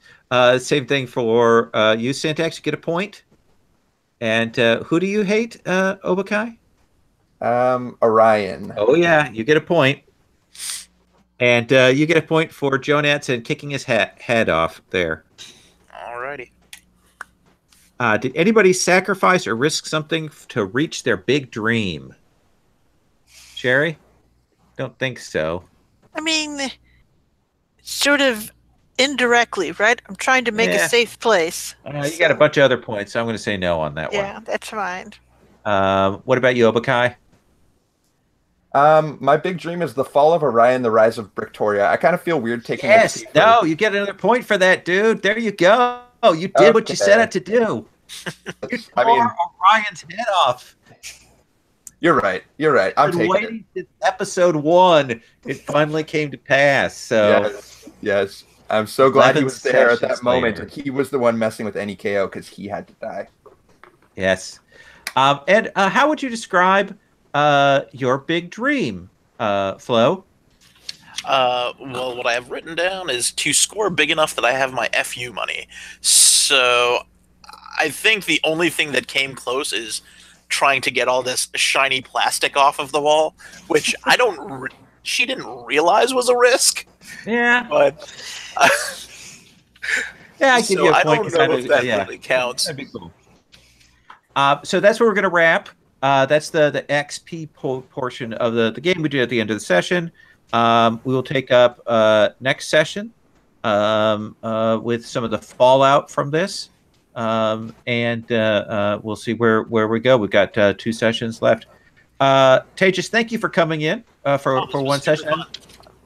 S1: Same thing for you, Syntax. You get a point. And who do you hate, Obakai?
S5: Orion.
S1: Oh, yeah. You get a point. And you get a point for Jonats and kicking his head off there.
S2: Alrighty.
S1: Did anybody sacrifice or risk something to reach their big dream? Sherry? Don't think so.
S3: Sort of indirectly, right? I'm trying to make a safe place.
S1: You got a bunch of other points, so I'm going to say no on that one.
S3: Yeah, that's fine.
S1: What about you, Obakai?
S5: My big dream is the fall of Orion, the rise of Victoria. I kind of feel weird taking
S1: it. No, you get another point for that, dude. There you go. You did what you set out to do. You tore Orion's head off.
S5: You're right. I'm taking
S1: waiting it. Episode 1, it finally came to pass. So
S5: yes. I'm so glad he was there at that moment. And he was the one messing with any KO because he had to die.
S1: Yes. And how would you describe your big dream, Flo?
S2: Well, what I have written down is to score big enough that I have my FU money. So I think the only thing that came close is trying to get all this shiny plastic off of the wall, which she didn't realize was a risk.
S1: Yeah.
S2: But
S1: I give you a point.
S2: I don't know if that really counts.
S1: That'd be cool. So that's where we're going to wrap. That's the XP portion of the game we did at the end of the session. We will take up next session with some of the fallout from this. And we'll see where we go. We've got 2 sessions left. Tejas, thank you for coming in for one session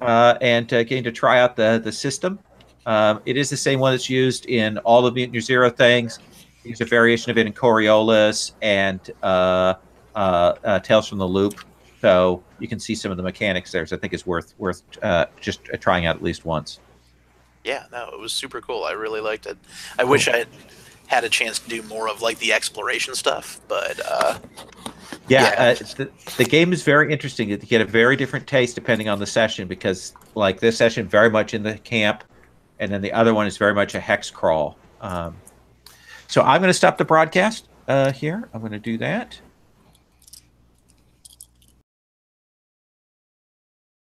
S1: and getting to try out the system. It is the same one that's used in all of Mutant Year Zero things. There's a variation of it in Coriolis and Tales from the Loop. So you can see some of the mechanics there. So I think it's worth just trying out at least once.
S2: Yeah, no, it was super cool. I really liked it. I wish I had a chance to do more of like the exploration stuff, but
S1: the game is very interesting. You get a very different taste depending on the session, because like this session very much in the camp, and then the other one is very much a hex crawl. So I'm going to stop the broadcast here. I'm going to do that.